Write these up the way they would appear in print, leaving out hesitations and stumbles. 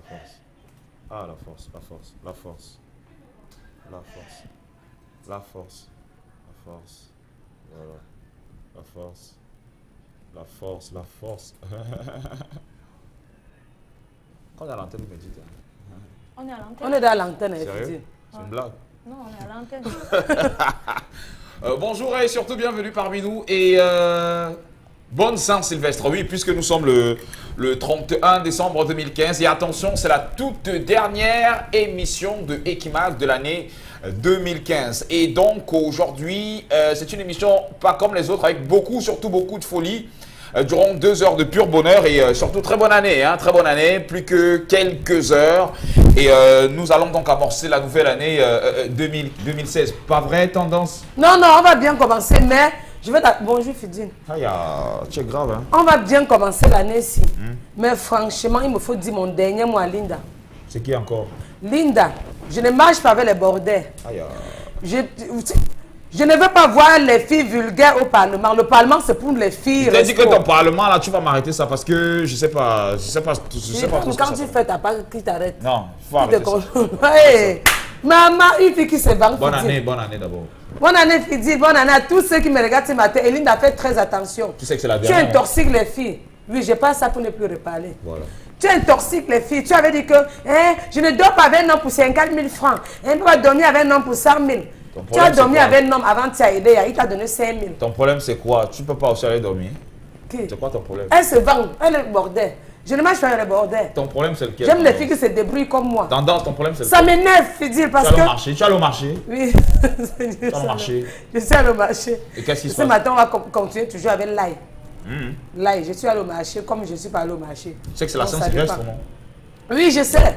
force. Ah, la force, la force, la force. La force. La force. La force. Voilà. La force. La force, la force. Quand on est à l'antenne, vous me dites. On est à l'antenne. On est dans l'antenne. Sérieux? C'est une blague. Non, on est à l'antenne. Bonjour et surtout bienvenue parmi nous. Et bonne Saint-Sylvestre. Oui, puisque nous sommes le 31 décembre 2015. Et attention, c'est la toute dernière émission de Equimax de l'année 2015. Et donc aujourd'hui, c'est une émission pas comme les autres, avec surtout beaucoup de folie. Durant 2 heures de pur bonheur et surtout très bonne année, hein, très bonne année, plus que quelques heures. Et nous allons donc amorcer la nouvelle année 2016. Pas vrai, Tendance? Non, non, on va bien commencer, mais je vais... Bonjour, Fidine. Tu es grave, hein? On va bien commencer l'année-ci. Mais franchement, il me faut dire mon dernier mot à Linda. C'est qui encore? Linda, je ne marche pas avec les bordels. Je ne veux pas voir les filles vulgaires au Parlement. Le Parlement, c'est pour les filles. Je t'ai dit que ton Parlement, là, tu vas m'arrêter ça parce que je sais pas tout ce que Quand ça tu fait. fais ta part, qui t'arrête? Non, faut arrêter ça. Hey, maman, une fille qui se vend. Bonne année d'abord. Bonne année, Fidji. Bonne année à tous ceux qui me regardent ce matin. Et Linda, fais très attention. Tu sais que c'est la Tu dernière. intoxiques les filles. Oui, je passe ça pour ne plus reparler. Voilà. Tu intoxiques les filles. Tu avais dit que je ne dors pas avec un homme pour 50 000 francs. Je ne peux pas dormir avec un homme pour 100 000. Tu as dormi avec un homme avant de t'aider. Il t'a donné 5 000. Ton problème, c'est quoi? Tu ne peux pas aussi aller dormir. Qui? C'est quoi ton problème? Elle se vend. Elle est bordel. Je ne marche pas avec les bordels. Ton problème, c'est lequel? J'aime les filles qui se débrouillent comme moi. Tendance, ton problème, c'est Ça lequel? m'énerve, Fidji, parce Tu que... vas au marché? Tu vas au marché? Oui. Tu vas au marché? Je suis allée au marché. Et qu'est-ce qui se Ce passe? matin, on va continuer toujours avec l'ail. L'ail, je suis allée au marché comme je suis pas allée au marché. Tu sais que c'est la Donc, ça Saint-Sylvestre, dépend. non? Oui, je sais.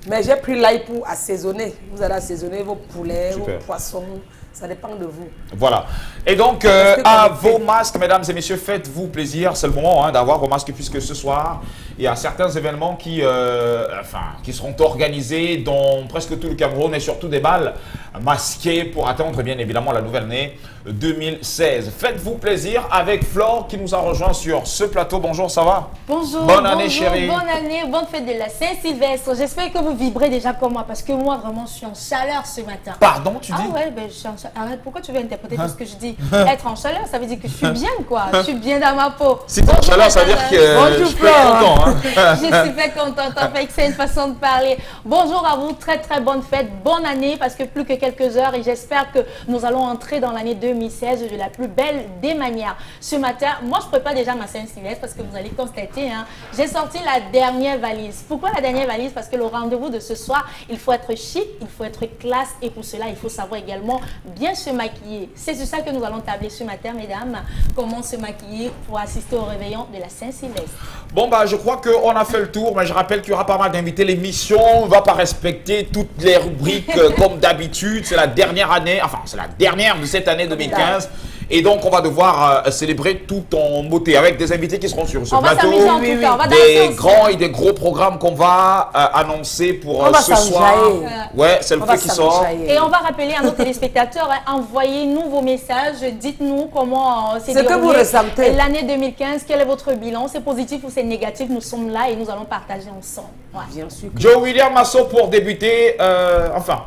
Mais j'ai pris l'ail pour assaisonner. Vous allez assaisonner vos poulets, Super. vos poissons. Ça dépend de vous. Voilà. Et donc, à vos masques, mesdames et messieurs, faites-vous plaisir. C'est le moment d'avoir vos masques puisque ce soir, il y a certains événements qui seront organisés dans presque tout le Cameroun et surtout des balles masquées pour attendre bien évidemment la nouvelle année 2016. Faites-vous plaisir avec Flore qui nous a rejoint sur ce plateau. Bonjour, ça va? Bonjour. Bonne année, chérie. Bonne année, bonne fête de la Saint-Sylvestre. J'espère que vous vibrez déjà comme moi parce que moi, vraiment, je suis en chaleur ce matin. Pardon, tu dis? Ah ouais, ben, je suis en chaleur. Arrête, pourquoi tu veux interpréter tout ce que je dis? Être en chaleur, ça veut dire que je suis bien, quoi. Je suis bien dans ma peau. Si t'es en chaleur, ça veut dire que Bonjour, je peux être content. Hein? Je suis très contente, en fait, c'est une façon de parler. Bonjour à vous, très très bonne fête, bonne année, parce que plus que quelques heures et j'espère que nous allons entrer dans l'année 2016 de la plus belle des manières. Ce matin, moi je prépare déjà ma Saint-Sylvestre parce que vous allez constater, hein, j'ai sorti la dernière valise. Pourquoi la dernière valise? Parce que le rendez-vous de ce soir, il faut être chic, il faut être classe et pour cela, il faut savoir également bien se maquiller. C'est sur ça que nous allons tabler ce matin, mesdames, comment se maquiller pour assister au réveillon de la Saint-Sylvestre. Bon, bah, je crois qu'on a fait le tour, mais je rappelle qu'il y aura pas mal d'invités. L'émission ne va pas respecter toutes les rubriques comme d'habitude. C'est la dernière année, enfin, c'est la dernière de cette année 2015. Et donc, on va devoir célébrer tout en beauté avec des invités qui seront sur ce On va plateau. s'amuser en tout cas, on va danser Des aussi. grands et des gros programmes qu'on va annoncer pour On va ce soir. s'enjailler. Ouais, c'est le On va feu qui sort. s'enjailler. Et on va rappeler à nos téléspectateurs, hein, envoyez-nous vos messages, dites-nous comment s'est Ce que vous déroulée ressentez. l'année 2015, quel est votre bilan, c'est positif ou c'est négatif, nous sommes là et nous allons partager ensemble. Ouais. Bien sûr. Joe William Masso pour débuter,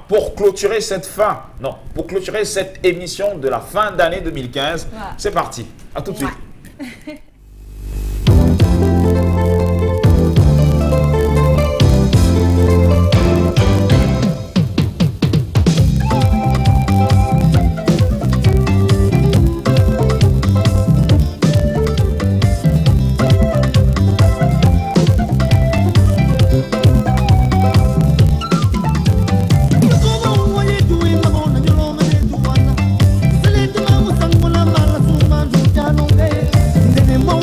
pour clôturer pour clôturer cette émission de la fin d'année 2015. Ouais. C'est parti, à tout de suite. Ouais. Thank you.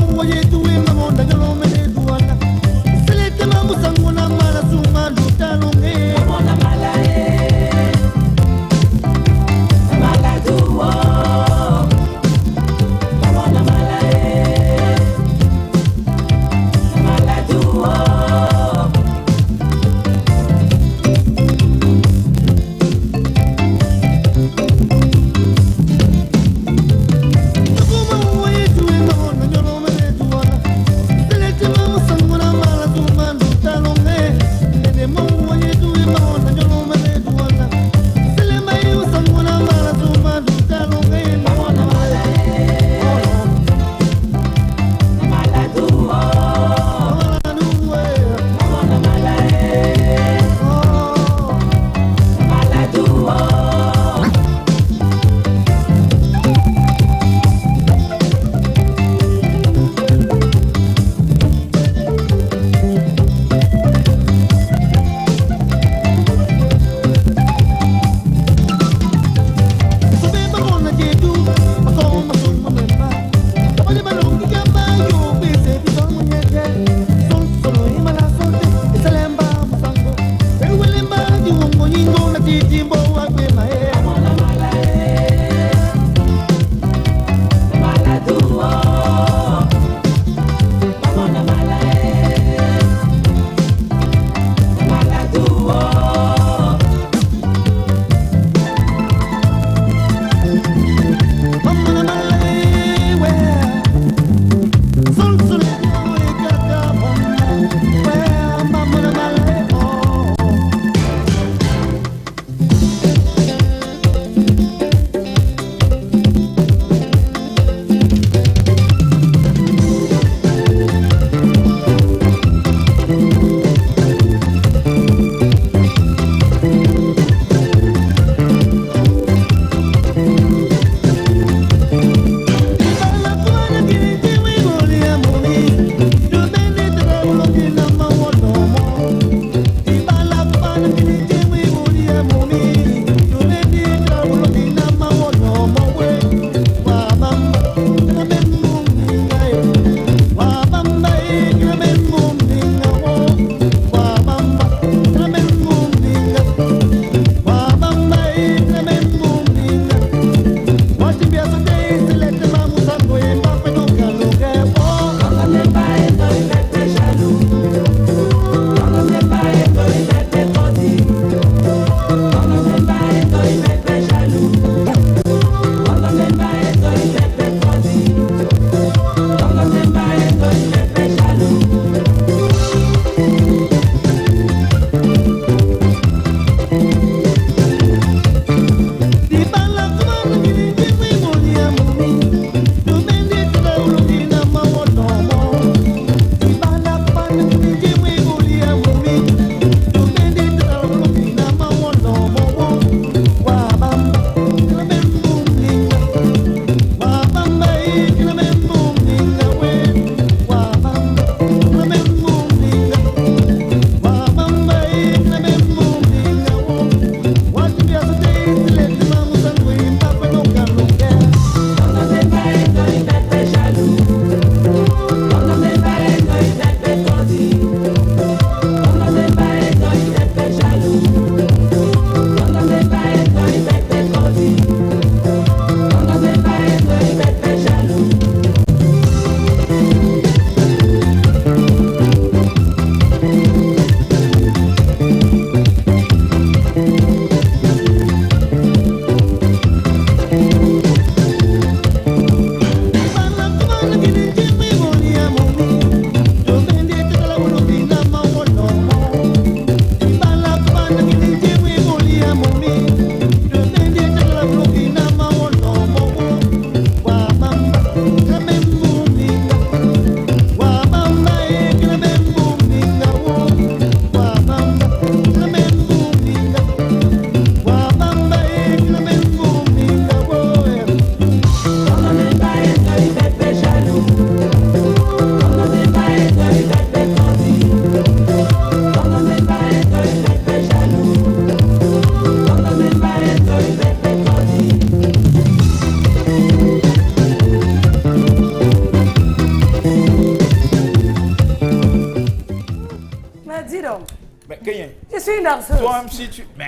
Mais dis donc. Mais Kenyan, Je suis une danseuse. toi-même si tu... Mais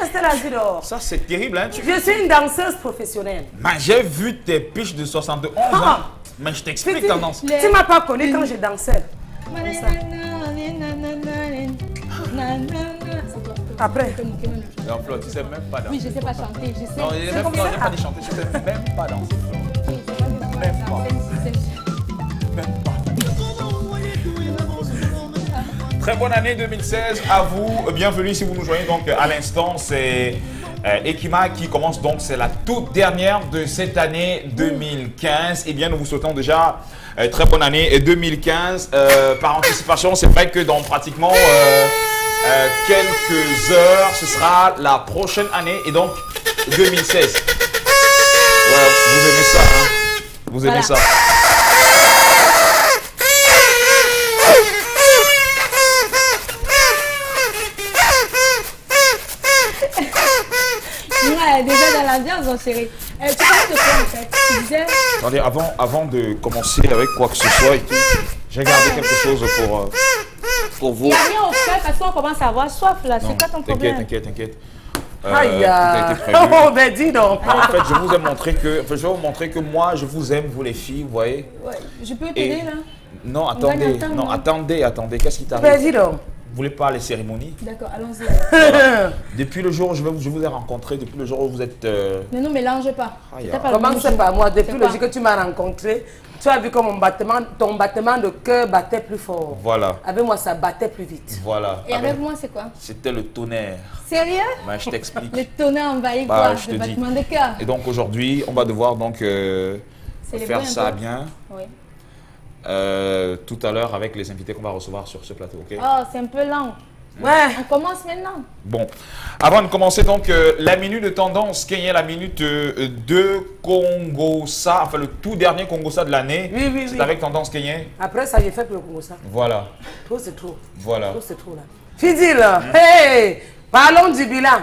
Reste là, dis donc. ça c'est terrible, hein. Je suis une danseuse professionnelle. Mais j'ai vu tes piches de 71 ans. Ah. Mais je t'explique Petit, ta danse. tu ne m'as pas connu quand je dansais. Après. Non, Flo, tu sais même pas danser. Oui, je sais pas chanter, je sais. Non, il est même pas, j'ai pas dit chanter, je sais même pas danser. Oui, c'est pas bien. Même pas. Même pas. Très bonne année 2016 à vous. Bienvenue si vous nous joignez donc à l'instant. C'est Ekima qui commence donc. C'est la toute dernière de cette année 2015. Eh bien, nous vous souhaitons déjà très bonne année 2015. Par anticipation, c'est vrai que dans pratiquement quelques heures, ce sera la prochaine année et donc 2016. Ouais, vous aimez ça, hein? Vous aimez ça? Ouais, déjà dans l'ambiance, mon chéri. Tu parles de quoi en fait? Tu disais. Attendez, avant de commencer avec quoi que ce soit et tout, j'ai gardé quelque chose pour vous. Il n'y a rien au fait parce qu'on commence à avoir soif là. C'est quoi ton problème? T'inquiète. Aïe, tout a été prévu. oh, ben dis donc. En fait, je vous ai montré que, je vais vous montrer que moi, je vous aime, vous les filles, vous voyez. Ouais, je peux t'aider là? Non, On gagne attendez, un temps, non, non? attendez, qu'est-ce qui Ben t'arrive? dis donc. Vous voulez pas les cérémonies? D'accord, allons-y. Depuis le jour où je vous ai rencontré, depuis le jour où vous êtes... Ne nous mélange pas. Aïe, C'était aïe. pas le Comment bon c'est jour. pas moi? Depuis C'est le quoi? jour que tu m'as rencontré, tu as vu que ton battement de cœur battait plus fort. Voilà, Avec moi, ça battait plus vite. voilà. Et avec moi, c'est quoi? C'était le tonnerre. Sérieux? Mais je t'explique. Le tonnerre envahit Bah, quoi? je te Le dis. battement de cœur. Et donc aujourd'hui, on va devoir donc Célébrer faire un ça peu. bien Oui. tout à l'heure avec les invités qu'on va recevoir sur ce plateau, ok? Oh, c'est un peu lent. Ouais. On commence maintenant. Bon, avant de commencer donc la minute de tendance, Kenya, la minute de Congossa, enfin le tout dernier Congossa de l'année. Oui. C'est avec tendance Kenya. Après ça, j'ai fait pour le Congo ça. Voilà, Trop, c'est trop. voilà. Trop, c'est trop là. Fidil, hey, parlons du bilan.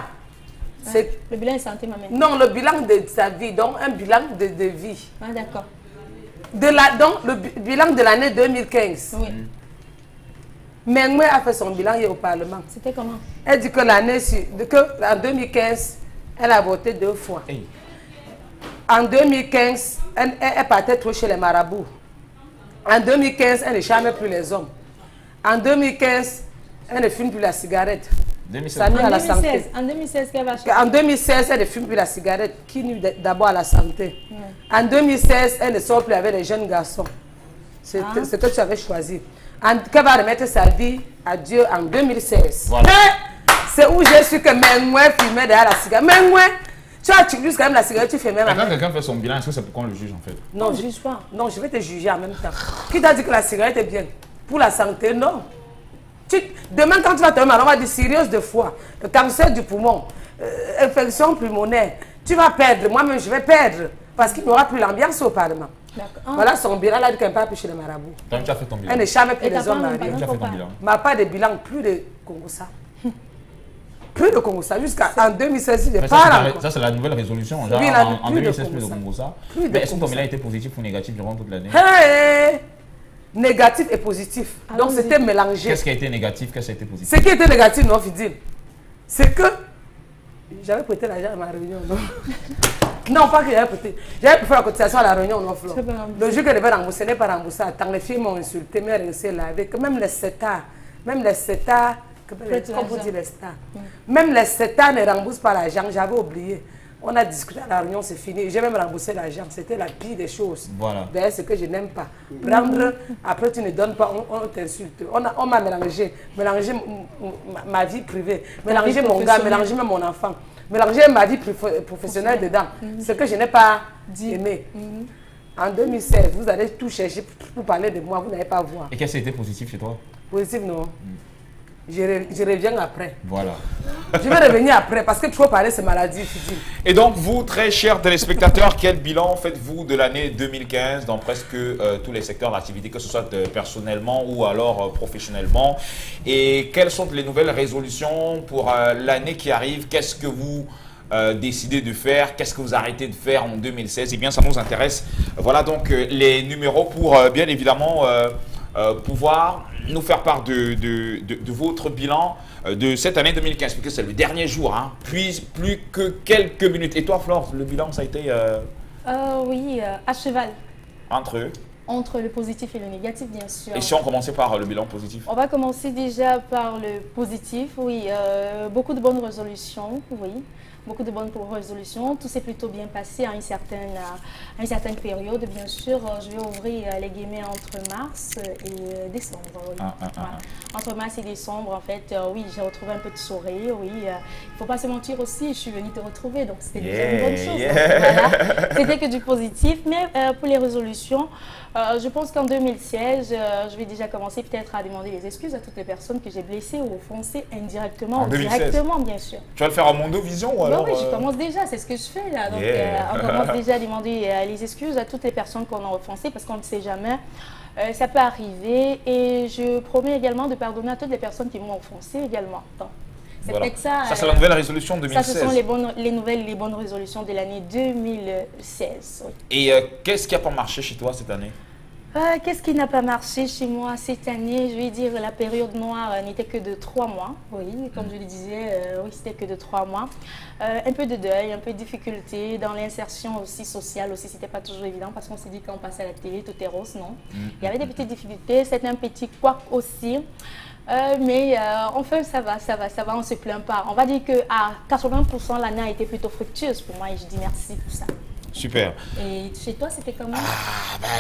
C'est Le bilan est santé, ma mère. non, le bilan de sa vie, donc un bilan de vie. Ah, d'accord. Donc le bilan de l'année 2015. Oui. Mengwe a fait son bilan hier au Parlement. C'était comment? Elle dit que en 2015, elle a voté 2 fois. Hey. En 2015, elle partait trop chez les marabouts. En 2015, elle ne charmait plus les hommes. En 2015, elle ne fume plus la cigarette. 2007. Ça nuit à En la 2016, santé. en 2016, qu'elle va changer? En 2016, elle ne fume plus la cigarette, qui nuit d'abord à la santé. En 2016, elle ne sort plus avec les jeunes garçons. C'est ce que tu avais choisi. Qu'elle va remettre sa vie à Dieu en 2016. Voilà. C'est où j'ai su que Mengwe fumait derrière la cigarette. Mengwe, tu uses quand même la cigarette, tu fumais Et quand même. quelqu'un fait son bilan, est-ce que c'est pour qu'on le juge en fait? Non, Je ne juge pas. non, je vais te juger en même temps. Qui t'a dit que la cigarette est bien? Pour la santé, non. Demain, quand tu vas te malade, on va dire cirrhose de foie, cancer du poumon, infection pulmonaire. Tu vas perdre, moi-même je vais perdre. Parce qu'il n'y aura plus l'ambiance au Parlement. D'accord. Ah. Voilà son bilan, elle a dit qu'elle ne peut plus chez les marabouts. Toi-même, tu as fait ton bilan. Elle n'est jamais plus Et ta les hommes femme, mariés. pardon? Tu as fait ton Faut bilan. Mais pas de bilan, plus de Congossa. Plus de Congossa. Jusqu'en 2016, je Mais pars encore. ça, c'est la nouvelle résolution. Genre, Oui, la- en plus de 2016, plus de Congo, Congossa. Plus de Mais est-ce que ton Congo, bilan ça. était positif ou négatif durant toute l'année? Hey! Négatif et positif. Donc Allons-y. c'était mélangé. Qu'est-ce qui a été négatif? Qu'est-ce qui a été positif? Ce qui était négatif, non, Fidil, c'est que j'avais prêté l'argent à ma réunion, non? Non, pas que j'avais prêté. J'avais pu faire la cotisation à la réunion, non, Flo. C'est pas remboursé. Le jour que je devais rembourser, n'est pas remboursé. Attends, les filles m'ont insulté, mais rincé là, avec même les CETA, comme vous dites les stars, même les CETA ne remboursent pas l'argent, j'avais oublié. On a discuté à la réunion, c'est fini. J'ai même remboursé l'argent. C'était la pire des choses. Voilà. D'ailleurs, ce que je n'aime pas. Prendre, après tu ne donnes pas, on t'insulte. On m'a mélangé. Mélanger ma vie privée. Mélanger mon gars, mélanger même mon enfant. Mélanger ma vie professionnelle dedans. Ce que je n'ai pas aimé. En 2016, vous allez tout chercher pour parler de moi. Vous n'allez pas voir. Et qu'est-ce qui a été positif chez toi? Positif, non. Je reviens après. Voilà. Je vais revenir après parce que trop parler, c'est maladie, Fidil. Et donc, vous, très chers téléspectateurs, quel bilan faites-vous de l'année 2015 dans presque tous les secteurs d'activité, que ce soit personnellement ou alors professionnellement? Et quelles sont les nouvelles résolutions pour l'année qui arrive? Qu'est-ce que vous décidez de faire? Qu'est-ce que vous arrêtez de faire en 2016? Eh bien, ça nous intéresse. Voilà donc les numéros pour bien évidemment pouvoir nous faire part de votre bilan de cette année 2015, puisque c'est le dernier jour, hein, puis plus que quelques minutes. Et toi, Flore, le bilan, ça a été Oui, à cheval. entre eux. Entre le positif et le négatif, bien sûr. Et si on commençait par le bilan positif? On va commencer déjà par le positif, oui. Beaucoup de bonnes résolutions, oui. Beaucoup de bonnes résolutions. Tout s'est plutôt bien passé à une certaine période, bien sûr. Je vais ouvrir les guillemets entre mars et décembre. Oui. Voilà. Entre mars et décembre, en fait, oui, j'ai retrouvé un peu de sourire, oui. Il ne faut pas se mentir aussi, je suis venue te retrouver, donc c'était déjà une bonne chose. Voilà. C'était que du positif. Mais pour les résolutions, je pense qu'en 2016, je vais déjà commencer peut-être à demander des excuses à toutes les personnes que j'ai blessées ou offensées indirectement En ou 2016. directement, bien sûr. Tu vas le faire à Mondo Vision ou alors Oui, je commence déjà, c'est ce que je fais là. Donc, on commence déjà à demander les excuses à toutes les personnes qu'on a offensées parce qu'on ne sait jamais. Ça peut arriver et je promets également de pardonner à toutes les personnes qui m'ont offensé également. C'est Voilà. peut-être ça. Ça, c'est la nouvelle résolution 2016. Ça, ce sont les bonnes résolutions de l'année 2016. Oui. Et qu'est-ce qui n'a pas marché chez toi cette année? Qu'est-ce qui n'a pas marché chez moi cette année? Je vais dire la période noire n'était que de 3 mois. Oui, comme je le disais, oui, c'était que de 3 mois. Un peu de deuil, un peu de difficulté dans l'insertion aussi sociale aussi. C'était pas toujours évident parce qu'on s'est dit quand on passait à la télé, tout est rose, non. Il y avait des petites difficultés, c'était un petit couac aussi. Mais enfin, ça va, on ne se plaint pas. On va dire qu'à 80%, l'année a été plutôt fructueuse pour moi et je dis merci pour ça. Super. Et chez toi, c'était comment?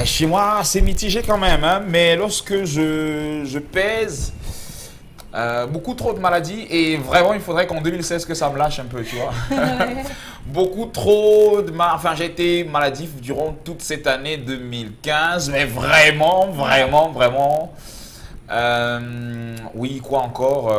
Chez moi, c'est mitigé quand même, hein, mais lorsque je pèse, beaucoup trop de maladies et vraiment, il faudrait qu'en 2016 que ça me lâche un peu, tu vois. Beaucoup trop de maladies. Enfin, j'ai été maladif durant toute cette année 2015, mais vraiment. Oui, quoi encore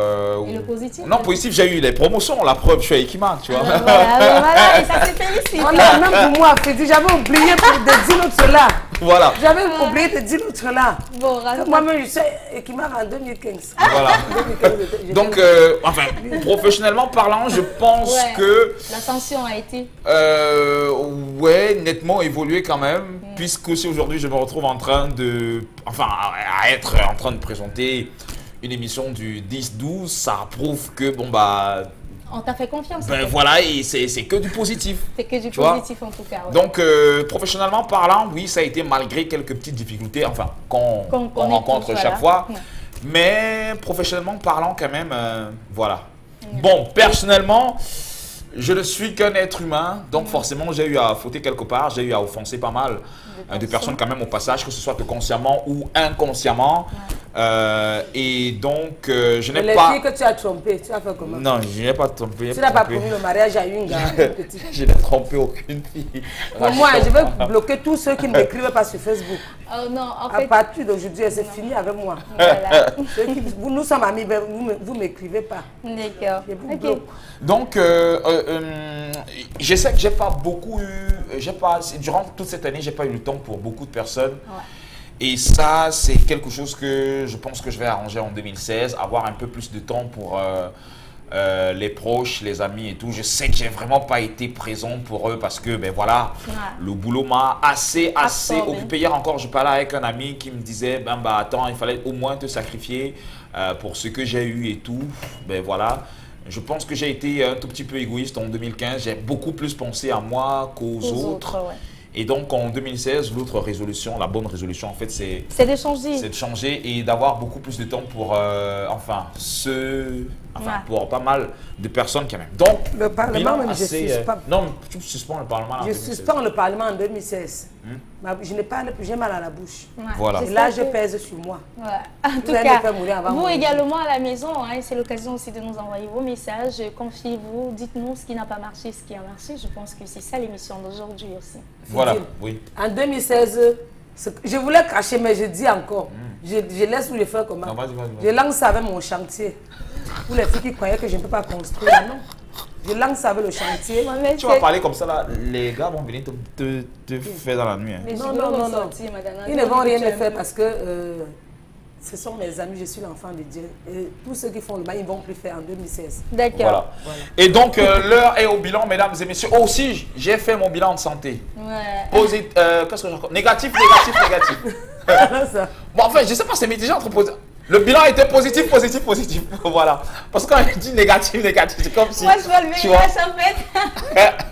Et le positif? Non, positif, j'ai eu les promotions, la preuve, je suis à Ekimac, tu vois. Voilà, et ça se félicite. On a même pour moi, Freddy, j'avais oublié de dire l'autre cela. Voilà. J'avais oublié de dire l'autre là. Bon, Moi-même, je suis Ekimac en 2015. Voilà. Donc, enfin, professionnellement parlant, je pense que l'ascension a été. Ouais, nettement évolué quand même, puisque si aujourd'hui je me retrouve en train de, enfin, à être en train de présenter une émission du 10-12, ça prouve que bon bah. On t'a fait confiance. Ben voilà, et c'est que du positif. C'est que du positif en tout cas. Ouais. Donc, professionnellement parlant, oui, ça a été malgré quelques petites difficultés, enfin, qu'on rencontre chaque fois. Mais professionnellement parlant, quand même, voilà. Bon, personnellement, je ne suis qu'un être humain, donc forcément, j'ai eu à fauter quelque part, j'ai eu à offenser pas mal de personnes quand même au passage, que ce soit consciemment ou inconsciemment. Et donc, je n'ai pas... Les filles que tu as trompées, tu as fait comment? Non, je n'ai pas trompé. Tu n'as pas promis le mariage à une petite. Je n'ai trompé aucune fille. Pour moi, je vais bloquer tous ceux qui ne m'écrivent pas sur Facebook. Oh non, en fait... À partir d'aujourd'hui, c'est fini avec moi. Voilà. Nous sommes amis, vous ne m'écrivez pas. D'accord. Okay. Donc, je sais que j'ai pas beaucoup eu, durant toute cette année, j'ai pas eu le temps pour beaucoup de personnes. Ouais. Et ça, c'est quelque chose que je pense que je vais arranger en 2016, avoir un peu plus de temps pour les proches, les amis et tout. Je sais que j'ai vraiment pas été présent pour eux parce que, ben voilà, le boulot m'a assez occupé. Hier encore, je parlais avec un ami qui me disait, ben bah attends, il fallait au moins te sacrifier pour ce que j'ai eu et tout. Ben voilà. Je pense que j'ai été un tout petit peu égoïste en 2015. J'ai beaucoup plus pensé à moi qu'aux autres. Ouais. Et donc en 2016, l'autre résolution, la bonne résolution en fait, c'est de changer. C'est de changer et d'avoir beaucoup plus de temps pour, pour pas mal de personnes quand même. Donc, le Parlement, même, je suspends. Non, tu suspends le Parlement en 2016. Je suspends le Parlement en 2016. Je ne parle plus, j'ai mal à la bouche. Ouais. Voilà. Et là, je pèse sur moi. Ouais. En tout cas, vous également à la maison, hein, c'est l'occasion aussi de nous envoyer vos messages. Confiez-vous, dites-nous ce qui n'a pas marché, ce qui a marché. Je pense que c'est ça l'émission d'aujourd'hui aussi. Voilà, oui. En 2016, je voulais cacher, mais je dis encore. Je laisse vous le faire comment. Non, vas-y. Je lance avec mon chantier. Pour les filles qui croyaient que je ne peux pas construire, non. Je lance avec le chantier. Tu vas parler comme ça, là, les gars vont venir te faire dans la nuit. Hein. Non. Ils ne vont rien me faire parce que ce sont mes amis, je suis l'enfant de Dieu. Et tous ceux qui font le mal, ils ne vont plus faire en 2016. D'accord. Voilà. Et donc, l'heure est au bilan, mesdames et messieurs. Aussi, j'ai fait mon bilan de santé. Ouais. Qu'est-ce que j'ai encore? Négatif. Ça. Bon, en fait, je ne sais pas, c'est mitigé entre positif. Le bilan était positif, positif, positif. Voilà. Parce que quand il dit négatif, négatif, c'est comme si. Moi, je vois le tu vois. VIH en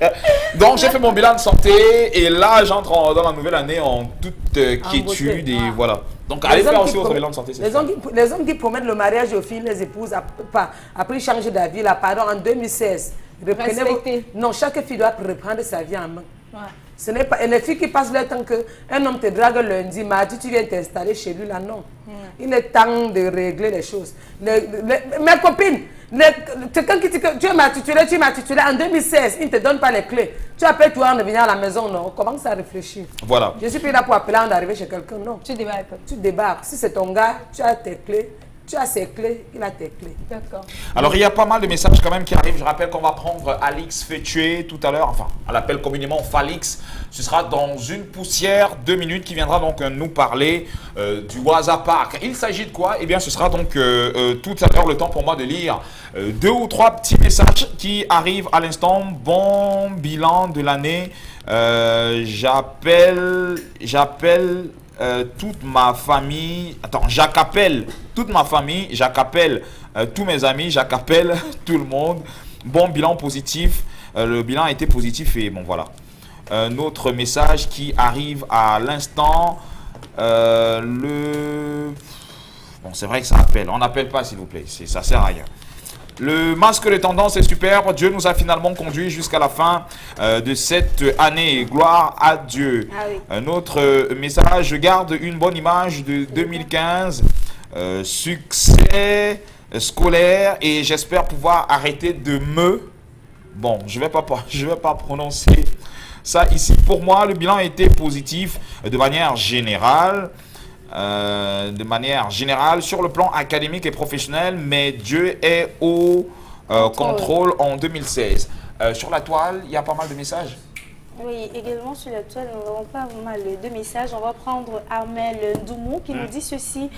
fait. Donc, j'ai fait mon bilan de santé et là, j'entre dans la nouvelle année en toute quiétude et Ah. voilà. Donc, allez Les hommes faire qui aussi votre promettent- bilan de santé. les hommes qui promettent le mariage aux filles, les épouses, après ils changent d'avis, là, pardon, en 2016. Respectez. Non, chaque fille doit reprendre sa vie en main. Ouais. Ce n'est pas. Et les filles qui passent leur temps qu'un homme te drague lundi, mardi, tu viens t'installer chez lui, là, non. Il est temps de régler les choses. Mes copines, quelqu'un qui dit que tu m'as titulé en 2016, il ne te donne pas les clés. Tu appelles toi de venir à la maison, non. Commence à réfléchir. Voilà. Je suis plus là pour appeler avant d'arriver chez quelqu'un, non. Tu débarques. Tu débarques. Si c'est ton gars, tu as tes clés. Tu as ses clés, il a tes clés. D'accord. Alors, il y a pas mal de messages quand même qui arrivent. Je rappelle qu'on va prendre Alix Fétué tout à l'heure. Enfin, on l'appelle communément Falix. Ce sera dans une poussière, 2 minutes, qui viendra donc nous parler du Waza Park. Il s'agit de quoi? Eh bien, ce sera donc tout à l'heure le temps pour moi de lire 2 ou 3 petits messages qui arrivent à l'instant. Bon bilan de l'année. J'appelle toute ma famille. Attends, j'accapelle toute ma famille, j'accapelle tous mes amis, j'accapelle tout le monde. Bon bilan positif. Le bilan a été positif et bon voilà. Un autre message qui arrive à l'instant. Bon, c'est vrai que ça appelle. On n'appelle pas, s'il vous plaît. Ça sert à rien. Le masque de tendance est superbe. Dieu nous a finalement conduits jusqu'à la fin de cette année. Gloire à Dieu. Ah oui. Un autre message. Je garde une bonne image de 2015. Succès scolaire et j'espère pouvoir arrêter de me... Bon, je vais pas prononcer ça ici. Pour moi, le bilan a été positif de manière générale. Sur le plan académique et professionnel, mais Dieu est au contrôle en 2016. Sur la toile, il y a pas mal de messages. Oui, également sur la toile, nous n'avons pas mal de messages. On va prendre Armel Ndoumou qui nous dit ceci.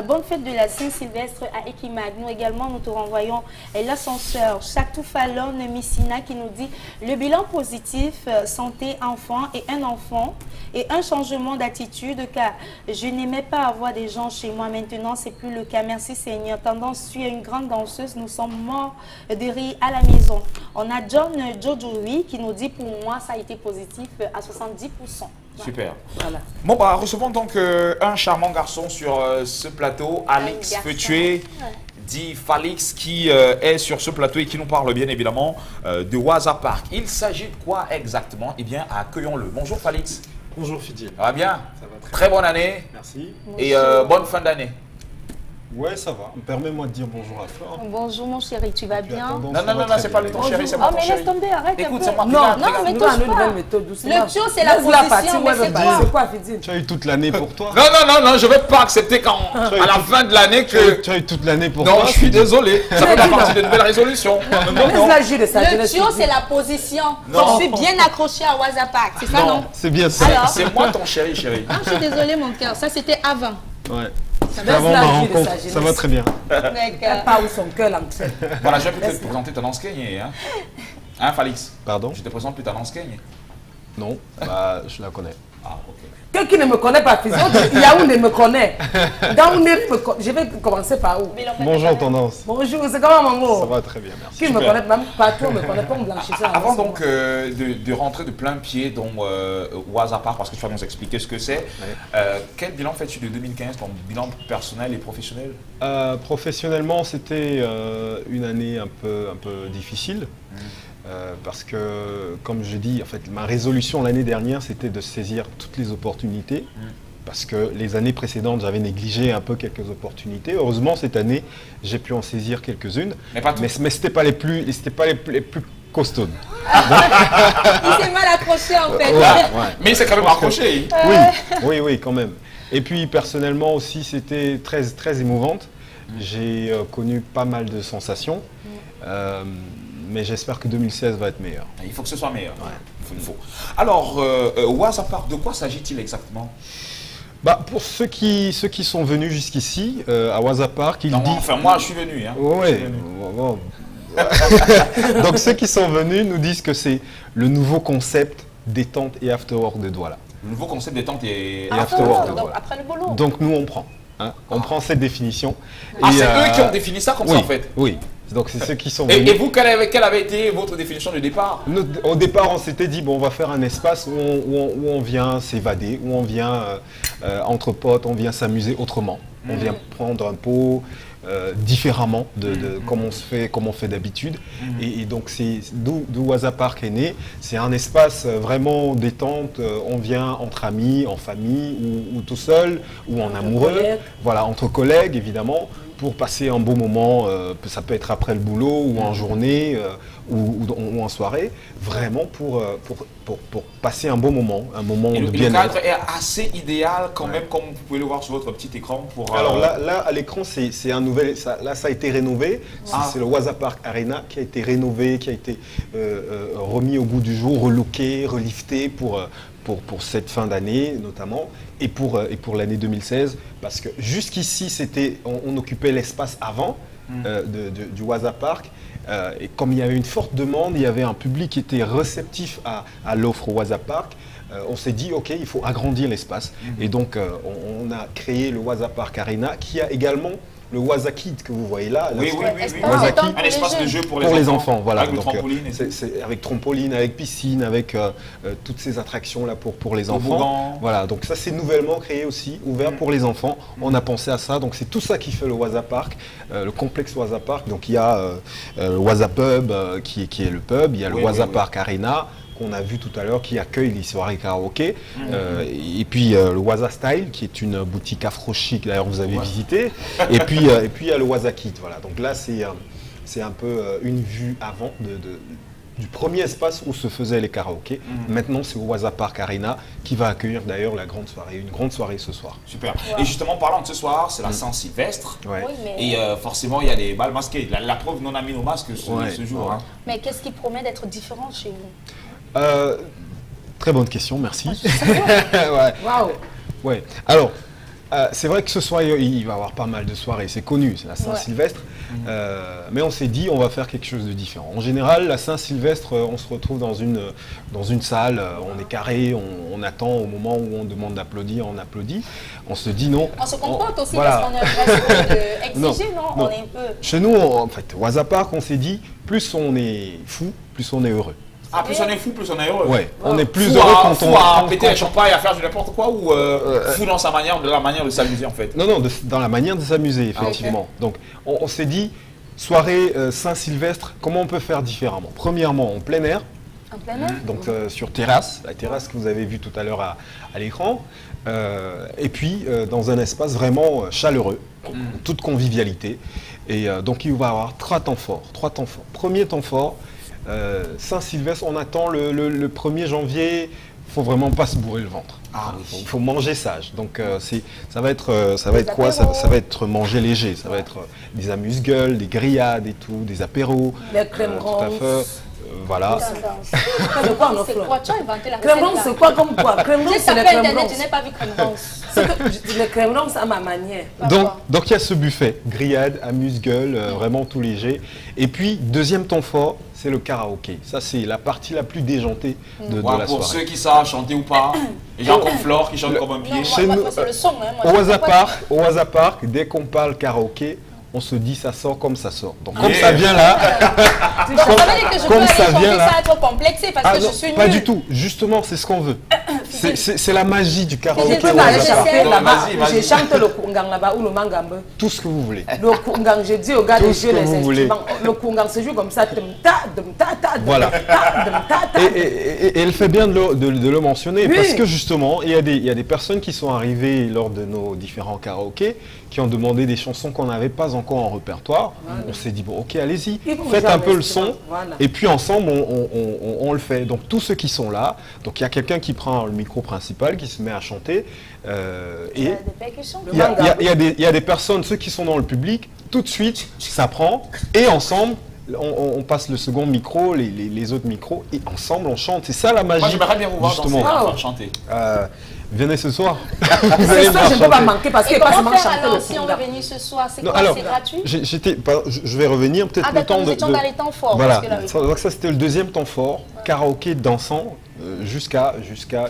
Bonne fête de la Saint-Sylvestre à Ekimak. Nous également, nous te renvoyons l'ascenseur. Chakou Fallon Missina qui nous dit le bilan positif, santé, enfant et un enfant et un changement d'attitude car je n'aimais pas avoir des gens chez moi. Maintenant, c'est plus le cas. Merci Seigneur. Tendance, suis une grande danseuse. Nous sommes morts de rire à la maison. On a John Jojoui qui nous dit pour moi, ça a été positif à 70%. Super. Voilà. Bon, bah, recevons donc un charmant garçon sur ce plateau, Alix garçon. Fétué, dit Falix, qui est sur ce plateau et qui nous parle bien évidemment de Waza Park. Il s'agit de quoi exactement? Eh bien, accueillons-le. Bonjour Falix. Bonjour Fidji. Ça va bien? Ça va très Très bonne année Merci. et bonne fin d'année. Ouais, ça va. Permets-moi de dire bonjour à toi. Bonjour mon chéri, tu vas Tu as bien? tendance, Non, ça non, va non, très c'est pas bien. lui ton chéri, c'est moi Oh ton mais chéri. laisse tomber, arrête un Écoute, peu. c'est moi qui Non, l'a- non, mais nous touche avons une pas. nouvelle méthode doucement. Le tio, c'est la Laisse-la position, partir, mais ouais, c'est bah, toi. c'est quoi, Fidji? Tu as eu toute l'année pour toi. Non, non, non, non, je ne vais pas accepter quand, à la fin de l'année que... Tu as eu toute l'année pour Non, toi. je suis désolé, ça fait pas partie de nouvelles résolutions. Non, non, non. Laisse-la juger de sa Le jeunesse. tio, Fidji. c'est la position. Non. Je suis bien accroché à Wazapak. C'est ça, non? C'est bien ça. Alors? C'est moi ton chéri, chéri. Ah, je suis désolée, mon cœur. Ça, c'était avant. Ouais. Ça C'était avant laisse-la ma juger de sa rencontre. Ça va jeunesse. très bien. Elle D'accord. part où son cœur l'entraîne. Voilà, je vais peut-être te présenter ta Lansquegne, hein. Hein, Falix? Pardon? Je te présente plus ta Lansquegne. Non. Bah, je la connais. Ah, ok. Quelqu'un qui ne me connaît pas, Fidji. Yaoundé me connaît. Yaoundé me connaît. Je vais commencer par où? Bonjour Tendance. Bonjour, c'est comment mon Ça mot? va très bien, merci. Qui me Super. connaît, même pas toi, me connaît pas, on blanchissait. Avant donc de rentrer de plein pied dans Waza Park, parce que tu vas nous expliquer ce que c'est, quel bilan fais-tu de 2015, ton bilan personnel et professionnel? Professionnellement, c'était une année un peu difficile. Parce que, comme je dis, en fait, ma résolution l'année dernière, c'était de saisir toutes les opportunités. Parce que les années précédentes, j'avais négligé un peu quelques opportunités. Heureusement, cette année, j'ai pu en saisir quelques-unes. Mais pas toutes. Mais ce n'était pas les plus costaudes. Il s'est mal accroché, en fait. Ouais. Mais c'est quand même accroché. Oui, quand même. Et puis, personnellement aussi, c'était très émouvante. J'ai connu pas mal de sensations. Mais j'espère que 2016 va être meilleur. Il faut que ce soit meilleur. Il faut. Alors, Waza Park, de quoi s'agit-il exactement? Bah, pour ceux qui sont venus jusqu'ici, à Waza Park, il Non, dit... enfin, moi, je suis venu. Hein. Ouais. Bon. Donc, ceux qui sont venus nous disent que c'est le nouveau concept détente et after work de Douala. Le nouveau concept détente et... after work de Donc Douala. après le boulot. Donc, nous, on prend. hein. On prend cette définition. Ah, Et, c'est eux qui ont défini ça comme oui, ça en fait. Oui, donc c'est ceux qui sont Et venus. vous, quelle avait été votre définition du départ? Au départ, on s'était dit, bon, on va faire un espace où on vient s'évader, où on vient, entre potes, on vient s'amuser autrement. On vient prendre un pot différemment de comme on fait d'habitude. Et donc, c'est d'où Waza Park est né. C'est un espace vraiment détente. On vient entre amis, en famille, ou tout seul, ou en amoureux. Collègues. Voilà, entre collègues, évidemment, pour passer un beau moment. Ça peut être après le boulot, ou en journée, ou en soirée. Vraiment pour passer un bon moment, un moment Et de le bien-être. cadre est assez idéal quand même, comme vous pouvez le voir sur votre petit écran. Pour, Alors là, à l'écran, c'est un nouvel. Ça a été rénové. C'est le Waza Park Arena qui a été rénové, qui a été remis au goût du jour, relooké, relifté pour cette fin d'année notamment, et pour l'année 2016. Parce que jusqu'ici, on occupait l'espace avant du Waza Park. Et comme il y avait une forte demande, il y avait un public qui était réceptif à l'offre au Waza Park. On s'est dit, OK, il faut agrandir l'espace. Et donc, on a créé le Waza Park Arena, qui a également le Waza Kid que vous voyez là. Oui, oui, oui, oui. Waza Kid Un espace de jeu pour pour les les enfants, voilà. Avec le Donc, trampoline et tout. c'est avec trampoline, avec piscine, avec toutes ces attractions là pour les enfants. Toboggan. Voilà, donc ça c'est nouvellement créé aussi, ouvert pour les enfants. On a pensé à ça, donc c'est tout ça qui fait le Waza Park, le complexe Waza Park. Donc il y a le Waza Pub qui est le pub, il y a le Waza Park Arena qu'on a vu tout à l'heure qui accueille les soirées karaoké, et puis le Waza Style qui est une boutique afro-chic, d'ailleurs vous avez visité, et puis il y a le Waza Kit, voilà. Donc là c'est un peu une vue avant du premier espace où se faisaient les karaokés. Maintenant c'est au Waza Park Arena qui va accueillir d'ailleurs une grande soirée ce soir. Super. Et justement, parlant de ce soir, c'est la Saint-Sylvestre. Ouais. Oui, mais, Et forcément, il y a des balles masquées. La preuve, on a mis nos masques ce jour. Ouais. Hein. mais qu'est-ce qui promet d'être différent chez vous? Très bonne question, merci. Ouais. Waouh. Ouais. Alors, c'est vrai que ce soir, il va y avoir pas mal de soirées, c'est connu, c'est la Saint-Sylvestre. Mais on s'est dit, on va faire quelque chose de différent. En général, la Saint-Sylvestre, on se retrouve dans une salle, on est carré, on attend au moment où on demande d'applaudir, on applaudit. On se dit non. On se comporte aussi voilà. parce qu'on est un exigé, non? non. On est un peu... Chez nous, en fait, au Waza Park, on s'est dit, plus on est fou, plus on est heureux. Ah, plus on est fou, plus on est heureux. Ouais, on est plus Fou heureux à, quand fou on... à quand- péter quand- le champagne, à faire du n'importe quoi, ou fou dans la manière de s'amuser en fait. Non, dans la manière de s'amuser, effectivement. Donc, on s'est dit, soirée Saint-Sylvestre, comment on peut faire différemment? Premièrement, en plein air, En plein air? donc sur terrasse, la terrasse que vous avez vue tout à l'heure à l'écran, et puis dans un espace vraiment chaleureux, toute convivialité. Et donc, il va y avoir trois temps forts. Premier temps fort, Saint-Sylvestre, on attend le 1er janvier, il faut vraiment pas se bourrer le ventre. Ah oui. Il faut manger sage. Donc ça va être quoi? Ça va être manger léger. Ça va être des amuse-gueules, des grillades et tout, des apéros. Les crèmes tout à ronces. fait. Voilà. C'est quoi nos C'est fleurs? quoi? Tu as inventé la recette Crème ronce, là. c'est quoi comme quoi? Crème ronce, J'ai c'est les tapé crèmes internet, ronces. je n'ai pas vu crème ronce. Les crèmes ronces à ma manière. Donc il y a ce buffet, grillade, amuse-gueule, vraiment tout léger. Et puis deuxième temps fort, c'est le karaoké. Ça c'est la partie la plus déjantée de Ouais, la pour soirée. ceux qui savent chanter ou pas, les gens comme Flore qui chantent comme un pied. Non, Chez moi, nous, c'est le son. Hein, moi, Au je sais pas Waza Park, dès qu'on parle karaoké, on se dit ça sort comme ça sort. Donc comme Yeah. ça vient là, Donc, ça veut dire que je peux comme aller ça chanter vient là. sans être complexé parce ah que non, je suis pas nulle. du tout. Justement, c'est ce qu'on veut. C'est la magie du karaoké. Je peux au aller Waza Park. chanter Non, là-bas. vas-y. Je chante le kungang là-bas ou le mangambe. Tout ce que vous voulez. Le kungang, je dis aux gars Tout de ce jouer que les vous voulez. instruments. Le kungang se joue comme ça. Voilà. Ta. Et elle fait bien de le mentionner, Oui. parce que justement, il y a des personnes qui sont arrivées lors de nos différents karaokés, qui ont demandé des chansons qu'on n'avait pas encore en répertoire. On s'est dit, bon, ok, allez-y, Ils vont faites jouer un un peu le instrument. son, Voilà. et puis ensemble, on le fait. Donc tous ceux qui sont là, donc il y a quelqu'un qui prend le micro principal, qui se met à chanter, Il y et a des percussions. il y a des personnes, ceux qui sont dans le public, tout de suite, ça prend, et ensemble, on passe le second micro, les autres micros, et ensemble on chante. C'est ça la magie. Moi, j'aimerais bien vous voir justement. danser, Wow. enfin, chanter. Venez ce soir. Vous C'est allez ça, voir je ne peux pas chanter. manquer parce Et que pas comment seulement faire chanter alors le si on kungang. veut venir ce soir? C'est Non, quoi? alors, C'est gratuit? je vais revenir peut-être Ah le d'accord, temps nous étions dans les temps forts. Voilà, parce que là, oui. donc ça c'était le deuxième temps fort, karaoké dansant jusqu'à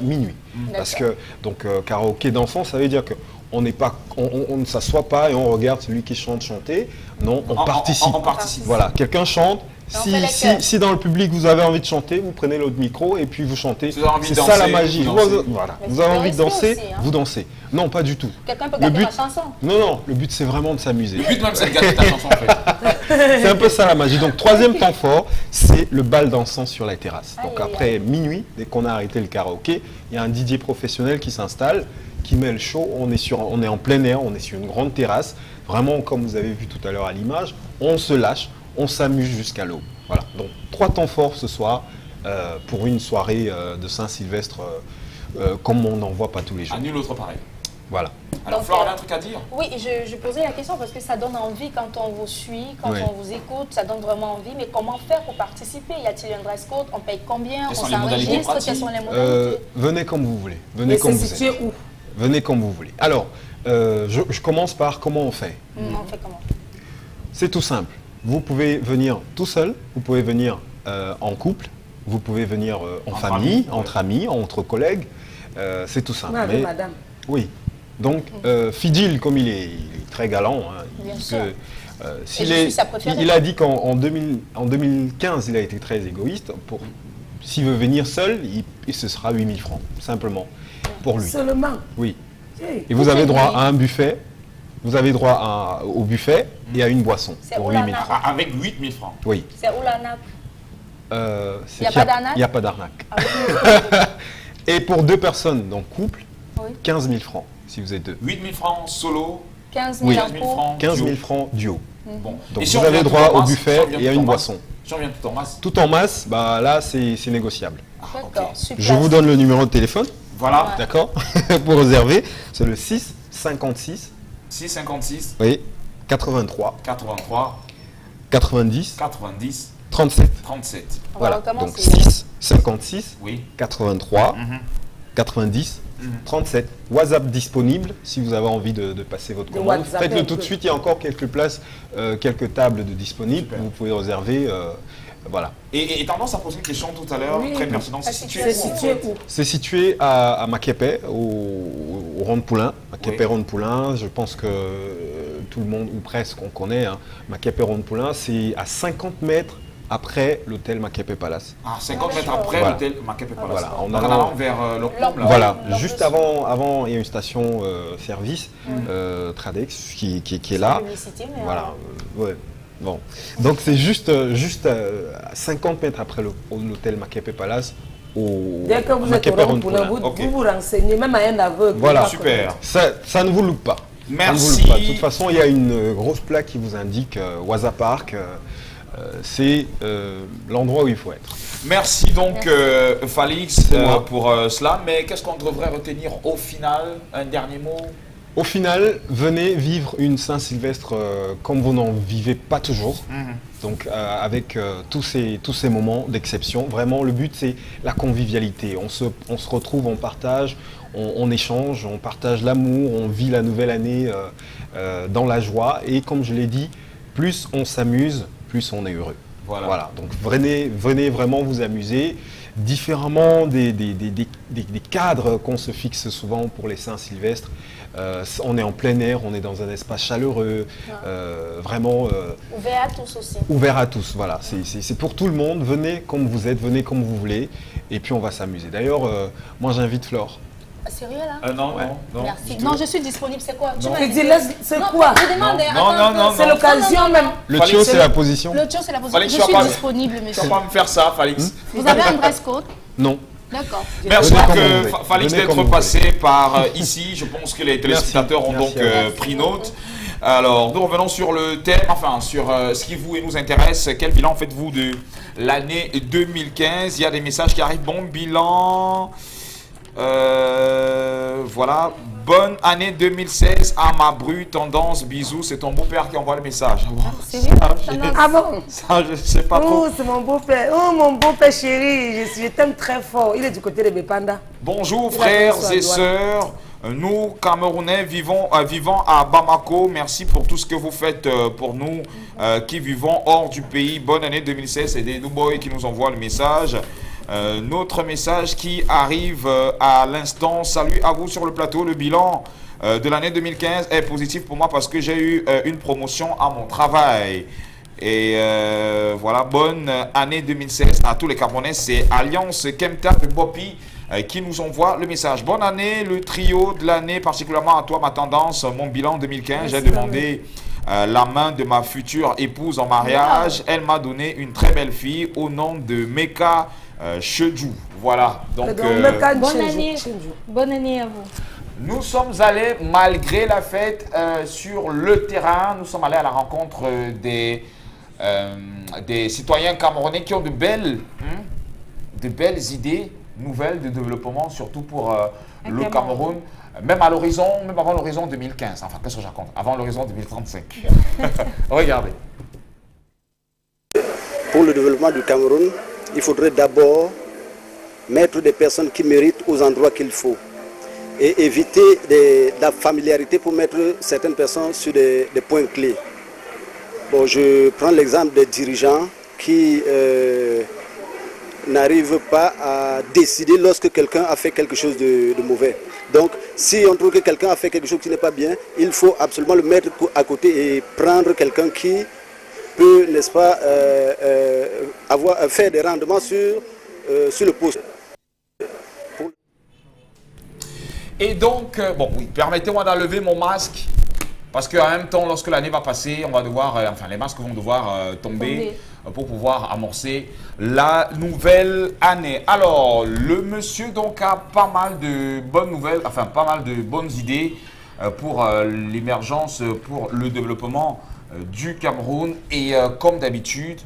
minuit. Parce que donc karaoké dansant, ça veut dire que on n'est pas, on ne s'assoit pas et on regarde celui qui chante chanter. Non, on participe. On participe. Voilà, quelqu'un chante. On fait les chœurs. Si dans le public vous avez envie de chanter, vous prenez l'autre micro et puis vous chantez. Si vous avez envie de C'est ça la danser, magie. vous dansez. Voilà. Mais Vous c'est avez un envie de respect danser, aussi, hein. vous dansez. Non, pas du tout. Quelqu'un peut Le garder but- ma chanson. Non, le but c'est vraiment de s'amuser. Le but même, c'est de gagner ta chanson, en fait. C'est un peu ça la magie. Donc, troisième temps fort, c'est le bal dansant sur la terrasse. Donc, Aïe, aïe, après minuit, dès qu'on a arrêté le karaoké, il y a un DJ professionnel qui s'installe, qui met le show. On est en plein air, on est sur une grande terrasse. Vraiment, comme vous avez vu tout à l'heure à l'image, on se lâche, on s'amuse jusqu'à l'aube. Voilà. Donc, 3 temps forts ce soir pour une soirée de Saint-Sylvestre comme on n'en voit pas tous les jours. À nul autre pareil. Voilà. Alors, Donc, Flore, on a un truc à dire? Oui, je posais la question parce que ça donne envie quand on vous suit, quand Oui. on vous écoute, ça donne vraiment envie. Mais comment faire pour participer? Y a-t-il un dress code? On paye combien? Quelles On sont les modalités s'enregistre? pratiques? Quelles sont les modalités? Venez comme vous voulez. Venez Et comme c'est vous situé êtes. où? Venez comme vous voulez. Alors, je commence par comment on fait. On fait comment? C'est tout simple. Vous pouvez venir tout seul, vous pouvez venir en couple, vous pouvez venir en Entre famille, amis, entre amis, entre collègues. C'est tout simple. Non, avec madame. Oui. Donc, Fidil, comme il est très galant, hein, Bien parce sûr. que, Et je suis sa préférée. il a dit qu'en 2015, il a été très égoïste. S'il veut venir seul, ce sera 8 000 francs, simplement, pour lui. Seulement. Oui. Hey. Et vous avez droit Oui. à un buffet, vous avez droit au buffet et à une boisson C'est pour où 8 la 000 nappe? francs. Avec 8 000 francs. Oui. C'est où la nappe? Il Y a pas d'arnaque? Il n'y a pas d'arnaque. Ah oui. Et pour 2 personnes, donc couple, Oui. 15 000 francs, si vous êtes 2. 8 000 francs solo, 15 000 Oui. 15 000 impôts. francs. 15 000 duo. francs duo. Bon. Donc Et si vous on avez vient droit tout en au masse, buffet si on vient et à tout en une masse, boisson. Si on vient tout en masse. Tout en masse, bah là c'est négociable. D'accord, super. Je vous donne le numéro de téléphone, Voilà. d'accord, pour réserver. C'est le 6 56, 6, 56, oui, 83, 83, 90, 90, 37. 37. On va Voilà. Donc recommencer. 6 56, Oui. 83, Mhm. 90, Mhm. 37. WhatsApp disponible si vous avez envie de passer votre De commande. WhatsApp, Faites-le un tout de peu. suite, il y a encore quelques places, quelques tables de disponibles. Super. Vous pouvez réserver. Voilà. Et tendance à poser une question tout à l'heure, Oui. très pertinente. C'est Ah, situé C'est où, en situé fait où? C'est situé à Makepe, au Rond de Poulain. Makepe Oui. Rond de Poulain, je pense que tout le monde, ou presque, on connaît. Hein. Makepe Rond de Poulain, c'est à 50 mètres après l'hôtel Makepe Palace. Ah, 50 mètres après Voilà. l'hôtel Makepe Palace. Voilà, en En allant- allant vers l'Octombe, là. Voilà, Lors juste de- avant, il y a une station service, Tradex, qui est là. Publicité, mais Voilà, ouais. Bon. Donc c'est juste à 50 mètres après l'hôtel Makepe Palace, au Dès que vous êtes Makepe au Rond rond de pour Poulain. vous, Ok. vous renseignez, même à un aveugle. Voilà. il va Super. connaître. Ça ne vous loupe pas. Ça ne vous Merci. loupe pas. De toute façon, il y a une grosse plaque qui vous indique Waza Park. C'est l'endroit où il faut être. Merci donc Falix C'est moi. pour cela. Mais qu'est-ce qu'on devrait retenir au final? Un dernier mot? Au final, venez vivre une Saint-Sylvestre comme vous n'en vivez pas toujours. Donc avec tous ces moments d'exception. Vraiment, le but, c'est la convivialité. On se retrouve, on partage, on échange, on partage l'amour, on vit la nouvelle année dans la joie. Et comme je l'ai dit, plus on s'amuse, plus on est heureux. Voilà. Donc venez vraiment vous amuser. Différemment des cadres qu'on se fixe souvent pour les Saint-Sylvestres. On est en plein air, on est dans un espace chaleureux, vraiment ouvert à tous aussi. ouvert à tous. Voilà, c'est pour tout le monde. Venez comme vous êtes, venez comme vous voulez, et puis on va s'amuser. D'ailleurs, moi j'invite Flore. Ah, sérieux là? Non, Ouais. non. Merci. du tout. Non, je suis disponible, c'est quoi? Tu Non. m'as Mais dit- dis-le, c'est Non, quoi? Je demande. Non, attends non, un peu. non, C'est non. l'occasion même. Le Fallait tio, que c'est c'est- la position? Le tien, c'est la position. Fallait que Je tu suis sois pas- disponible, Tu monsieur. vas pas me faire ça, Falix. Vous avez un dress code? Non. D'accord. Merci Venez donc, comme vous voulez. Falix Venez comme d'être vous passé par ici. Je pense que les téléspectateurs ont Merci donc à vous. pris note. Alors, nous revenons sur le thème, enfin sur ce qui vous et nous intéresse. Quel bilan faites-vous de l'année 2015? Il y a des messages qui arrivent. Bon bilan. Voilà. Bonne année 2016 à ma bru. Tendance, bisous. C'est ton beau-père qui envoie le message. Sérieux? Ah bon? Ça, je sais pas trop. Oh, c'est mon beau-père. Oh, mon beau-père chéri. Je t'aime très fort. Il est du côté de Bepanda. Bonjour Il a frères pris et soin, sœurs, nous Camerounais vivant à Bamako, merci pour tout ce que vous faites pour nous qui vivons hors du pays. Bonne année 2016, c'est des Nouboy qui nous envoient le message. Notre message qui arrive à l'instant, salut à vous sur le plateau, le bilan de l'année 2015 est positif pour moi parce que j'ai eu une promotion à mon travail. Et voilà, bonne année 2016 à tous les Camerounais. C'est Alliance Kemta de Bopi qui nous envoie le message. Bonne année, le trio de l'année, particulièrement à toi, ma tendance, mon bilan 2015. J'ai demandé la main de ma future épouse en mariage. Elle m'a donné une très belle fille au nom de Meka Chedjou. Voilà, donc bonne année à vous. Nous sommes allés, malgré la fête, sur le terrain. Nous sommes allés à la rencontre des citoyens camerounais qui ont de belles idées nouvelles de développement, surtout pour le Cameroun, même à l'horizon, même avant l'horizon 2015. Enfin, qu'est-ce que je raconte? Avant l'horizon 2035. Regardez. Pour le développement du Cameroun, il faudrait d'abord mettre des personnes qui méritent aux endroits qu'il faut et éviter la familiarité pour mettre certaines personnes sur des points clés. Bon, je prends l'exemple des dirigeants qui n'arrivent pas à décider lorsque quelqu'un a fait quelque chose de mauvais. Donc, si on trouve que quelqu'un a fait quelque chose qui n'est pas bien, il faut absolument le mettre à côté et prendre quelqu'un qui peut, n'est-ce pas, faire des rendements sur le poste. Et donc, bon, oui, permettez-moi d'enlever mon masque. Parce qu'en même temps, lorsque l'année va passer, on va devoir, enfin, les masques vont devoir tomber pour pouvoir amorcer la nouvelle année. Alors, le monsieur donc a pas mal de bonnes nouvelles, enfin, pas mal de bonnes idées pour l'émergence, pour le développement du Cameroun. Et comme d'habitude,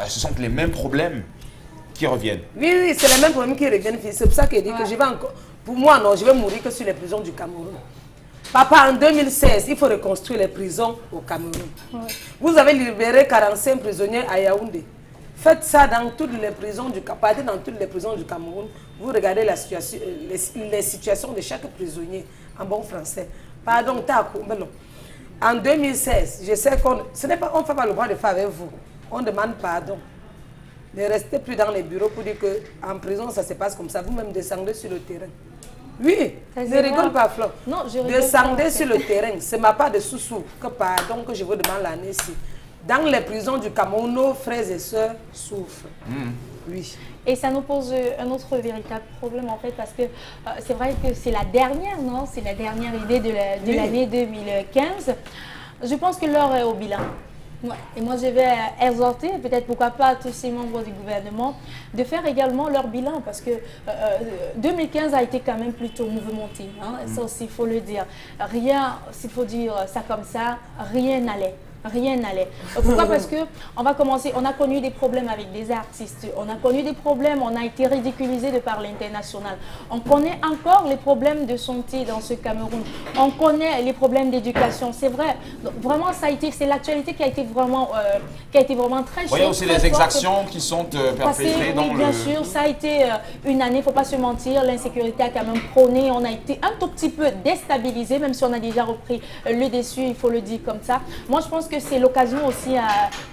ce sont les mêmes problèmes qui reviennent. Oui, c'est les mêmes problèmes qui reviennent. C'est pour ça qu'il dit que je vais encore... Pour moi, non, je vais mourir que sur les prisons du Cameroun. Papa, en 2016, il faut reconstruire les prisons au Cameroun. Ouais. Vous avez libéré 45 prisonniers à Yaoundé. Faites ça dans toutes les prisons du Cameroun. Dans toutes les prisons du Cameroun, vous regardez la situation, les situations de chaque prisonnier en bon français. Pardon, en 2016, je sais qu'on ne fait pas le droit de faire avec vous. On demande pardon. Ne restez plus dans les bureaux pour dire qu'en prison, ça se passe comme ça. Vous-même descendez sur le terrain. Oui, ne rigole pas, Flo. Non, je rigole descendez sur le terrain. Ce n'est pas de sous-sous que pardon que je vous demande l'année-ci. Dans les prisons du Cameroun, nos frères et sœurs souffrent. Oui. Et ça nous pose un autre véritable problème en fait parce que c'est vrai que c'est la dernière, non? C'est la dernière idée de l'année 2015. Je pense que l'heure est au bilan. Ouais. Et moi, je vais exhorter, peut-être pourquoi pas tous ces membres du gouvernement, de faire également leur bilan parce que 2015 a été quand même plutôt mouvementé. Hein, ça aussi, il faut le dire. Rien, s'il faut dire ça comme ça, rien n'allait. Rien n'allait. Pourquoi? Parce que on va commencer, on a connu des problèmes avec des artistes, on a connu des problèmes, on a été ridiculisé de par l'international. On connaît encore les problèmes de santé dans ce Cameroun. On connaît les problèmes d'éducation. C'est vrai. Donc, vraiment, ça a été, c'est l'actualité qui a été vraiment très chaude. Il y a aussi les exactions qui sont perpétrées dans bien sûr, ça a été une année, il ne faut pas se mentir. L'insécurité a quand même prôné. On a été un tout petit peu déstabilisé, même si on a déjà repris le dessus, il faut le dire comme ça. Moi, je pense que c'est l'occasion aussi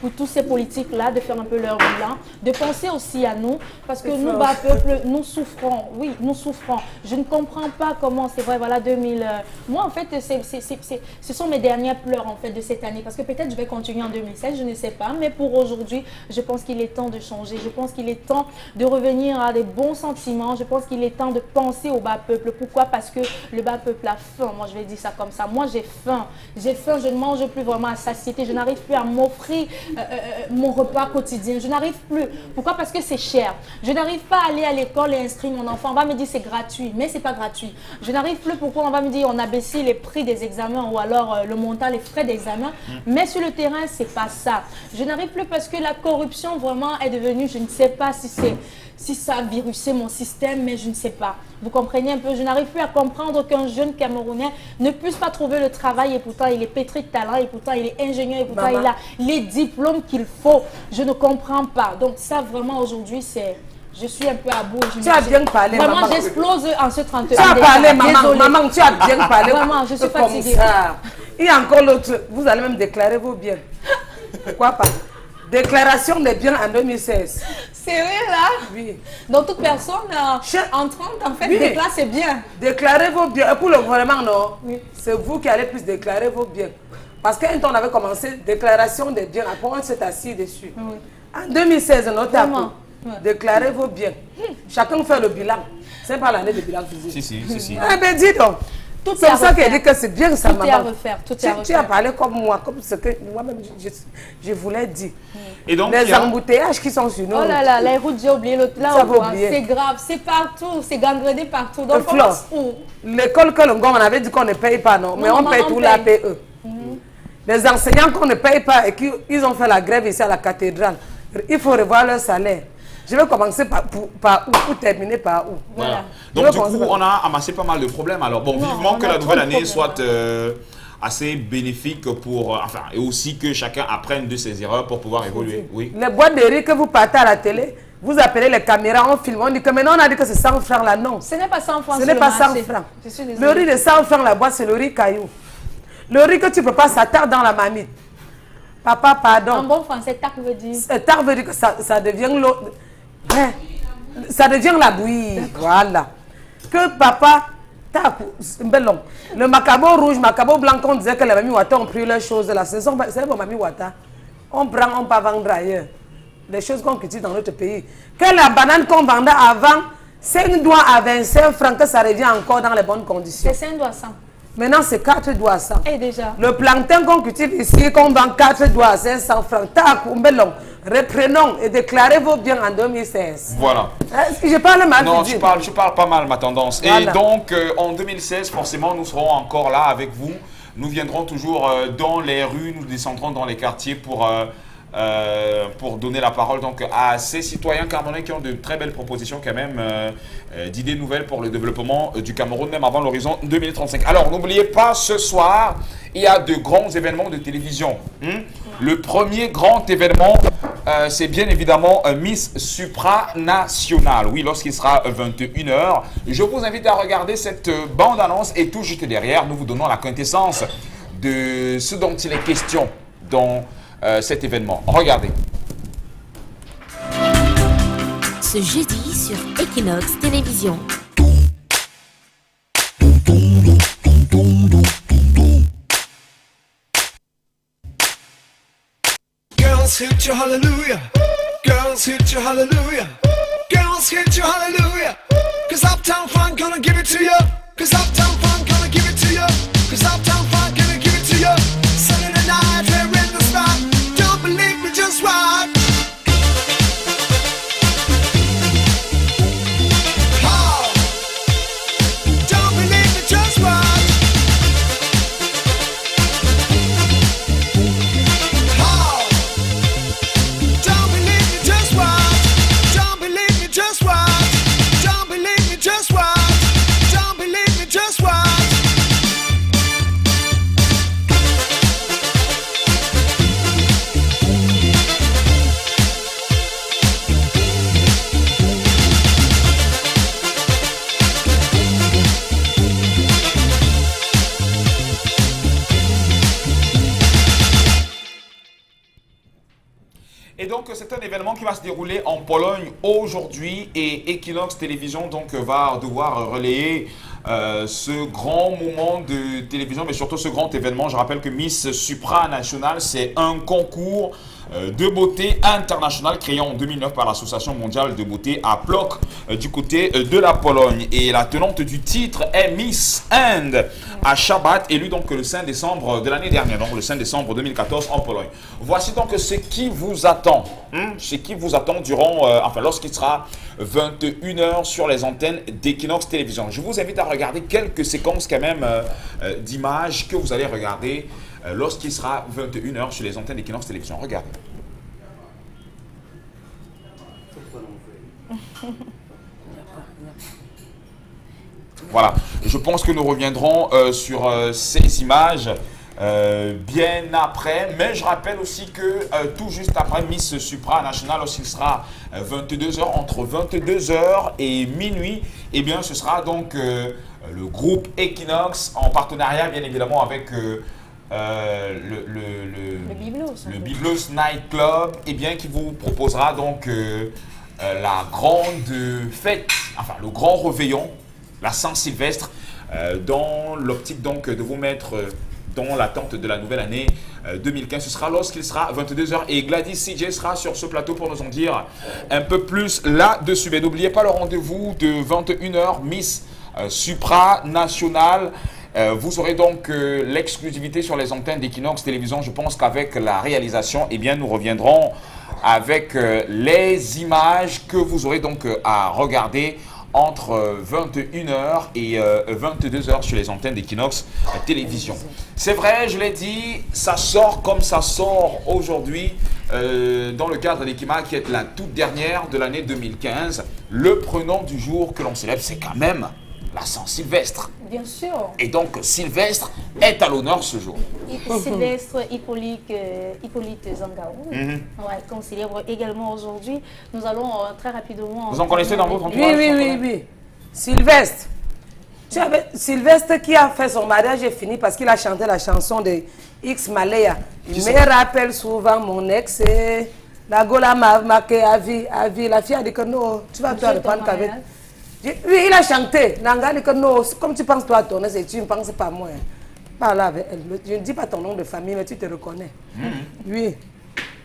pour tous ces politiques-là de faire un peu leur bilan, de penser aussi à nous, parce que nous, bas peuple, nous souffrons. Oui, nous souffrons. Je ne comprends pas comment, c'est vrai, voilà, 2000... moi, en fait, ce sont mes dernières pleurs, en fait, de cette année, parce que peut-être je vais continuer en 2016, je ne sais pas, mais pour aujourd'hui, je pense qu'il est temps de changer. Je pense qu'il est temps de revenir à des bons sentiments. Je pense qu'il est temps de penser au bas peuple. Pourquoi? Parce que le bas peuple a faim. Moi, je vais dire ça comme ça. Moi, j'ai faim. J'ai faim, je ne mange plus vraiment à satiété. Je n'arrive plus à m'offrir mon repas quotidien. Je n'arrive plus. Pourquoi? Parce que c'est cher. Je n'arrive pas à aller à l'école et inscrire mon enfant. On va me dire c'est gratuit, mais c'est pas gratuit. Je n'arrive plus. Pourquoi? On va me dire on a baissé les prix des examens ou alors le montant, les frais d'examen. Mais sur le terrain, c'est pas ça. Je n'arrive plus parce que la corruption vraiment est devenue, je ne sais pas si ça a virusé mon système, mais je ne sais pas. Vous comprenez un peu? Je n'arrive plus à comprendre qu'un jeune Camerounais ne puisse pas trouver le travail et pourtant il est pétri de talent et pourtant il est ingénieur et pourtant il a les diplômes qu'il faut. Je ne comprends pas. Donc ça vraiment aujourd'hui c'est... Je suis un peu à bout. Tu as bien parlé, vraiment, maman. J'explose en ce 31. Tu as parlé, maman. Désolée. Maman, tu as bien parlé. Vraiment, je suis fatiguée. Il y a encore l'autre. Vous allez même déclarer vos biens. Pourquoi pas? Déclaration des biens en 2016. C'est vrai là? Oui. Donc toute personne entrante en fait Oui. déclare ses biens. Déclarez vos biens. Et pour le gouvernement, non. Oui. C'est vous qui allez plus déclarer vos biens. Parce qu'un temps, on avait commencé déclaration des biens. Après, on s'est assis dessus. Oui. En 2016, on a Vraiment? Ouais. déclarez vos biens. Chacun fait le bilan. C'est pas l'année de bilan physique. Si. Eh bien, dis donc. Tout C'est est à pour ça qu'elle refaire. dit que c'est bien ça, Tout est à maman. refaire. Tout est à Tu as refaire. parlé comme moi, comme ce que moi-même je voulais dire. Et donc, Les il y a- embouteillages qui sont sur nous. Oh là là, les routes, j'ai oublié l'autre là. Ça Où, va quoi. oublier. C'est grave, c'est partout, c'est gangréné partout. Donc, Flore. commence où? L'école que on avait dit qu'on ne paye pas, non. Mais Non, on maman, paye on tout paye. l'APE. Les enseignants qu'on ne paye pas et qu'ils ont fait la grève ici à la cathédrale, il faut revoir leur salaire. Je vais commencer par où pour terminer par où. Voilà. Je Donc vais du coup, commencer par- on a amassé pas mal de problèmes. Alors bon, Non, vivement on que a la trop nouvelle de année problèmes. soit assez bénéfique pour, enfin, et aussi que chacun apprenne de ses erreurs pour pouvoir évoluer. Oui. Les boîtes de riz que vous partez à la télé, vous appelez les caméras, on filme, on dit que maintenant on a dit que c'est 100 francs là. Non, Ce n'est pas 100 francs ce sur n'est le pas 100 marché. francs. Je suis Le désolée. riz de 100 francs la-bas, c'est le riz caillou. Le riz que tu ne peux pas, ça tarde dans la marmite. Papa, En pardon. bon français, tac veut dire. Tard veut dire que ça devient l'eau. Hein? Ça devient la bouillie. Voilà. Que papa, tac, bellon. Le macabo rouge, macabo blanc, on disait que les mamies Wata ont pris leurs choses là. C'est les mamies Wata. On prend, on peut vendre ailleurs. Les choses qu'on cultive dans notre pays. Que la banane qu'on vendait avant, 5 doigts à 25 francs, que ça revient encore dans les bonnes conditions. C'est 5 doigts 100. Maintenant, c'est 4 doigts à 100. Et déjà. Le plantain qu'on cultive ici, qu'on vend 4 doigts à 500 francs. Tac, mbelong. Reprenons et déclarez vos biens en 2016. Voilà. Est-ce que je parle mal? Non, Fidji? tu parles pas mal, ma tendance. Voilà. Et donc, en 2016, forcément, nous serons encore là avec vous. Nous viendrons toujours dans les rues, nous descendrons dans les quartiers pour donner la parole donc, à ces citoyens camerounais qui ont de très belles propositions quand même, d'idées nouvelles pour le développement du Cameroun, même avant l'horizon 2035. Alors, n'oubliez pas, ce soir, il y a de grands événements de télévision. Le premier grand événement, c'est bien évidemment Miss Supranational. Oui, lorsqu'il sera 21 h. Je vous invite à regarder cette bande-annonce et tout juste derrière, nous vous donnons la quintessence de ce dont il est question dans cet événement. Regardez. Ce jeudi sur Equinox Télévision. Girls hit you hallelujah. Girls hit you hallelujah. Girls hit you hallelujah. Cause Uptown Funk gonna give it to you. Cause Uptown Funk gonna give it to you. Cause Uptown Funk gonna give it to you. Saturday night, we're in the spot. Don't believe me, just watch. Oh. Don't believe me, just watch. Oh. Don't believe me, just watch. Don't believe me, just watch. Don't believe me, just watch. Don't believe me, just watch. Et donc, c'est un événement qui va se dérouler en Pologne aujourd'hui et Equinox Télévision donc, va devoir relayer ce grand moment de télévision, mais surtout ce grand événement. Je rappelle que Miss Supranational, c'est un concours de beauté international créé en 2009 par l'Association mondiale de beauté à Płock du côté de la Pologne. Et la tenante du titre est Miss Inde à Shabbat, élue donc le 5 décembre de l'année dernière, donc le 5 décembre 2014 en Pologne. Voici donc ce qui vous attend, ce qui vous attend durant, lorsqu'il sera 21 h sur les antennes d'Equinox Télévision. Je vous invite à regarder quelques séquences quand même d'images que vous allez regarder lorsqu'il sera 21 h sur les antennes d'Equinox Télévision. Regardez. Voilà, je pense que nous reviendrons sur ces images bien après, mais je rappelle aussi que tout juste après Miss Supranational, lorsqu'il sera 22 h, entre 22 h et minuit, eh bien ce sera donc le groupe Equinox en partenariat bien évidemment avec Le Biblos. le Biblos Night Club, eh bien, qui vous proposera donc la grande fête, enfin le grand réveillon, la Saint-Sylvestre, dans l'optique donc de vous mettre dans l'attente de la nouvelle année 2015. Ce sera lorsqu'il sera 22 h et Gladys CJ sera sur ce plateau pour nous en dire un peu plus là-dessus. Mais n'oubliez pas le rendez-vous de 21 h Miss Supranationale. Vous aurez donc l'exclusivité sur les antennes d'Equinox Télévision. Je pense qu'avec la réalisation, eh bien, nous reviendrons avec les images que vous aurez donc à regarder entre 21 h et 22 h sur les antennes d'Equinox Télévision. C'est vrai, je l'ai dit, ça sort comme ça sort aujourd'hui dans le cadre d'Ekima qui est la toute dernière de l'année 2015. Le prénom du jour que l'on célèbre, c'est quand même la Saint-Sylvestre. Bien sûr. Et donc, Sylvestre est à l'honneur ce jour. Sylvestre Hippolyte Zangao, ouais, qu'on célèbre également aujourd'hui. Nous allons très rapidement... Vous en connaissez dans votre entourage? Oui. Sylvestre. Tu avais Sylvestre qui a fait son mariage et fini parce qu'il a chanté la chanson de X Malaya. Il me rappelle souvent mon ex et la Gola m'a marqué à vie. La fille a dit que non, tu vas te reprendre qu'avec... Oui, il a chanté. Nanga dit que non, comme tu penses toi à ton ex et tu ne penses pas à moi. Parle avec elle. Je ne dis pas ton nom de famille, mais tu te reconnais. Oui,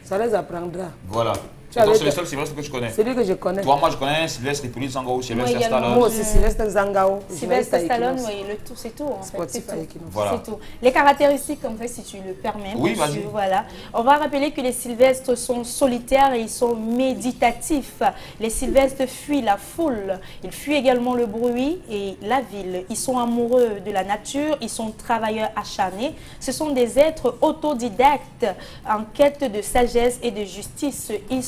ça les apprendra. Voilà. C'est le seul Sylvestre que je connais. C'est lui que je connais. Toi, moi, je connais Sylvestre Hippolyte Zangao, Sylvestre Stallone. Moi aussi, Sylvestre Zangao. Sylvestre Stallone, oui, le tout, c'est tout. En fait, c'est tout. Voilà. C'est tout. Les caractéristiques, comme ça, si tu le permets. Oui, vas-y. Voilà. On va rappeler que les Sylvestres sont solitaires et ils sont méditatifs. Les Sylvestres fuient la foule. Ils fuient également le bruit et la ville. Ils sont amoureux de la nature. Ils sont travailleurs acharnés. Ce sont des êtres autodidactes en quête de sagesse et de justice. Ils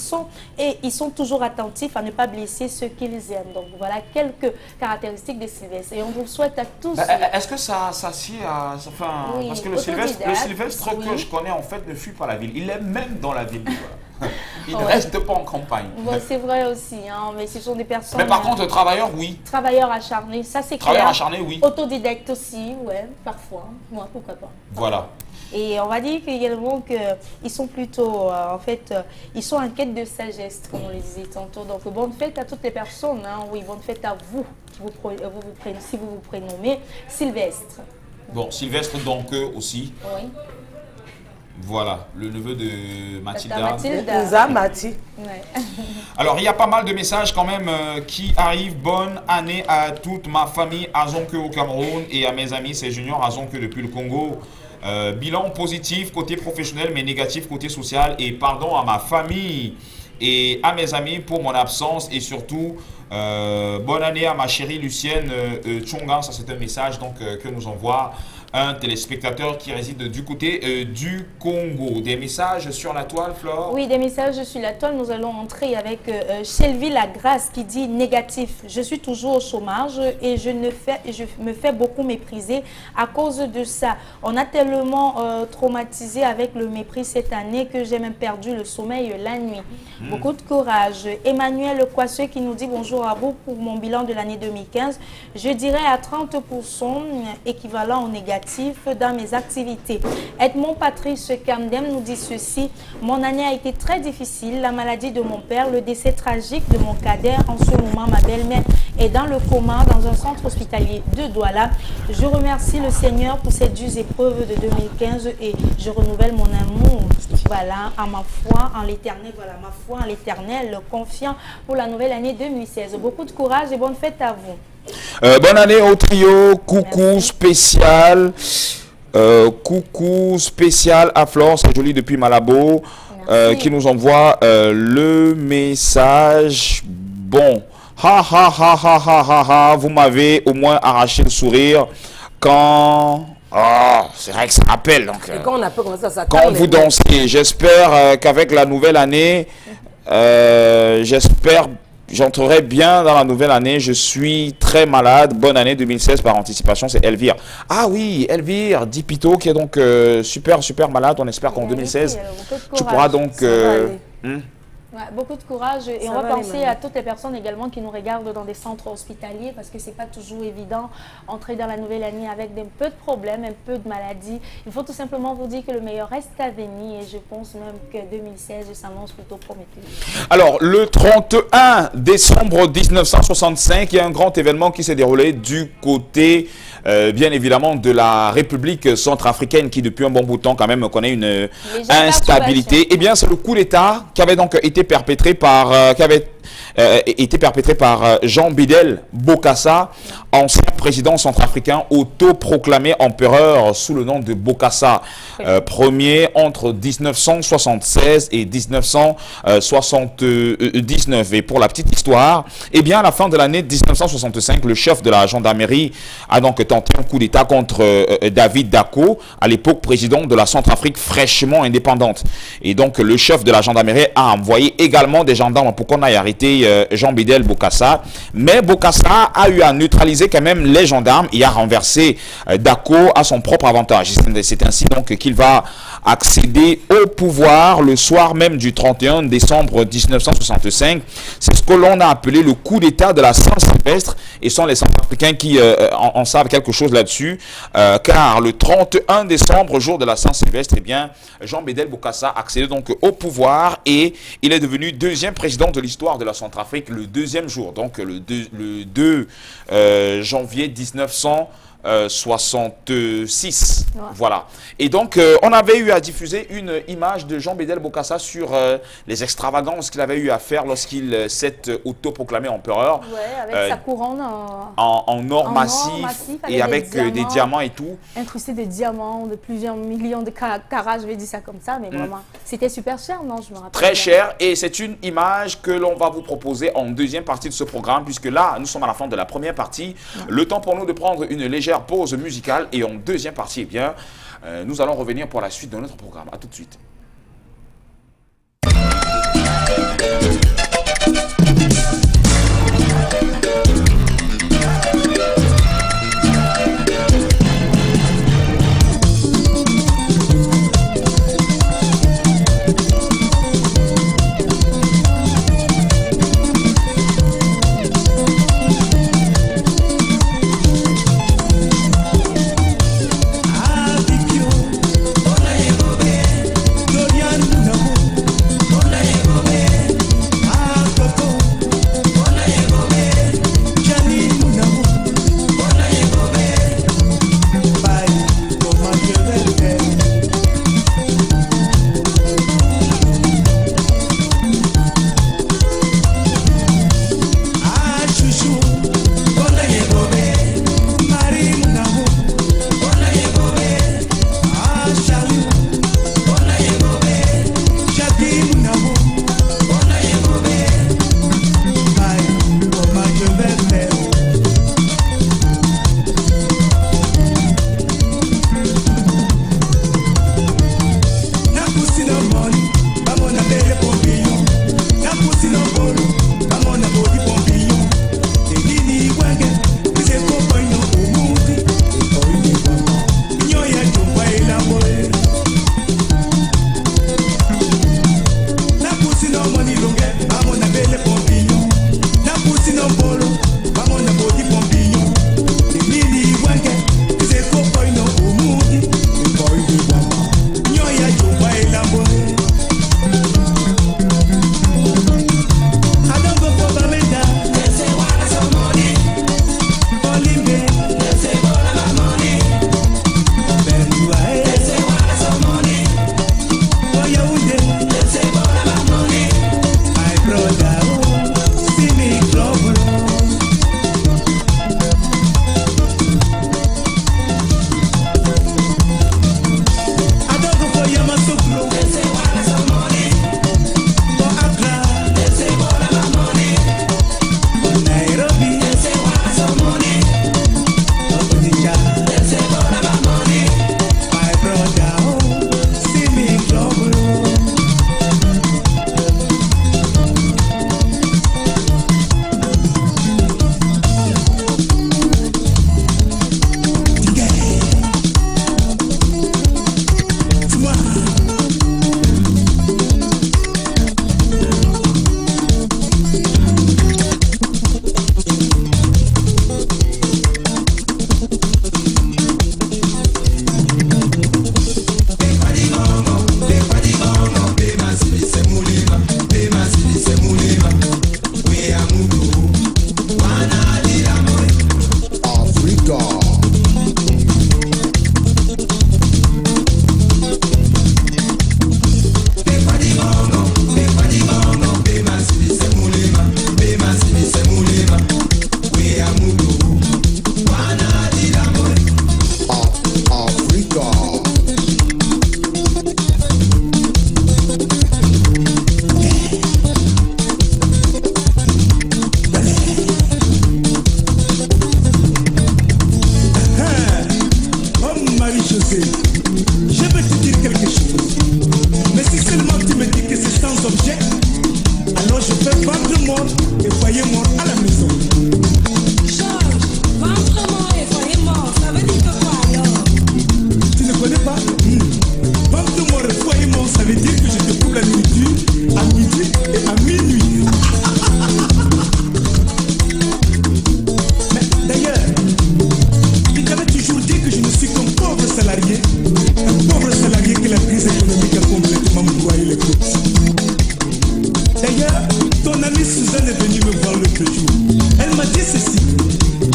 sont toujours attentifs à ne pas blesser ceux qu'ils aiment. Donc voilà quelques caractéristiques des Sylvestres. Et on vous souhaite à tous... Est-ce que ça sied à... Enfin, Oui, parce que le Sylvestre oui. que je connais, en fait, ne fuit pas la ville. Il est même dans la ville. Voilà. Il ne reste pas en campagne. Bon, c'est vrai aussi, hein, mais ce sont des personnes... Mais par contre, travailleurs, oui. Travailleurs acharnés, ça c'est clair. Travailleurs acharnés, oui. Autodidactes aussi, ouais, parfois. Moi, pourquoi pas. Voilà. Et on va dire également qu'ils sont plutôt, en fait, ils sont en quête de sagesse, comme on le disait tantôt. Donc, bonne fête à toutes les personnes. Hein. Oui, bonne fête à vous, si vous vous prénommez Sylvestre. Bon, Sylvestre donc aussi. Oui. Voilà, le neveu de Mathilda. Mathilda. Ouais. Alors, il y a pas mal de messages quand même qui arrivent. Bonne année à toute ma famille à Zonke au Cameroun et à mes amis, c'est Junior à Zonke depuis le Congo. Bilan positif côté professionnel mais négatif côté social et pardon à ma famille et à mes amis pour mon absence et surtout bonne année à ma chérie Lucienne Tchonga. Ça c'est un message donc que nous envoie un téléspectateur qui réside du côté du Congo. Des messages sur la toile, Flore? Oui, des messages sur la toile. Nous allons entrer avec Shelby Lagrasse qui dit négatif. Je suis toujours au chômage et je me fais beaucoup mépriser à cause de ça. On a tellement traumatisé avec le mépris cette année que j'ai même perdu le sommeil la nuit. Beaucoup de courage. Emmanuel Coisseux qui nous dit bonjour à vous pour mon bilan de l'année 2015. Je dirais à 30% équivalent au négatif dans mes activités. Edmond Patrice Camdem nous dit ceci. Mon année a été très difficile. La maladie de mon père, le décès tragique de mon cadet. En ce moment, ma belle-mère est dans le coma dans un centre hospitalier de Douala. Je remercie le Seigneur pour ces dures épreuves de 2015 et je renouvelle mon amour, voilà, à ma foi en l'éternel, voilà, ma foi en l'éternel, confiant pour la nouvelle année 2016. Beaucoup de courage et bonne fête à vous. Bonne année au trio, coucou spécial. Coucou spécial à Flore, c'est joli depuis Malabo, qui nous envoie le message. Bon, vous m'avez au moins arraché le sourire quand... Oh, c'est vrai que ça rappelle. Donc, et quand on appelle comme ça quand vous dansez, j'espère qu'avec la nouvelle année, j'entrerai bien dans la nouvelle année. Je suis très malade. Bonne année 2016 par anticipation. C'est Elvire. Ah oui, Elvire Dipito qui est donc super malade. On espère qu'en 2016, tu pourras donc... Ouais, beaucoup de courage et Ça on va va, penser les à toutes les personnes également qui nous regardent dans des centres hospitaliers parce que c'est pas toujours évident entrer dans la nouvelle année avec un peu de problèmes, un peu de maladies. Il faut tout simplement vous dire que le meilleur reste à venir et je pense même que 2016 s'annonce plutôt prometteur. Alors, le 31 décembre 1965, il y a un grand événement qui s'est déroulé du côté, bien évidemment, de la République centrafricaine qui, depuis un bon bout de temps, quand même, connaît une instabilité. Eh bien, c'est le coup d'État qui avait donc été perpétré par, Jean Bédel Bokassa, ancien président centrafricain autoproclamé empereur sous le nom de Bokassa, premier entre 1976 et 1979. Et pour la petite histoire, eh bien, à la fin de l'année 1965, le chef de la gendarmerie a donc tenté un coup d'État contre David Dacko, à l'époque président de la Centrafrique fraîchement indépendante. Et donc, le chef de la gendarmerie a envoyé également des gendarmes pour qu'on aille arrêter Jean Bédel Bokassa. Mais Bokassa a eu à neutraliser quand même les gendarmes et a renversé Dacko à son propre avantage. C'est ainsi donc qu'il va accéder au pouvoir le soir même du 31 décembre 1965. C'est ce que l'on a appelé le coup d'État de la Saint-Sylvestre et sont les Centrafricains qui en savent quelque chose là-dessus, car le 31 décembre, jour de la Saint-Sylvestre, eh bien, Jean Bédel Bokassa a accédé donc au pouvoir et il est devenu deuxième président de l'histoire de la Centrafrique le deuxième jour, donc le 2 janvier 1966. Ouais. Voilà. Et donc, on avait eu à diffuser une image de Jean Bédel Bokassa sur les extravagances qu'il avait eu à faire lorsqu'il s'est autoproclamé empereur. Ouais, avec sa couronne en or massif et avec des diamants et tout. Incrusté de diamants, de plusieurs millions de carats, je vais dire ça comme ça, mais vraiment, c'était super cher, non? Je me rappelle. Très cher, et c'est une image que l'on va vous proposer en deuxième partie de ce programme, puisque là, nous sommes à la fin de la première partie. Ouais. Le temps pour nous de prendre une légère pause musicale, et en deuxième partie, eh bien, nous allons revenir pour la suite de notre programme. À tout de suite. Yo Alors je fais ventre mort et foyer mort à la maison. Georges, ventre mort et foyer mort, ça veut dire que quoi alors? Tu ne connais pas? Ventre mort et foyer mort, ça veut dire que je te coupe la nourriture à midi et à minuit. Mais d'ailleurs, tu t'avais toujours dit que je ne suis qu'un pauvre salarié. Un pauvre salarié que la crise économique a complètement broyé les côtes. D'ailleurs, ton amie Suzanne est venue me voir l'autre jour. Elle m'a dit ceci.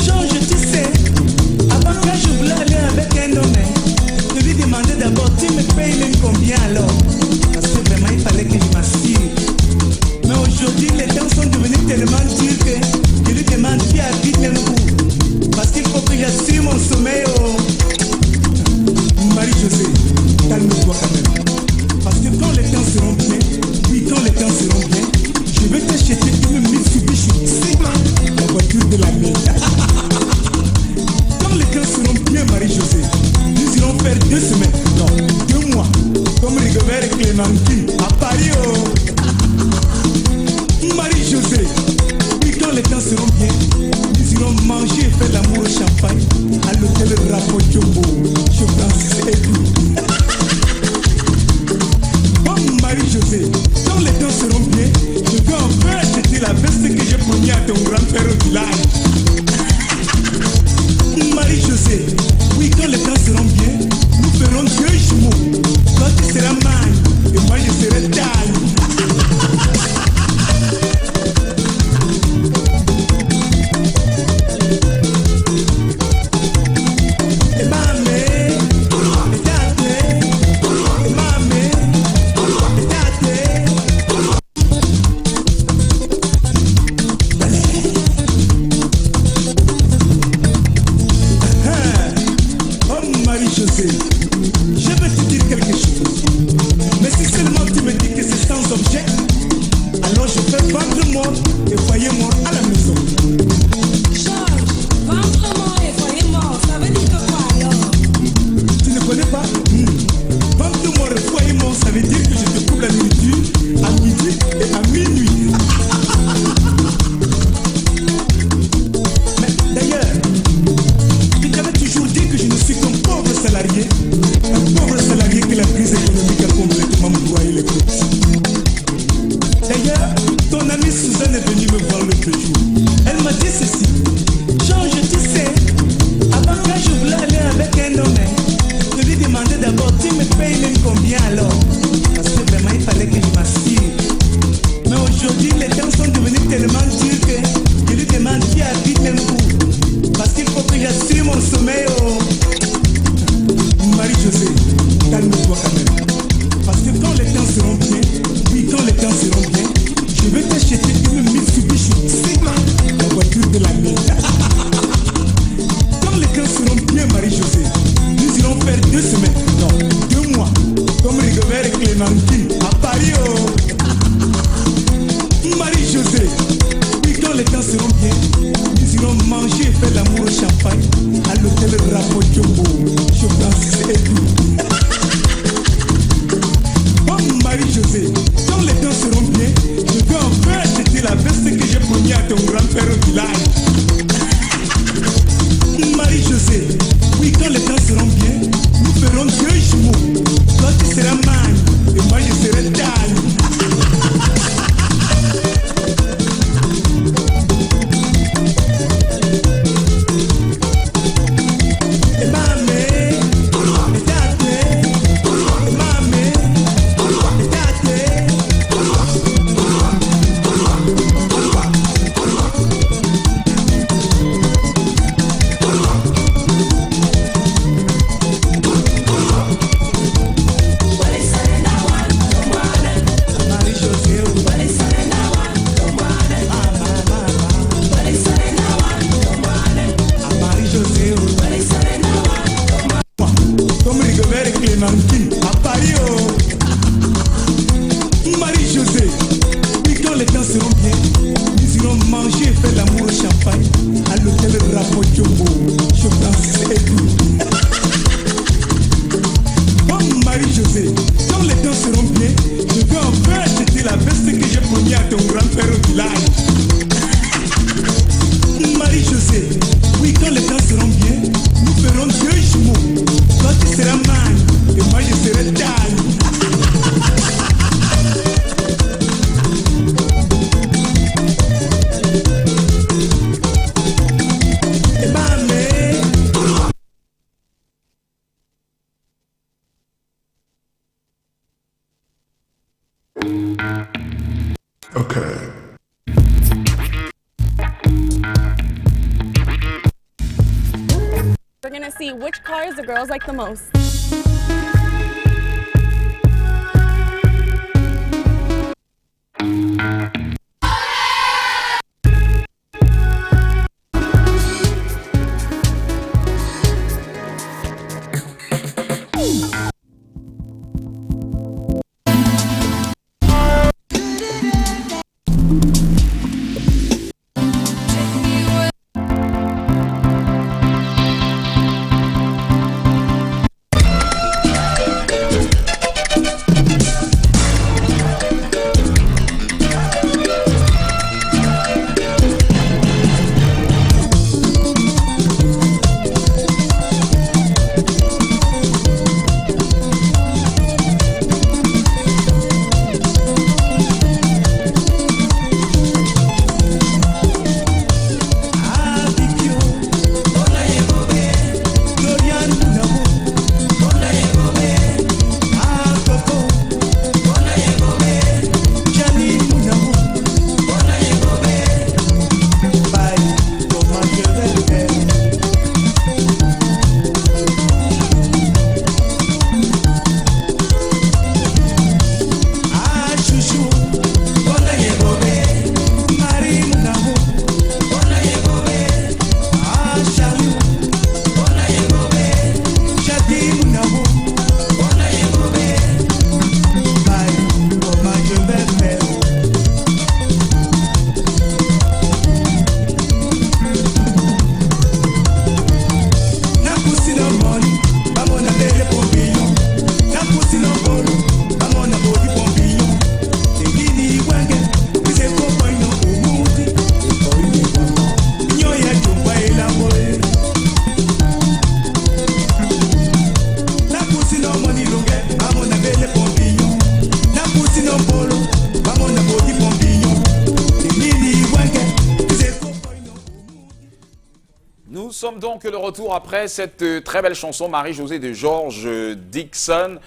Georges, tu sais, avant quand je voulais aller avec un homme, je lui demandais d'abord, tu me payes même combien alors? Parce que vraiment, il fallait que je m'assure. Mais aujourd'hui, les temps sont devenus tellement durs que je lui demande qui habite même où. Parce qu'il faut que j'assure mon sommeil. Oh. Marie-Josée, calme-toi quand même. Parce que quand les temps seront bien, oui, quand les temps seront bien, je vais t'acheter une Mitsubishi Sigma, la voiture de l'année. Quand les temps seront bien, Marie-Josée, nous irons faire 2 semaines, non, 2 mois, comme Rigobert et Clémentine, à Paris. Oh. Marie-Josée, oui, quand les temps seront bien, nous irons manger et faire l'amour au champagne à l'hôtel Rapo Jumbo, chez Francis Edou. Bon Marie-Josée, quand les temps seront bien, je vais enfin acheter la veste que j'ai promis à ton grand-père au village. Marie-Josée, oui, quand les temps seront bien, nous ferons 2 jumeaux. Toi tu seras man et moi je serai taille. Je vais te dire quelque chose. Mais si seulement tu me dis que c'est sans objet, alors je fais ventre mort et foyer mort à la maison. Georges, ventre mort et foyer mort, ça veut dire que quoi alors? Tu ne connais pas? Ventre mort et foyer mort, ça veut dire que je te coupe la nourriture à midi et à minuit. Mais d'ailleurs, tu t'avais toujours dit que je ne suis qu'un pauvre salarié. Un pauvre salarié que la crise économique a complètement broyé les côtes. D'ailleurs, ton amie Suzanne est venue me voir l'autre jour. Elle m'a dit ceci. Georges, tu sais, avant quand je voulais aller avec un homme, je lui demandais d'abord, tu me payes même combien alors? Parce que vraiment, il fallait que je m'assure. Mais aujourd'hui, les temps sont devenus tellement durs que je lui demande qui habite même où. Parce qu'il faut que j'assure mon sommeil. Oh. Marie-Josée, calme-toi quand même. Parce que quand les temps seront bien, oui, quand les temps seront bien, je vais t'acheter une Mitsubishi Sigma, la voiture de l'année. Quand les temps seront bien, Marie-Josée, nous irons faire 2 semaines, non, 2 mois, comme Rigobert et Clémentine, à Paris. Oh. Marie-Josée, oui, quand les temps seront bien, nous irons manger et faire l'amour au champagne à l'hôtel Rapo Jumbo, chez Francis Edou. Bon Marie-Josée, quand les temps seront bien, je vais enfin acheter la veste que j'ai promis à ton grand-père au village. Marie-Josée, oui, quand les temps seront bien, nous ferons 2 jumeaux. Toi tu seras man et moi je serai taille. Clémentine, à Paris. Oh. Marie-Josée, oui, quand les temps seront bien, nous irons manger et faire l'amour au champagne à l'hôtel Rapo Jumbo, chez Francis Edou. Bon Marie-Josée, quand les temps seront bien, je vais enfin acheter la veste que j'ai promis à ton grand-père We're gonna see which cars the girls like the most. Nous sommes donc de retour après cette très belle chanson Marie-Josée de George Dixon.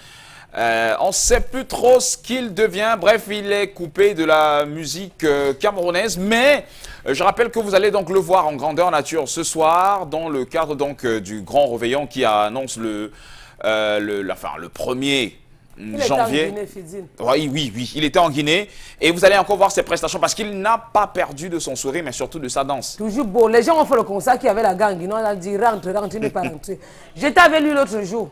On ne sait plus trop ce qu'il devient. Bref, il est coupé de la musique camerounaise. Mais je rappelle que vous allez donc le voir en grandeur nature ce soir dans le cadre donc du grand réveillon qui annonce le 1er janvier. Il était en Guinée, Fidine. Oui, il était en Guinée. Et vous allez encore voir ses prestations parce qu'il n'a pas perdu de son sourire, mais surtout de sa danse. Toujours beau. Les gens ont fait le concert qui avait la gang. On a dit rentre, il n'est pas rentré. J'étais avec lui l'autre jour.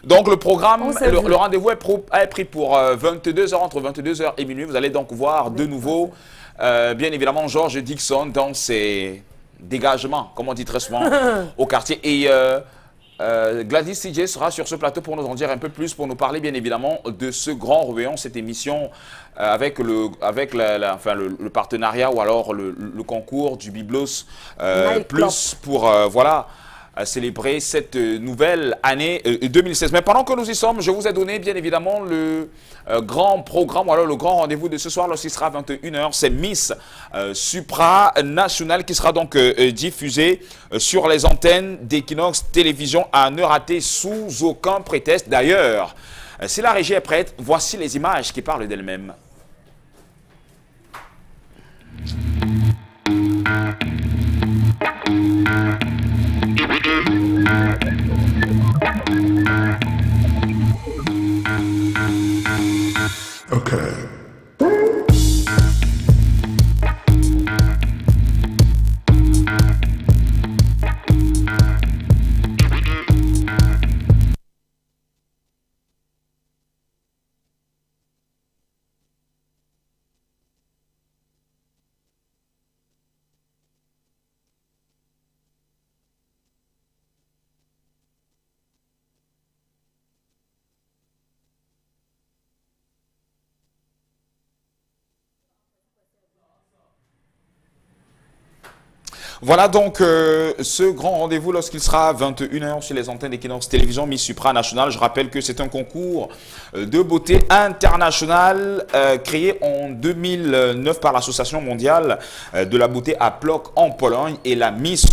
Donc le programme, le rendez-vous est pris pour 22h, entre 22h et minuit. Vous allez donc voir de nouveau, bien évidemment, George Dixon dans ses dégagements, comme on dit très souvent, au quartier. Et Gladys CJ sera sur ce plateau pour nous en dire un peu plus, pour nous parler bien évidemment de ce grand réveillon, cette émission avec le partenariat ou alors le concours du Biblos Plus pour célébrer cette nouvelle année 2016. Mais pendant que nous y sommes, je vous ai donné bien évidemment le grand programme, ou alors le grand rendez-vous de ce soir lorsqu'il sera 21h. C'est Miss Supranational qui sera donc diffusé sur les antennes d'Equinox Télévision à ne rater sous aucun prétexte. D'ailleurs, si la régie est prête, voici les images qui parlent d'elles-mêmes. Voilà donc ce grand rendez-vous lorsqu'il sera 21h sur les antennes d'Equinox Télévision Miss Supranationale. Je rappelle que c'est un concours de beauté international créé en 2009 par l'Association mondiale de la beauté à Płock en Pologne, et la Miss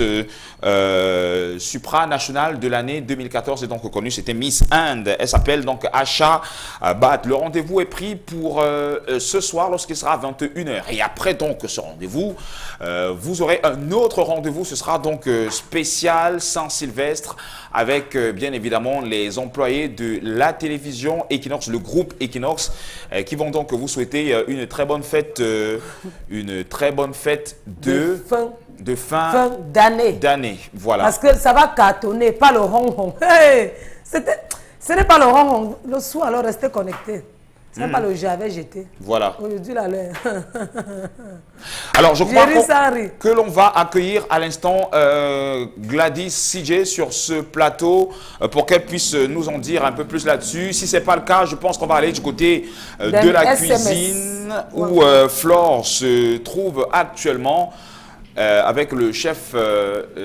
supranationale de l'année 2014 est donc reconnue, c'était Miss Inde. Elle s'appelle donc Asha Bhatt. Le rendez-vous est pris pour ce soir lorsqu'il sera 21h. Et après donc ce rendez-vous, vous aurez un autre rendez-vous. Ce sera donc spécial Saint-Sylvestre avec bien évidemment les employés de la télévision Equinox, le groupe Equinox, qui vont donc vous souhaiter une très bonne fête de fin d'année. Voilà. Parce que ça va cartonner, pas le ronron. Hey, ce n'est pas le ronron. Le soir, alors restez connectés. Ce n'est pas le j'avais jeté. Voilà. Aujourd'hui, là, alors, je crois que l'on va accueillir à l'instant Gladys CJ sur ce plateau pour qu'elle puisse nous en dire un peu plus là-dessus. Si ce n'est pas le cas, je pense qu'on va aller du côté de la cuisine où Flore se trouve actuellement avec le chef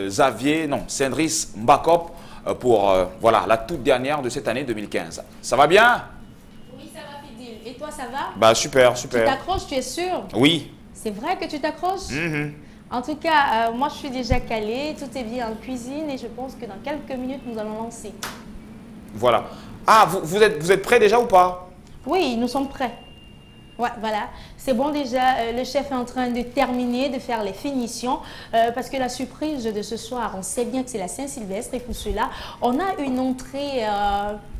Cendris Mbakop pour voilà, la toute dernière de cette année 2015. Ça va bien? Et toi, ça va? Bah super, super. Tu t'accroches, tu es sûr? Oui. C'est vrai que tu t'accroches? En tout cas, moi je suis déjà calée, tout est bien en cuisine et je pense que dans quelques minutes, nous allons lancer. Voilà. Ah, vous êtes prêts déjà ou pas? Oui, nous sommes prêts. Ouais, voilà. C'est bon déjà, le chef est en train de terminer, de faire les finitions, parce que la surprise de ce soir, on sait bien que c'est la Saint-Sylvestre et pour cela, on a une entrée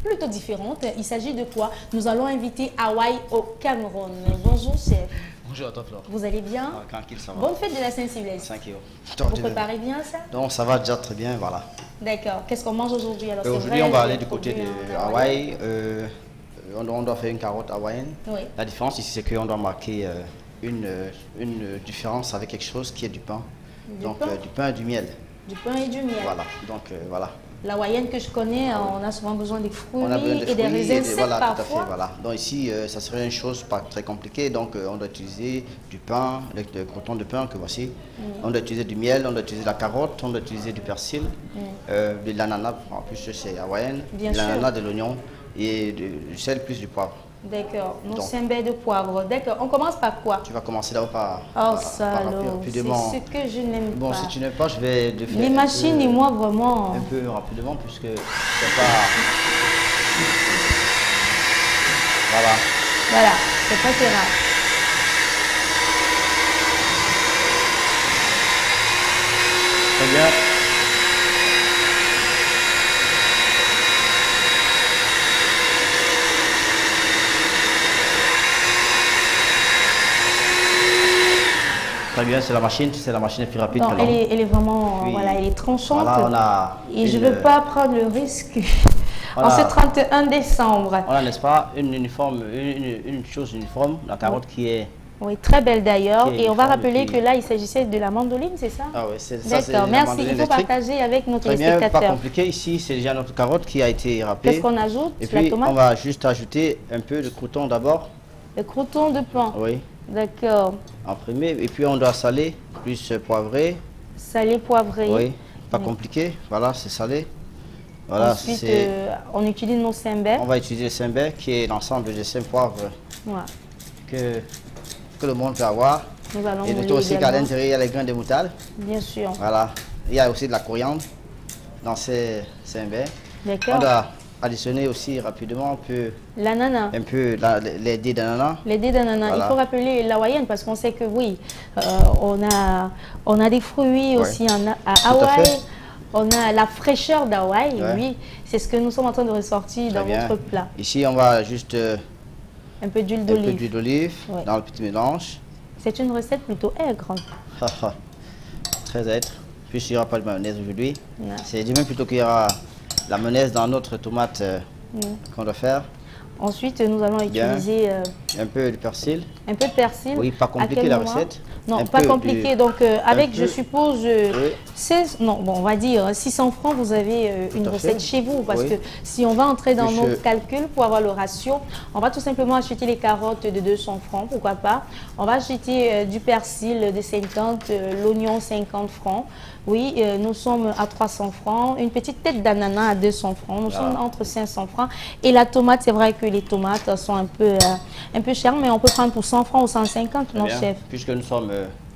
plutôt différente. Il s'agit de quoi? Nous allons inviter Hawaï au Cameroun. Bonjour chef. Bonjour à toi Flore. Vous allez bien? Tranquille, ça va. Bonne fête de la Saint-Sylvestre. 5 €. Vous préparez bien ça? Donc ça va déjà très bien, voilà. D'accord. Qu'est-ce qu'on mange aujourd'hui alors? Aujourd'hui, on va aller du côté de Hawaï. On doit faire une carotte hawaïenne. Oui. La différence ici, c'est qu'on doit marquer une différence avec quelque chose qui est du pain. Du pain et du miel. Du pain et du miel. Voilà, donc voilà. La hawaïenne que je connais, on a souvent besoin des fruits, et des raisins secs voilà, parfois. tout à fait, voilà. Donc ici, ça serait une chose pas très compliquée. Donc on doit utiliser du pain, le croûton de pain que voici. On doit utiliser du miel, on doit utiliser la carotte, on doit utiliser du persil, de l'ananas, en plus c'est hawaïenne, de l'ananas, de l'oignon et du sel plus du poivre. D'accord, nos cymbales de poivre. D'accord, on commence par quoi? Tu vas commencer d'abord par... Oh salaud, c'est ce que je n'aime pas. Bon, si tu n'aimes pas, je vais te faire... Les machines et moi vraiment... Un peu rapidement puisque c'est pas... Voilà. Voilà, c'est pas grave. Très bien. Très bien, c'est la machine la plus rapide. Non, elle est vraiment, voilà, elle est tranchante. Voilà, et je ne veux pas prendre le risque. En ce 31 décembre. Voilà, n'est-ce pas, une chose uniforme, la carotte qui est... Oui, très belle d'ailleurs. Et on va rappeler que là, il s'agissait de la mandoline, c'est ça? Ah oui, c'est ça. D'accord, merci. Il faut partager avec nos téléspectateurs. Très bien, pas compliqué. Ici, c'est déjà notre carotte qui a été râpée. Qu'est-ce qu'on ajoute? Et puis, on va juste ajouter un peu de croûton d'abord. Le croûton de pain? Oui. D'accord. En premier, et puis on doit saler, plus poivrer. Salé, poivré. Oui, pas compliqué. Voilà, c'est salé. Voilà, ensuite, on utilise nos cymbales. On va utiliser le cymbale qui est l'ensemble de 5 poivres que le monde peut avoir. Nous allons et notez aussi qu'à l'intérieur, il y a les grains de moutarde. Bien sûr. Voilà. Il y a aussi de la coriandre dans ces cymbales. D'accord. On doit additionner aussi rapidement l'ananas. Un peu les dés d'ananas. Les dés d'ananas. Voilà. Il faut rappeler l'hawaïenne parce qu'on sait que oui, on a des fruits aussi à Hawaï. On a la fraîcheur d'Hawaï, oui. C'est ce que nous sommes en train de ressortir dans notre plat. Ici, on va juste un peu d'huile d'olive. Un peu d'huile d'olive dans le petit mélange. C'est une recette plutôt aigre. Très aigre. Puis il n'y aura pas de mayonnaise aujourd'hui. C'est du même plutôt qu'il y aura la mayonnaise dans notre tomate qu'on doit faire. Ensuite, nous allons utiliser Un peu de persil. Un peu de persil. Oui, pas À compliqué quel la moment? recette. Non, Un pas peu compliqué. de- Donc, avec, je peu- suppose, Oui. 16, non, bon, on va dire 600 francs, vous avez une à recette fait. chez vous. Parce Oui. que si on va entrer dans Puis nos je- calculs pour avoir le ratio, on va tout simplement acheter les carottes de 200 francs, pourquoi pas. On va acheter du persil de 50, l'oignon 50 francs. Oui, nous sommes à 300 francs. Une petite tête d'ananas à 200 francs. Nous sommes entre 500 francs. Et la tomate, c'est vrai que les tomates sont un peu chères, mais on peut prendre pour 100 francs ou 150, non, Bien, chef? puisque nous sommes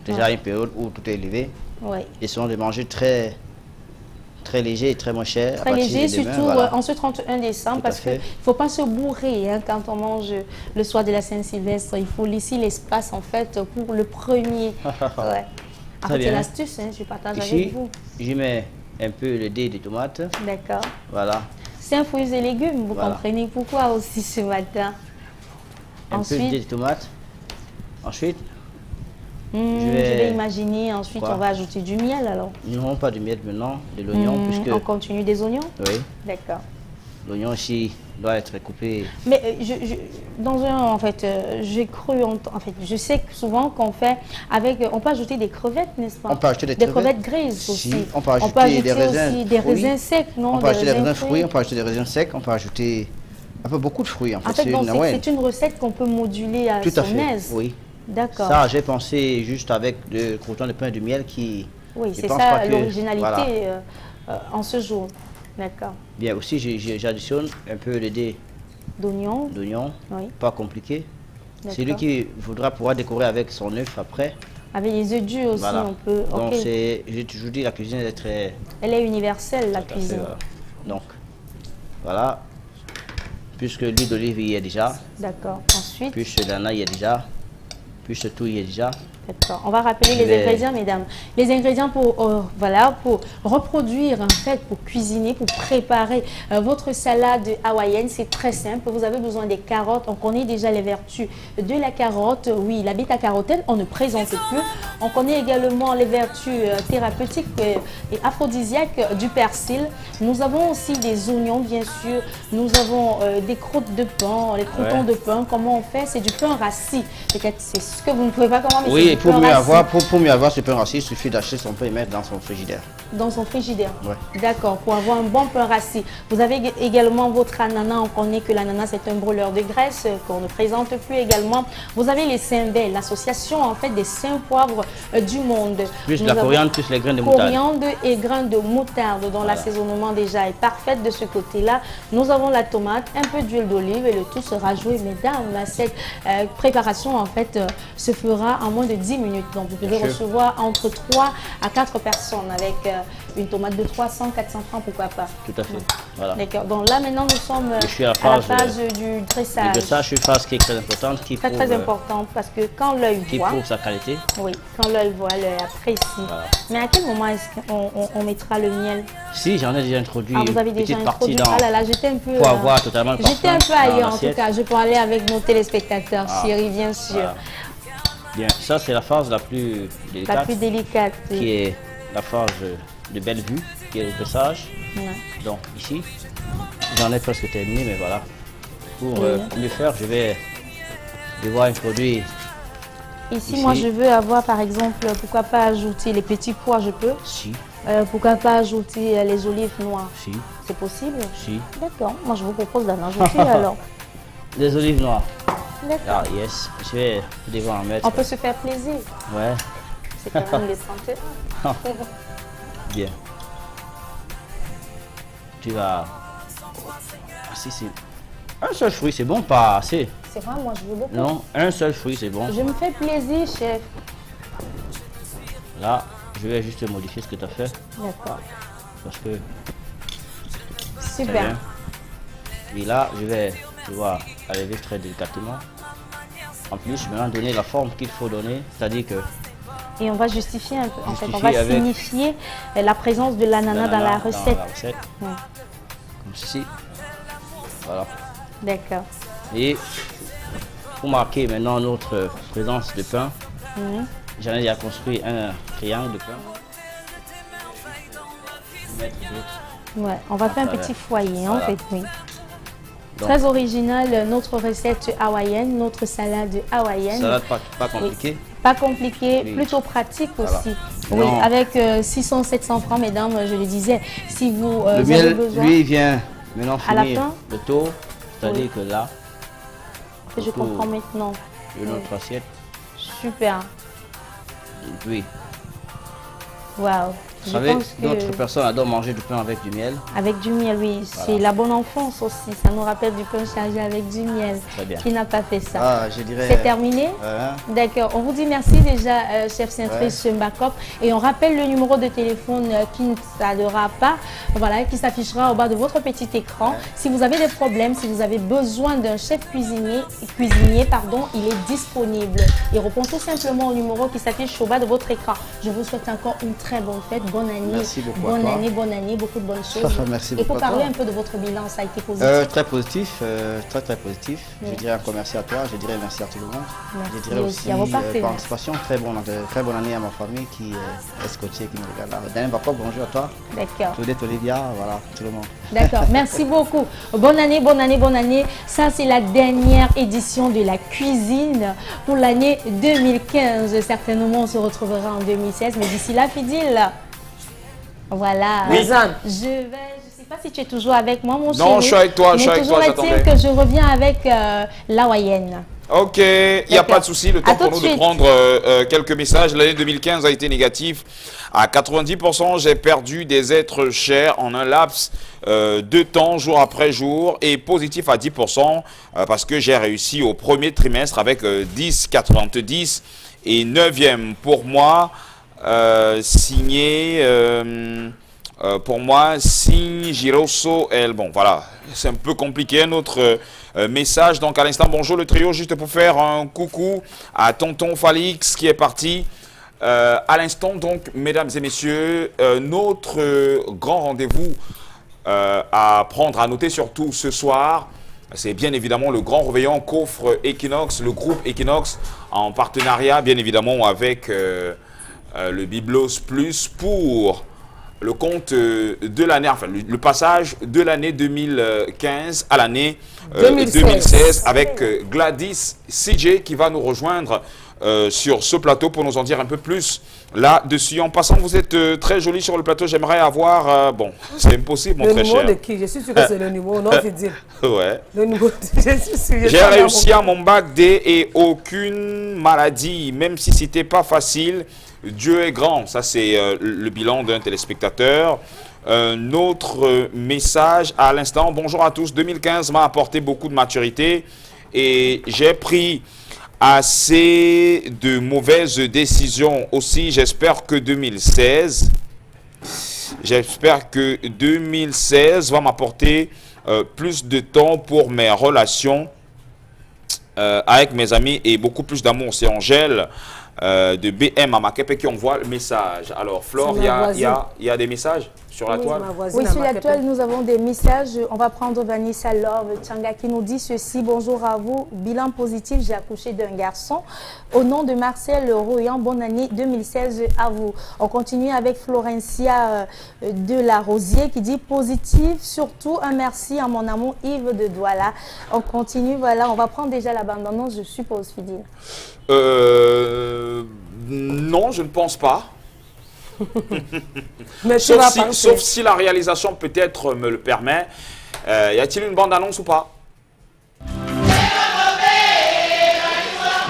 déjà à une période où tout est élevé, Oui. essayons de manger très léger et très moins cher. à Très partir léger, de demain, surtout voilà. en ce 31 décembre, Tout à parce qu'il fait. ne faut pas se bourrer hein, quand on mange le soir de la Saint-Sylvestre. Il faut laisser l'espace en fait pour le premier. Ouais. En Très fait, c'est bien. l'astuce, hein, je partage avec Ici, vous. j'y mets un peu le dé de tomate. D'accord. Voilà. C'est un fruits et légumes, vous Voilà. comprenez pourquoi aussi ce matin. Un peu de dé de tomate. Ensuite, je vais- vais imaginer, ensuite Quoi? on va ajouter du miel alors. nous n'aurons pas de miel maintenant, de l'oignon, puisque On continue des oignons? oui, D'accord. l'oignon ici doit être coupé. Mais en fait, j'ai cru, en fait, je sais que souvent qu'on fait avec, on peut ajouter des crevettes, n'est-ce pas? On peut ajouter des crevettes grises Si, aussi. on peut ajouter des raisins aussi des fruits. raisins secs, non? On peut ajouter des raisins fruits. fruits, on peut ajouter des raisins secs, on peut ajouter un peu beaucoup de fruits. En En fait, fait, donc, ouais. c'est une recette qu'on peut moduler à Tout à son fait, aise. oui. D'accord. Ça, j'ai pensé juste avec le croûton de pain et du miel qui... Oui, je c'est pense ça pas que- l'originalité voilà. en ce jour. D'accord. Bien, aussi, j'additionne un peu de dés D'oignons. d'oignon, Oui. pas compliqué. D'accord. Celui qui voudra pouvoir décorer avec son œuf après. Avec les œufs durs aussi, Voilà. on peut. Donc, Ok. j'ai toujours dit, la cuisine elle est très... Elle est universelle, la Tout à fait, cuisine. voilà. Donc, voilà. Puisque l'huile d'olive y est déjà, D'accord. Ensuite. puisque l'ananas y est déjà, puisque tout y est déjà. D'accord. On va rappeler Je les vais- ingrédients, mesdames. Les ingrédients pour, voilà, pour reproduire, en fait, pour cuisiner, pour préparer votre salade hawaïenne, c'est très simple. Vous avez besoin des carottes. On connaît déjà les vertus de la carotte. Oui, la bêta-carotène, on ne présente plus. On connaît également les vertus thérapeutiques et aphrodisiaques du persil. Nous avons aussi des oignons, bien sûr. Nous avons des croûtes de pain, les croûtons Ouais. de pain. Comment on fait? C'est du pain rassis. Peut-être c'est ce que vous ne pouvez pas comment, mais c'est Oui, du et pour pain mieux, rassis. pour mieux avoir ce pain rassis, il suffit d'acheter son pain et mettre dans son frigidaire. Dans son frigidaire. Ouais. D'accord, pour avoir un bon pain rassis. Vous avez également votre ananas. On connaît que l'ananas c'est un brûleur de graisse qu'on ne présente plus également. Vous avez les Saint-Bel, l'association en fait des saints poivres du monde. Plus Nous la avons coriandre, plus les graines de moutarde. Coriandre et grains de moutarde dont Voilà. l'assaisonnement déjà est parfait de ce côté-là. Nous avons la tomate, un peu d'huile d'olive et le tout sera joué. Mesdames, cette préparation en fait se fera en moins de 10 minutes. Donc vous pouvez Bien sûr. recevoir entre 3 à 4 personnes avec une tomate de 300, 400 francs, pourquoi pas. Tout à fait. Voilà. D'accord. Donc là maintenant nous sommes Je suis à à la phase, phase du dressage. Le dressage, c'est une phase qui est très importante, qui Très prouve, très importante parce que quand l'œil qui voit, prouve sa qualité. oui, quand l'œil voit, l'œil apprécie. Voilà. Mais à quel moment est-ce qu'on mettra le miel? Si, j'en ai déjà introduit Ah, vous avez une déjà petite partie introduit. dans... Ah là là, j'étais un peu. Pour avoir totalement le J'étais un parfum peu ailleurs dans en tout l'assiette. cas. Je parlais avec nos téléspectateurs, Ah. chérie, bien sûr. Voilà. Bien, ça c'est la phase la plus délicate, La plus délicate. oui. qui est la phase de belle vue, qui est le dressage. Ouais. Donc ici, j'en ai presque terminé, mais voilà. Pour Oui. mieux faire, je vais devoir introduire Ici, moi, je veux avoir, par exemple, pourquoi pas ajouter les petits pois, je peux. Si, Pourquoi pas ajouter les olives noires. si, C'est possible? si. D'accord. Moi, je vous propose d'en ajouter alors. Des olives noires. D'accord. Ah yes, je vais devoir en mettre. On peut se faire plaisir. Ouais, C'est quand même les santé. bien. Tu vas... Ah, si, c'est... Un seul fruit, c'est bon, pas assez. C'est vrai, moi, je veux beaucoup. Non, un seul fruit, c'est bon. Je me fais plaisir, chef. Là, je vais juste modifier ce que tu as fait. D'accord. Parce que... Très Super. bien. Et là, je vais devoir arriver très délicatement. En plus, maintenant donner la forme qu'il faut donner, c'est-à-dire que Et on va justifier un peu. En fait, on Justifier va avec signifier la présence de l'ananas dans la recette. Ouais. comme ceci. Voilà. D'accord. Et pour marquer maintenant notre présence de pain, Mhm. j'en ai déjà construit un triangle de pain. Mettre d'autres. Ouais, on va faire un Voilà. petit foyer, en Voilà. fait, oui. Très original, notre recette hawaïenne, notre salade hawaïenne. Salade pas compliquée. Oui. Pas compliqué, Oui. plutôt pratique Voilà. aussi. Oui, avec 600-700 francs, mesdames, je le disais, si vous Le avez miel, besoin. lui, il vient maintenant À la finir fin le tour. C'est-à-dire Oui. que là, Je autour comprends maintenant. de notre assiette, Super. et puis, Waouh. vous Je savez, pense que d'autres personnes adorent manger du pain avec du miel. avec du miel, oui, c'est la bonne enfance aussi. Ça nous rappelle du pain chargé avec du miel. Très bien. Qui n'a pas fait ça? Ah, je dirais... C'est terminé? Hein? D'accord. On vous dit merci déjà, chef Saint-Trice Mbakop. Et on rappelle le numéro de téléphone qui ne s'adressera pas, voilà, qui s'affichera au bas de votre petit écran. Si vous avez des problèmes, si vous avez besoin d'un chef cuisinier, pardon, il est disponible. Il répond tout simplement au numéro qui s'affiche au bas de votre écran. Je vous souhaite encore une très bonne fête, bonne année. Merci beaucoup à Bonne année, beaucoup de bonnes choses. Merci Et beaucoup pour à parler toi. un peu de votre bilan, ça a été positif. Très positif, très positif. Oui. Je dirais encore merci à toi, je dirais merci à tout le monde. Merci Je dirais aussi aussi à vos partenaires. participation, très bonne année à ma famille qui est scotchée, qui me regarde là. Daniel Bakop, bonjour à toi. D'accord. Claudette Olivia, voilà, tout le monde. D'accord, merci beaucoup. Bonne année, bonne année, bonne année. Ça, c'est la dernière édition de la cuisine pour l'année 2015. Certainement, on se retrouvera en 2016. Mais d'ici là, Fidil, voilà. Oui. Je sais pas si tu es toujours avec moi, mon chéri. Non, je suis avec toi, je suis avec toi, Mais j'attendais. toujours est-il que je reviens avec l'hawaïenne. Ok, il n'y a D'accord. pas de souci. Le temps À tout pour de nous de suite. prendre quelques messages. L'année 2015 a été négative. À 90%, j'ai perdu des êtres chers en un laps de temps, jour après jour. Et positif à 10% parce que j'ai réussi au premier trimestre avec 10,90. Et 9e pour moi, signé... pour moi, signe Giroso El. Bon, voilà, c'est un peu compliqué. Un autre message. Donc, à l'instant, bonjour le trio, juste pour faire un coucou à Tonton Falix qui est parti. À l'instant, donc, mesdames et messieurs, notre grand rendez-vous à prendre, à noter surtout ce soir, c'est bien évidemment le grand réveillon qu'offre Equinox, le groupe Equinox, en partenariat, bien évidemment, avec le Biblos Plus pour le compte de l'année, enfin le passage de l'année 2015 à l'année 2016 avec Gladys CJ qui va nous rejoindre sur ce plateau pour nous en dire un peu plus là-dessus. En passant, vous êtes très jolie sur le plateau. J'aimerais avoir... bon, c'est impossible, mon très cher. Le numéro de qui? Je suis sûr que c'est le numéro, non, Fidil? Ouais. Le numéro je suis sûr. J'ai réussi à mon bac D et aucune maladie, même si c'était pas facile. Dieu est grand. Ça, c'est le bilan d'un téléspectateur. Un autre message à l'instant. Bonjour à tous. 2015 m'a apporté beaucoup de maturité et j'ai pris assez de mauvaises décisions aussi. J'espère que 2016 va m'apporter plus de temps pour mes relations avec mes amis et beaucoup plus d'amour. C'est Angèle de BM à Makepe qui envoie le message. Alors Flore, il y a des messages sur la toile? Oui, sur la toile, nous avons des messages. On va prendre Vanessa Love Tchanga qui nous dit ceci. Bonjour à vous. Bilan positif, j'ai accouché d'un garçon. Au nom de Marcel Royan, bonne année 2016 à vous. On continue avec Florencia de la Rosier qui dit positif. Surtout un merci à mon amour Yves de Douala. On continue, voilà. On va prendre déjà l'abandonnance, je suppose, Fidil. Non, je ne pense pas. Mais sauf si la réalisation peut-être me le permet. Y a-t-il une bande-annonce ou pas?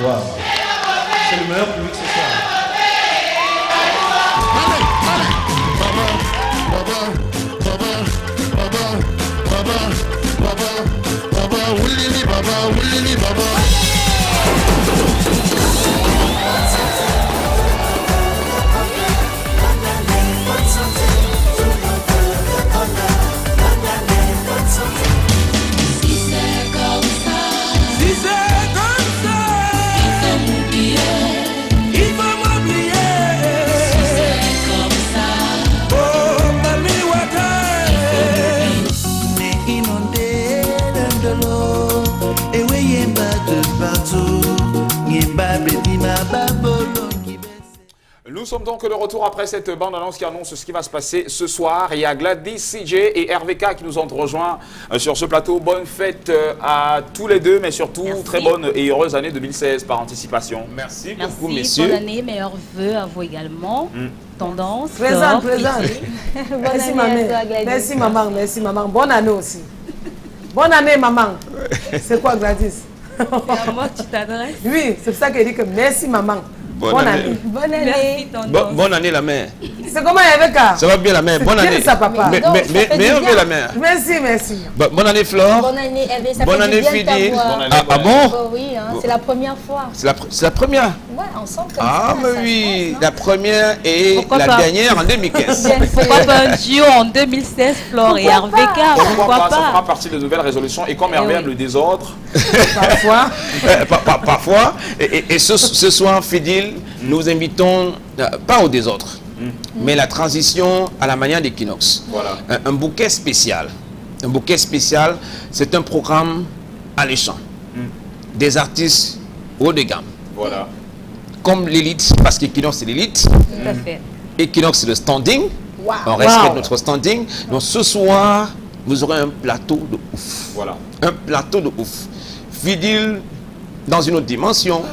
Wow. C'est le meilleur public ce soir. Inondé d'un de l'eau, et oui, de Nous sommes donc de retour après cette bande-annonce qui annonce ce qui va se passer ce soir. Il y a Gladys, CJ et RVK qui nous ont rejoints sur ce plateau. Bonne fête à tous les deux, mais surtout très bonne et heureuse année 2016 par anticipation. Merci beaucoup, messieurs. Bonne année, meilleurs vœux à vous également. Tendance. Présent. Merci, maman. Merci, maman. Merci, maman. Bonne année aussi. Bonne année, maman. C'est quoi, Gladys? C'est à moi que tu t'adresses. Oui, c'est pour ça qu'elle dit que merci, maman. Bonne année. Bonne année. Bonne année, la mère. C'est comment, Rebecca? Ça va bien, la mère. Bonne année. Ça, papa. Meilleur vœu, la mère. Merci. Bonne année, Flore. Bonne année, Hervé. Ça bonne fait année, du bien de Fidil. t'avoir. Ah bon? Oui, hein, c'est la première fois. C'est la première? Ouais, ensemble comme Ah, ça. mais oui. La première et Pourquoi la pas? dernière en 2015. Pourquoi pas un duo en 2016, Flore et RVK? Pourquoi pas? Ça fera partie des nouvelles résolutions. Et comme Hervé aime le désordre. Parfois. Parfois. Et ce soir, Fidil, nous invitons, pas au désordre, mais la transition à la manière d'Equinox. Voilà. Un bouquet spécial. Un bouquet spécial, c'est un programme alléchant. Des artistes haut de gamme. Voilà. Comme l'élite, parce qu'Equinox c'est l'élite. Tout à fait. Equinox c'est le standing. Wow. On respecte notre standing. Donc ce soir, vous aurez un plateau de ouf. Voilà. Un plateau de ouf. Fidil dans une autre dimension.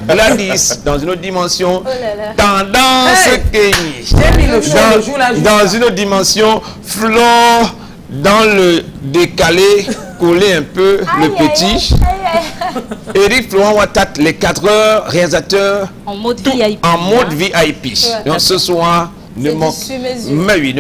Gladys dans une autre dimension. Oh là là. Tendance Kenny. J'ai mis le jour Dans une autre dimension. Flore dans le décalé, coller un peu le petit. Eric Florent Ouattat, les 4 heures, réalisateur En mode VIP. en mode VIP. Donc ce soir, ne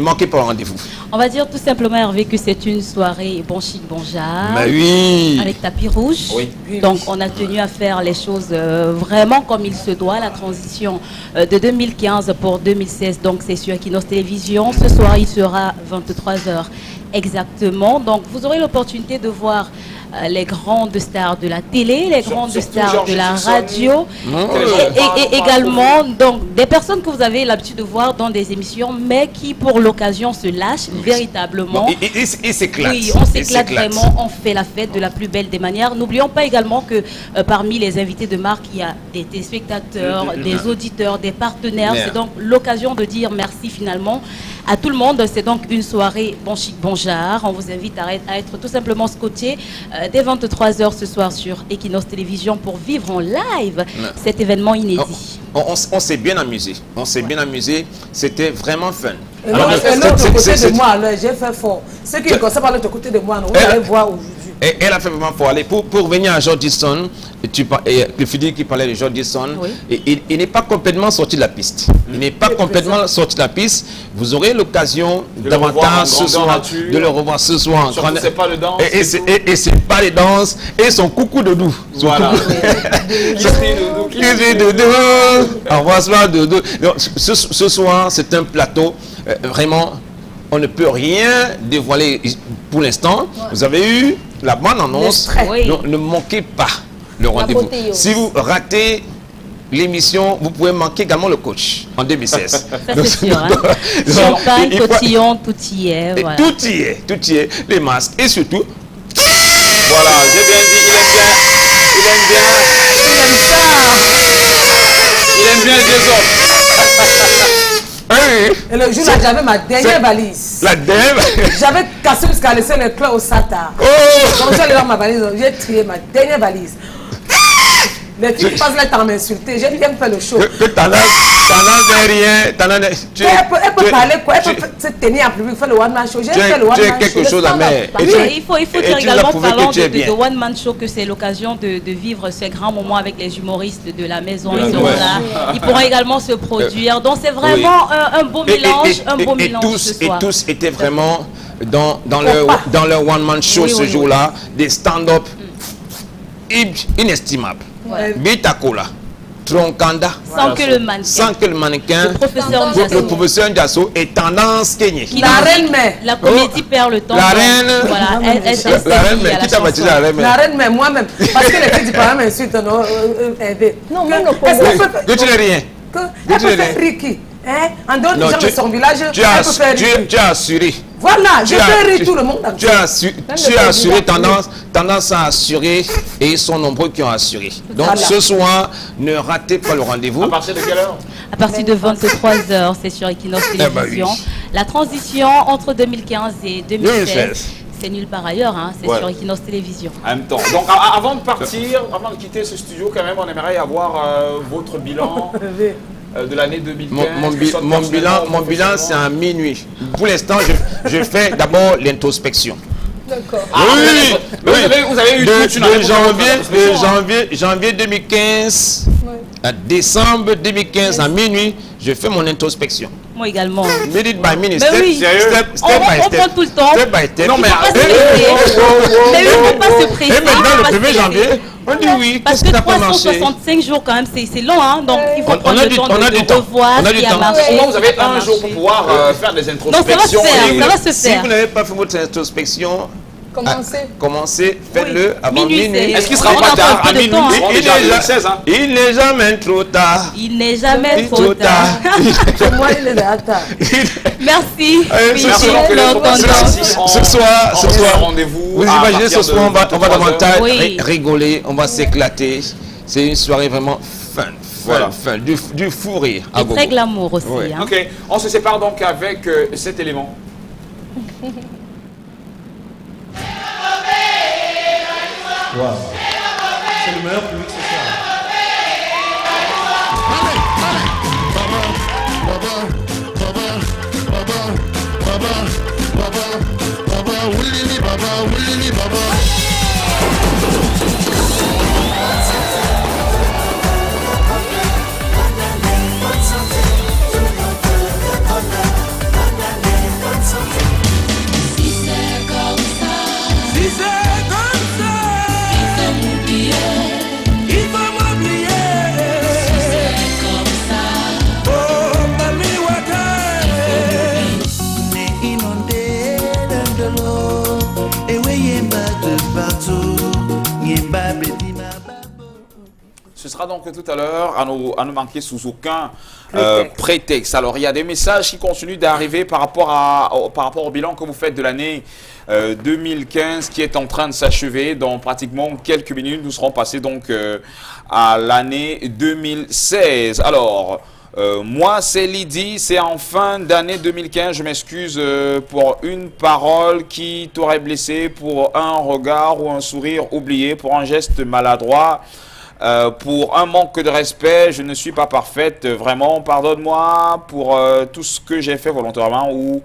manquez pas le rendez-vous. On va dire tout simplement, Hervé, que c'est une soirée bon chic, bon genre. Mais oui. Avec tapis rouge. Oui. Donc, on a tenu à faire les choses vraiment comme il se doit. La transition de 2015 pour 2016, donc c'est sur Equinox Télévision. Ce soir, il sera 23h exactement. Donc, vous aurez l'opportunité de voir les grandes stars de la télé, les grandes stars de la radio, et également donc, des personnes que vous avez l'habitude de voir dans des émissions, mais qui pour l'occasion se lâchent véritablement. Et s'éclate. Oui, on s'éclate vraiment, on fait la fête de la plus belle des manières. N'oublions pas également que parmi les invités de marque, il y a des téléspectateurs, des auditeurs, des partenaires. C'est donc l'occasion de dire merci finalement à tout le monde. C'est donc une soirée bon chic, bon genre. On vous invite à être tout simplement scotché dès 23h ce soir sur Equinox Télévision pour vivre en live cet événement inédit. On s'est bien amusé. On s'est bien amusé. C'était vraiment fun. Et l'autre côté de moi, j'ai fait fort. Ceux qui ne connaissent pas l'autre côté de moi, vous allez voir aujourd'hui. Et elle a fait vraiment pour aller. Pour venir à Jordison, le Fidil qui parlait de Jordison, il n'est pas complètement sorti de la piste. Il n'est pas complètement sorti de la piste. Vous aurez l'occasion davantage ce soir de le revoir ce soir. Surtout, c'est pas le danse. Et c'est pas les danses. Et son coucou doudou. Voilà. Envoie-moi doudou. Ce soir, c'est un plateau vraiment. On ne peut rien dévoiler pour l'instant. Vous avez eu la bonne annonce. Ne manquez pas le rendez-vous. Si vous ratez l'émission, vous pouvez manquer également le coach en 2016. Ça c'est sûr. Champagne, cotillon, tout y est. Voilà. Tout y est. Tout y est. Les masques. Et surtout... Voilà, j'ai bien dit, il aime bien les désordres. Et le jour là, j'avais ma dernière valise. La dernière valise. J'avais cassé jusqu'à laisser les clés au SATA. Quand j'ai dans ma valise, j'ai trié ma dernière valise. Les filles passent là à m'insulter. J'ai bien fait le show. Que t'en as rien. Elle peut parler quoi? Elle peut se tenir en public, faire le one-man show. J'ai fait le one-man show. quelque chose à mettre. Il faut dire également, parlant de one-man show, que c'est l'occasion de vivre ces grands moments avec les humoristes de la maison. Ils seront là. Ils pourront également se produire. Donc c'est vraiment un beau mélange. Un beau mélange ce soir. Et tous étaient vraiment dans leur one-man show ce jour-là. Des stand-up inestimables. Bitakola, Tronkanda, sans que le mannequin, le professeur Ndiasso et Tendance Kenny. La reine mère. La comédie perd le temps. La reine. Voilà, la reine mère. Qui t'a baptisé la reine mère? La reine mère, moi-même. Parce que les filles du parlement m'insultent. Non, non, même le que tu n'es rien. Elle peut faire Ricky. Hein? En dehors des Non, gens de son village, tu elle peut faire rire. as assuré. Voilà, je fais rire tout le monde. Tu as assuré tendance à assurer et ils sont nombreux qui ont assuré. Donc Voilà. ce soir, ne ratez pas le rendez-vous. À partir de quelle heure? À partir de 23h, c'est sur Equinox Eh ben Télévision. oui. La transition entre 2015 et 2016, 2016. c'est nulle part ailleurs, hein, c'est Ouais. sur Equinox Télévision. En même temps. Donc avant de partir, avant de quitter ce studio, quand même, on aimerait avoir votre bilan de l'année 2015. Mon bilan, c'est à minuit. Pour l'instant, je fais d'abord l'introspection. D'accord. Oui, vous avez eu toute une année pour faire janvier 2015 à décembre 2015 à minuit, je fais mon introspection. Moi également. Minute by minute, Mais oui. step by On step. prend tout le temps. Step by step. Non, mais il ne faut pas se presser. Et maintenant, le 1er parce que janvier, on dit oui, Parce qu'est-ce qui que n'a pas marché? 365 jours quand même, c'est long, hein, donc il faut On prendre a le du temps temps, on a de du temps. revoir On a ce du qui a temps. marché. Au moins, vous avez ce qui a pas un jour pour marché. pouvoir faire des Non, introspections. ça va se faire, et- ça va se Si faire. vous n'avez pas fait votre introspection, commencez, faites-le avant Minuit, minuit. Est-ce qu'il sera On a pas encore tard un peu à de minuit? temps, hein. On est déjà le 16, hein. Il n'est jamais trop tard. Il n'est jamais trop tard. Moi, il est là. Attends. Merci. Allez, Merci Oui, donc, les non, tournois, non, merci. non. Ce soir, rendez-vous. vous à imaginez partir ce soir, de on va 23 davantage heures. Oui. rigoler, on va s'éclater. C'est une soirée vraiment Voilà. fun, du fou rire. à Et gogo. très glamour aussi. Ouais. Hein. Ok, on se sépare donc avec cet élément. Wow. C'est le meilleur public ce soir. Si c'est comme ça, il faut m'oublier. Si c'est comme ça, On est inondé de l'eau et oui, il y a un bas de partout. Il y a un bas de Ce sera donc tout à l'heure à ne manquer sous aucun prétexte. Alors, il y a des messages qui continuent d'arriver par rapport au bilan que vous faites de l'année 2015 qui est en train de s'achever. Dans pratiquement quelques minutes, nous serons passés donc à l'année 2016. Alors, moi, c'est Lydie, c'est en fin d'année 2015. Je m'excuse pour une parole qui t'aurait blessé, pour un regard ou un sourire oublié, pour un geste maladroit. Pour un manque de respect, je ne suis pas parfaite, vraiment, pardonne-moi pour tout ce que j'ai fait volontairement ou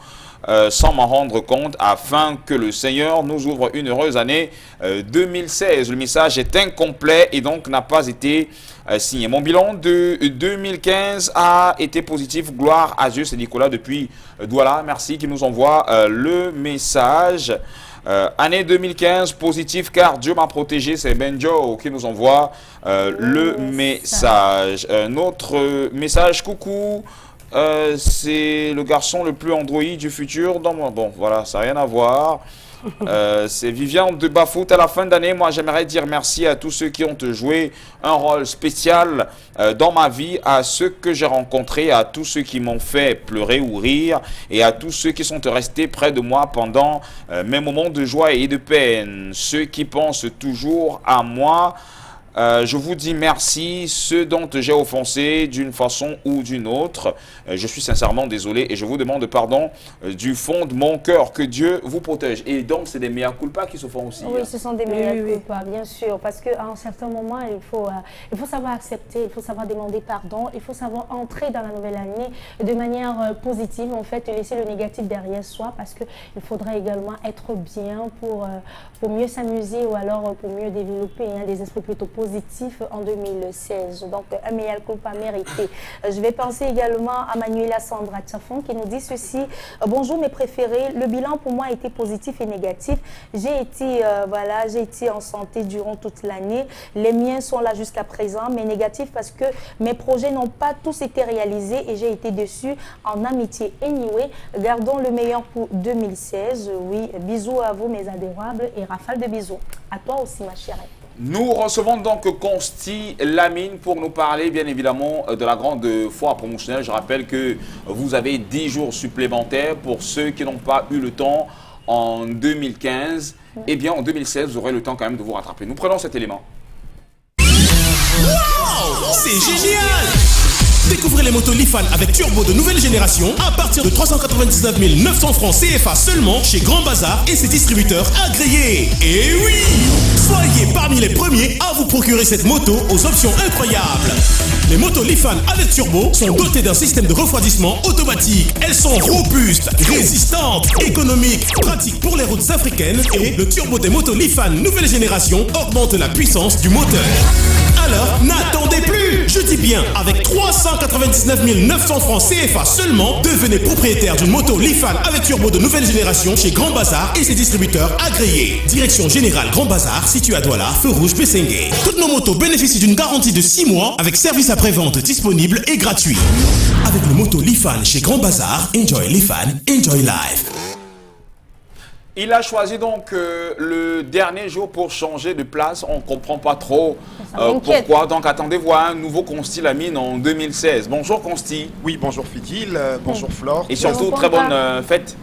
sans m'en rendre compte, afin que le Seigneur nous ouvre une heureuse année 2016. Le message est incomplet et donc n'a pas été signé. Mon bilan de 2015 a été positif, gloire à Dieu, c'est Nicolas depuis Douala, merci, qui nous envoie le message. Année 2015 positif car Dieu m'a protégé, c'est Benjo qui nous envoie le message. Un autre message, coucou, c'est le garçon le plus Android du futur dans mon... Bon, voilà, ça n'a rien à voir. C'est Viviane de Bafout. À la fin d'année, moi j'aimerais dire merci à tous ceux qui ont joué un rôle spécial dans ma vie, à ceux que j'ai rencontrés, à tous ceux qui m'ont fait pleurer ou rire et à tous ceux qui sont restés près de moi pendant mes moments de joie et de peine, ceux qui pensent toujours à moi. Je vous dis merci, ceux dont j'ai offensé d'une façon ou d'une autre. Je suis sincèrement désolé et je vous demande pardon du fond de mon cœur. Que Dieu vous protège. Et donc, c'est des mea culpa qui se font aussi. Oui, ce sont des mea oui. culpa, bien sûr. Parce qu'à un certain moment, il faut savoir accepter, il faut savoir demander pardon, il faut savoir entrer dans la nouvelle année de manière positive, en fait, laisser le négatif derrière soi, parce qu'il faudrait également être bien pour mieux s'amuser ou alors pour mieux développer des esprits plutôt positifs en 2016. Donc, un mea culpa mérité. Je vais penser également à Manuela Sandra Tchafon qui nous dit ceci. Bonjour mes préférés, le bilan pour moi a été positif et négatif. J'ai été en santé durant toute l'année. Les miens sont là jusqu'à présent, mais négatifs parce que mes projets n'ont pas tous été réalisés et j'ai été déçue en amitié. Anyway, gardons le meilleur pour 2016. Oui, bisous à vous mes adorables et rafale de bisous. À toi aussi ma chérie. Nous recevons donc Consti Lamine pour nous parler bien évidemment de la grande foire promotionnelle. Je rappelle que vous avez 10 jours supplémentaires pour ceux qui n'ont pas eu le temps en 2015. Eh bien en 2016, vous aurez le temps quand même de vous rattraper. Nous prenons cet élément. Wow, c'est génial! Découvrez les motos Lifan avec turbo de nouvelle génération à partir de 399 900 francs CFA seulement chez Grand Bazar et ses distributeurs agréés. Et oui! Soyez parmi les premiers à vous procurer cette moto aux options incroyables. Les motos Lifan avec turbo sont dotées d'un système de refroidissement automatique. Elles sont robustes, résistantes, économiques, pratiques pour les routes africaines et le turbo des motos Lifan nouvelle génération augmente la puissance du moteur. Alors, n'attendez plus! Je dis bien, avec 399 900 francs CFA seulement, devenez propriétaire d'une moto Lifan avec turbo de nouvelle génération chez Grand Bazar et ses distributeurs agréés. Direction Générale Grand Bazar, situé à Douala, feu rouge Bessengue. Toutes nos motos bénéficient d'une garantie de 6 mois avec service après-vente disponible et gratuit. Avec le moto Lifan chez Grand Bazar, enjoy Lifan, enjoy life. Il a choisi donc le dernier jour pour changer de place. On ne comprend pas trop pourquoi. Donc attendez voir un nouveau Consti Lamine en 2016. Bonjour Consti. Oui, bonjour Fidil, bonjour Flore. Et surtout, très bonne fête.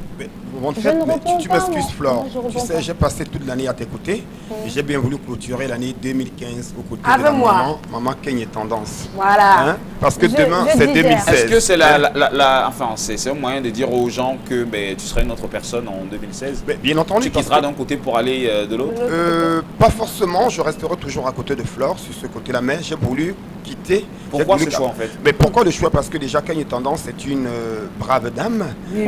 Bonne fête, mais tu m'excuses Flore. Tu sais, j'ai passé toute l'année à tes côtés et j'ai bien voulu clôturer l'année 2015 aux côtés de la maman Kenya Tendance. Voilà. Hein? Parce que demain, c'est 2016. Est-ce que c'est enfin, c'est un moyen de dire aux gens que tu seras une autre personne en 2016? Bien entendu. Tu quitteras d'un côté pour aller de l'autre? Pas forcément, je resterai toujours à côté de Flore, sur ce côté-là, mais j'ai voulu quitter. Pourquoi ce choix en fait? Mais pourquoi le choix? Parce que déjà Kenya Tendance c'est une brave dame,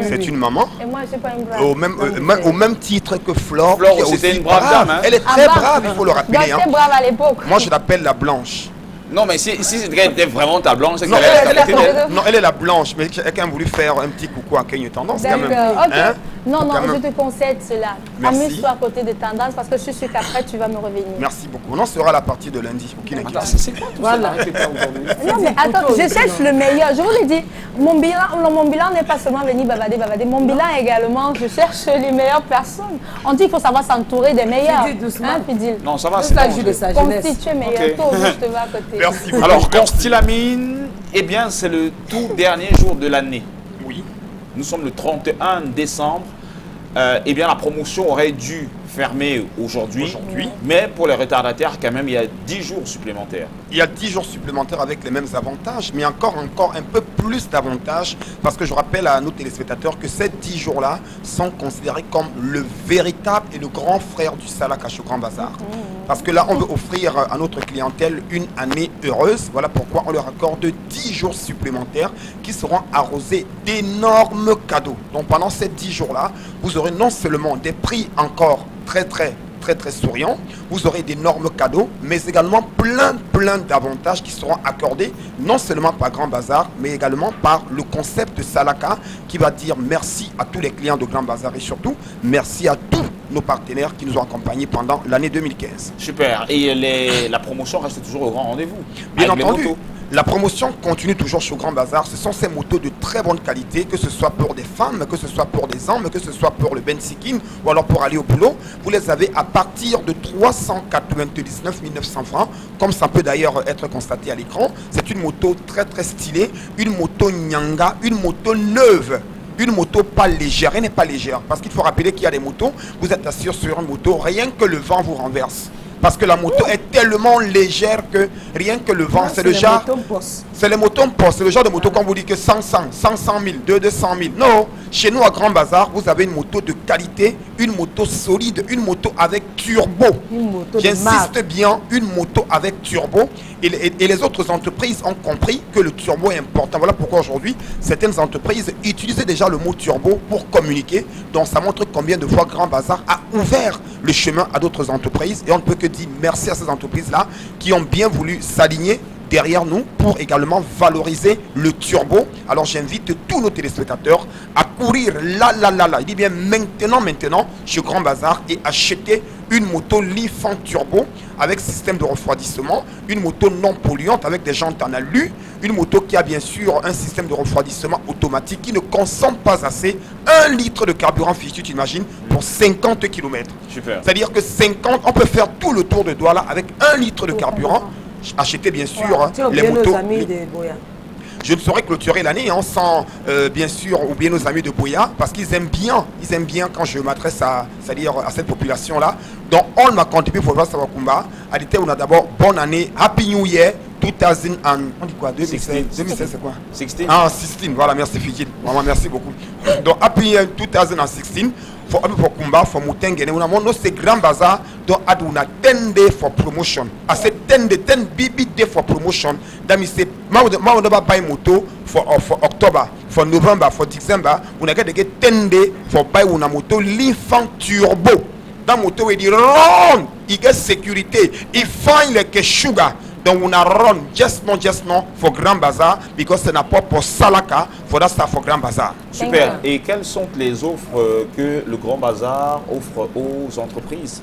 c'est une maman. Et moi, c'est pas une brave. Au même titre que Flore. Flore, c'était une brave dame. Hein? Elle est très brave, il faut le rappeler. Elle était brave à l'époque. Moi, je l'appelle la blanche. Non, mais si c'était vraiment ta blanche, c'est non, elle est la blanche, mais quelqu'un a voulu faire un petit coucou à Kenya Tendance quand même. Ok. Hein? Non, je te concède cela. Merci. Amuse-toi à côté de Tendance parce que je suis sûre qu'après tu vas me revenir. Merci beaucoup. On sera la partie de lundi. C'est quoi tout ça? Non, mais attends, je cherche le meilleur. Je vous l'ai dit, mon bilan n'est pas seulement venir bavader. Mon bilan également, je cherche les meilleures personnes. On dit qu'il faut savoir s'entourer des meilleurs. Non, ça va, c'est bon. Constituer meilleur. Toi, je te vais à côté. Merci beaucoup. Alors, Consti Lamine, eh bien, c'est le tout dernier jour de l'année. Oui. Nous sommes le 31 décembre. Eh bien, la promotion aurait dû fermer aujourd'hui. Mais pour les retardataires, quand même, il y a 10 jours supplémentaires. Il y a 10 jours supplémentaires avec les mêmes avantages, mais encore un peu plus d'avantages, parce que je rappelle à nos téléspectateurs que ces 10 jours-là sont considérés comme le véritable et le grand frère du Salakash au Grand Bazar. Parce que là, on veut offrir à notre clientèle une année heureuse. Voilà pourquoi on leur accorde 10 jours supplémentaires qui seront arrosés d'énormes cadeaux. Donc pendant ces 10 jours-là, vous aurez non seulement des prix encore très souriants, vous aurez d'énormes cadeaux, mais également plein d'avantages qui seront accordés non seulement par Grand Bazar, mais également par le concept de Salaka qui va dire merci à tous les clients de Grand Bazar et surtout merci à tous nos partenaires qui nous ont accompagnés pendant l'année 2015. Super. Et la promotion reste toujours au grand rendez-vous? Bien entendu. La promotion continue toujours sur Grand Bazar. Ce sont ces motos de très bonne qualité, que ce soit pour des femmes, que ce soit pour des hommes, que ce soit pour le bensikin ou alors pour aller au boulot. Vous les avez à partir de 399 900 francs, comme ça peut d'ailleurs être constaté à l'écran. C'est une moto très stylée, une moto Nyanga, une moto neuve. Une moto pas légère, elle n'est pas légère. Parce qu'il faut rappeler qu'il y a des motos, vous êtes assis sur une moto, rien que le vent vous renverse. Parce que la moto est tellement légère que rien que le vent, c'est le genre... C'est les motos poste, c'est le genre de moto qu'on vous dit que 100 000, 200 000. Non, chez nous à Grand Bazar, vous avez une moto de qualité, une moto solide, une moto avec turbo. J'insiste bien, une moto avec turbo. Et les autres entreprises ont compris que le turbo est important. Voilà pourquoi aujourd'hui, certaines entreprises utilisaient déjà le mot turbo pour communiquer. Donc ça montre combien de fois Grand Bazar a ouvert le chemin à d'autres entreprises. Et on ne peut que dire merci à ces entreprises-là qui ont bien voulu s'aligner derrière nous pour également valoriser le turbo. Alors j'invite tous nos téléspectateurs à courir là, il dit bien maintenant chez Grand Bazar et acheter une moto Lifan turbo avec système de refroidissement, une moto non polluante avec des jantes en alu, une moto qui a bien sûr un système de refroidissement automatique qui ne consomme pas assez 1 litre de carburant fichu, tu imagines, pour 50 km. Super. C'est-à-dire que 50, on peut faire tout le tour de Douala avec 1 litre de carburant. Acheter bien sûr les motos. Nos amis de Boya. Je ne saurais clôturer l'année sans bien sûr oublier nos amis de Boya parce qu'ils aiment bien quand je m'adresse à cette population là. Donc on m'a contribué pour voir Sawakumba. À l'été on a d'abord bonne année, Happy New Year 2000 and, on dit quoi 2016 c'est quoi 16. Ah 16, voilà, merci Fidjil, vraiment merci beaucoup. Donc Happy New Year 2016 for Kumba for Mutengene una mono c'est grand bazar donc aduna 10 day for promotion à cette 10 BB day for promotion dami c'est ma buy moto for October for November for December una get 10 day for buy una moto Lifan turbo dans moto et dit run il get sécurité il find like sugar. Donc on a run just no for Grand Bazar because c'est n'a pas pour Salaka for that stuff for Grand Bazar. Super. Et quelles sont les offres que le Grand Bazar offre aux entreprises?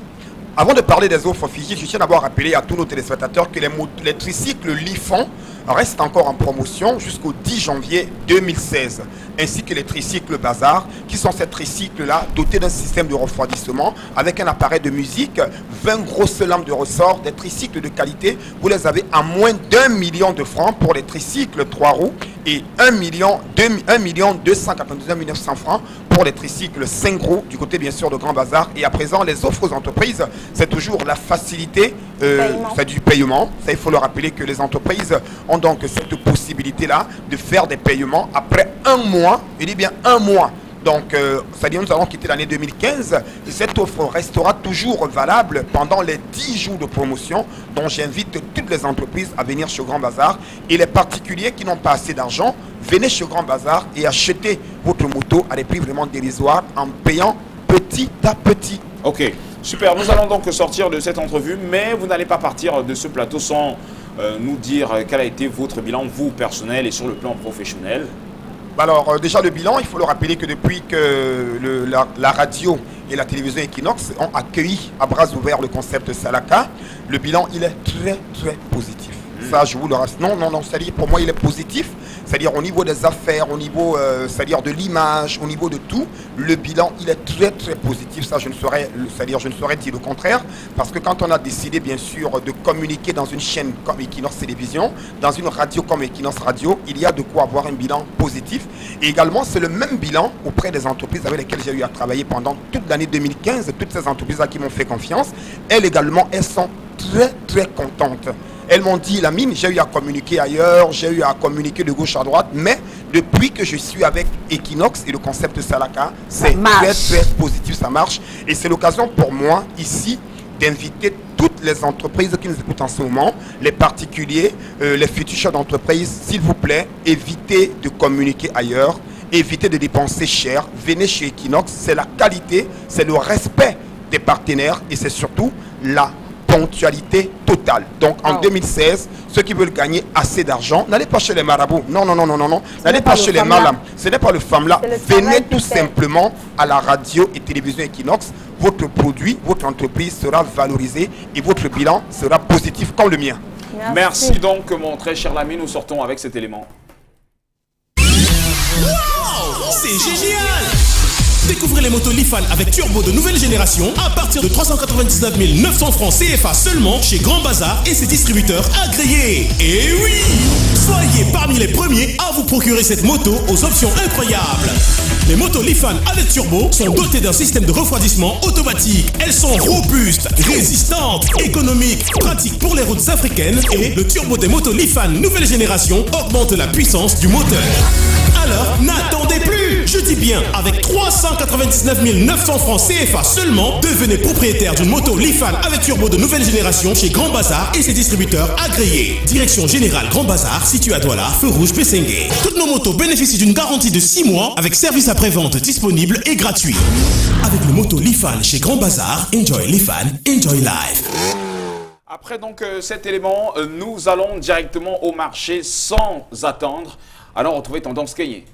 Avant de parler des offres physiques, je tiens d'abord à rappeler à tous nos téléspectateurs que les tricycles Lifan restent encore en promotion jusqu'au 10 janvier 2016, ainsi que les tricycles Bazar, qui sont ces tricycles-là dotés d'un système de refroidissement avec un appareil de musique, 20 grosses lampes de ressort, des tricycles de qualité. Vous les avez à moins d'1 million de francs pour les tricycles 3 roues et 1 299 900 francs pour les tricycles 5 roues du côté bien sûr de Grand Bazar. Et à présent, les offres aux entreprises, c'est toujours la facilité c'est du paiement. Ça, il faut le rappeler que les entreprises ont donc cette possibilité-là de faire des paiements après 1 mois. Je dis bien 1 mois. Donc, c'est-à-dire nous allons quitter l'année 2015 et cette offre restera toujours valable pendant les 10 jours de promotion dont j'invite toutes les entreprises à venir chez Grand Bazar et les particuliers qui n'ont pas assez d'argent, venez chez Grand Bazar et achetez votre moto à des prix vraiment dérisoires en payant petit à petit. Ok, super. Nous allons donc sortir de cette entrevue, mais vous n'allez pas partir de ce plateau sans nous dire quel a été votre bilan, vous, personnel et sur le plan professionnel. Alors déjà le bilan, il faut le rappeler que depuis que la radio et la télévision Equinox ont accueilli à bras ouverts le concept Salaka, le bilan il est très positif. Ça je vous le rassure. Non, c'est-à-dire pour moi il est positif, c'est-à-dire au niveau des affaires, au niveau c'est-à-dire de l'image, au niveau de tout, le bilan il est très positif. Ça je ne saurais dire le contraire, parce que quand on a décidé bien sûr de communiquer dans une chaîne comme Equinox Télévision, dans une radio comme Equinox Radio, il y a de quoi avoir un bilan positif. Et également c'est le même bilan auprès des entreprises avec lesquelles j'ai eu à travailler pendant toute l'année 2015, toutes ces entreprises-là qui m'ont fait confiance, elles également elles sont très contentes. Elles m'ont dit, Lamine, j'ai eu à communiquer ailleurs, j'ai eu à communiquer de gauche à droite, mais depuis que je suis avec Equinox et le concept Salaka, c'est très positif, ça marche. Et c'est l'occasion pour moi, ici, d'inviter toutes les entreprises qui nous écoutent en ce moment, les particuliers, les futurs chefs d'entreprise, s'il vous plaît, évitez de communiquer ailleurs, évitez de dépenser cher, venez chez Equinox, c'est la qualité, c'est le respect des partenaires et c'est surtout la ponctualité totale. Donc en 2016, ceux qui veulent gagner assez d'argent, n'allez pas chez les marabouts. Non. N'allez pas chez les malams. Ce n'est pas le femme-là. Venez tout simplement à la radio et télévision Equinox. Votre produit, votre entreprise sera valorisée et votre bilan sera positif comme le mien. Merci donc mon très cher Lamine. Nous sortons avec cet élément. Wow, c'est génial! Découvrez les motos Lifan avec turbo de nouvelle génération à partir de 399 900 francs CFA seulement chez Grand Bazar et ses distributeurs agréés. Et oui! Soyez parmi les premiers à vous procurer cette moto aux options incroyables. Les motos Lifan avec turbo sont dotées d'un système de refroidissement automatique. Elles sont robustes, résistantes, économiques, pratiques pour les routes africaines et le turbo des motos Lifan nouvelle génération augmente la puissance du moteur. Alors, n'attendez plus! Je dis bien, avec 399 900 francs CFA seulement, devenez propriétaire d'une moto Lifan avec turbo de nouvelle génération chez Grand Bazar et ses distributeurs agréés. Direction Générale Grand Bazar, situé à Douala, feu rouge Bessengue. Toutes nos motos bénéficient d'une garantie de 6 mois avec service après-vente disponible et gratuit. Avec le moto Lifan chez Grand Bazar, enjoy Lifan, enjoy life. Après donc cet élément, nous allons directement au marché sans attendre. Allons retrouver Tendance Kenyé.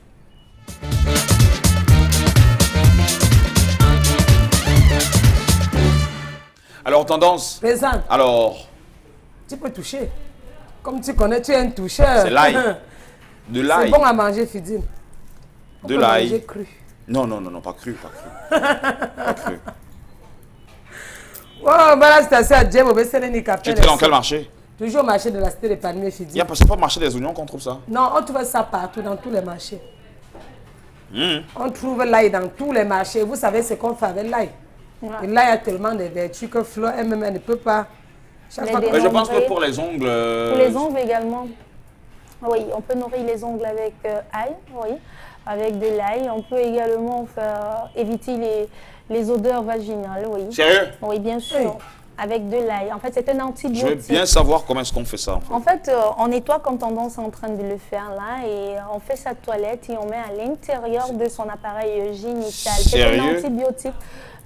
Alors Tendance. Présent. Alors. Tu peux toucher. Comme tu connais, tu es un toucheur. C'est l'ail. De l'ail. C'est bon à manger, Fidine. De l'ail. Manger cru. Non, non, non, non, pas cru, pas cru. Pas cru. Oh, voilà, c'est assez à Djem, Tu étais dans quel marché? Toujours au marché de la cité des palmiers, Fidine. Il n'y a pas le marché des oignons qu'on trouve ça? Non, on trouve ça partout, dans tous les marchés. On trouve l'ail dans tous les marchés. Vous savez ce qu'on fait avec l'ail. Et l'ail a tellement de vertus que Flo elle-même elle ne peut pas. Chaque fois je pense que pour les ongles. Pour les ongles également. Oui, on peut nourrir les ongles avec ail, oui, avec de l'ail. On peut également faire éviter les odeurs vaginales, oui. Sérieux? Oui, bien sûr. Hey. Avec de l'ail. En fait, c'est un antibiotique. Je veux bien savoir comment est-ce qu'on fait ça. En fait, on nettoie comme Tendance est en train de le faire là et on fait sa toilette et on met à l'intérieur de son appareil génital. C'est un antibiotique.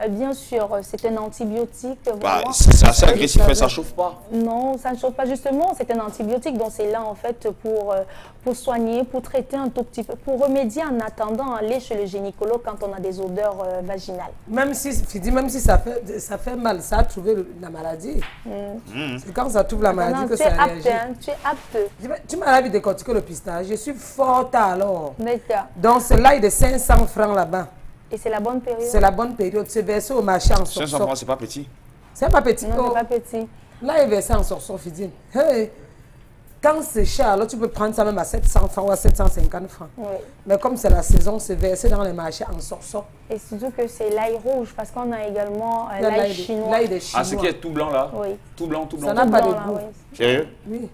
Bien sûr, c'est un antibiotique. Bah, c'est assez agressif et ça ne chauffe pas. Non, ça ne chauffe pas justement. C'est un antibiotique, donc c'est là en fait pour soigner, pour traiter un tout petit peu, pour remédier en attendant aller chez le gynécologue quand on a des odeurs vaginales. Même si ça fait mal, ça a trouvé la maladie. C'est quand ça trouve la maladie que ça réagit. Tu es apte. Tu m'as envie de décortiquer le pistache. Je suis forte alors. D'accord. Donc c'est l'ail de 500 francs là-bas. Et c'est la bonne période? C'est la bonne période. C'est versé au marché en sortant. 500 francs, c'est pas petit. C'est pas petit. Non, c'est pas petit. Là, il est versé en sortant, Fidine. Hey. Quand c'est cher, alors tu peux prendre ça même à 700 francs ou à 750 francs. Oui. Mais comme c'est la saison, c'est versé dans les marchés en sortant. Et surtout que c'est l'ail rouge, parce qu'on a également l'ail chinois. L'ail de chinois. Ah, ce qui est tout blanc là? Oui. Tout blanc, tout blanc. Ça n'a pas de goût. Sérieux? Oui.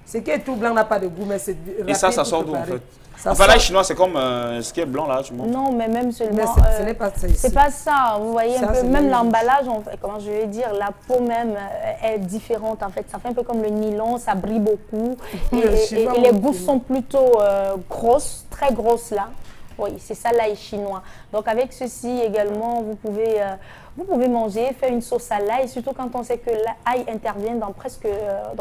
Ce qui est tout blanc n'a pas de goût, mais c'est rapide. Et ça sort d'où en fait? Enfin, l'ail chinois, c'est comme ce qui est blanc là, tu montres. Non, mais même seulement. Ce n'est pas ça ici. C'est pas ça. Vous voyez un peu, même l'emballage, comment je vais dire, la peau même est différente en fait. Ça fait un peu comme le nylon, ça brille beaucoup. Et les bouches sont plutôt grosses, très grosses là. Oui, c'est ça l'ail chinois. Donc avec ceci également, vous pouvez manger, faire une sauce à l'ail, surtout quand on sait que l'ail intervient dans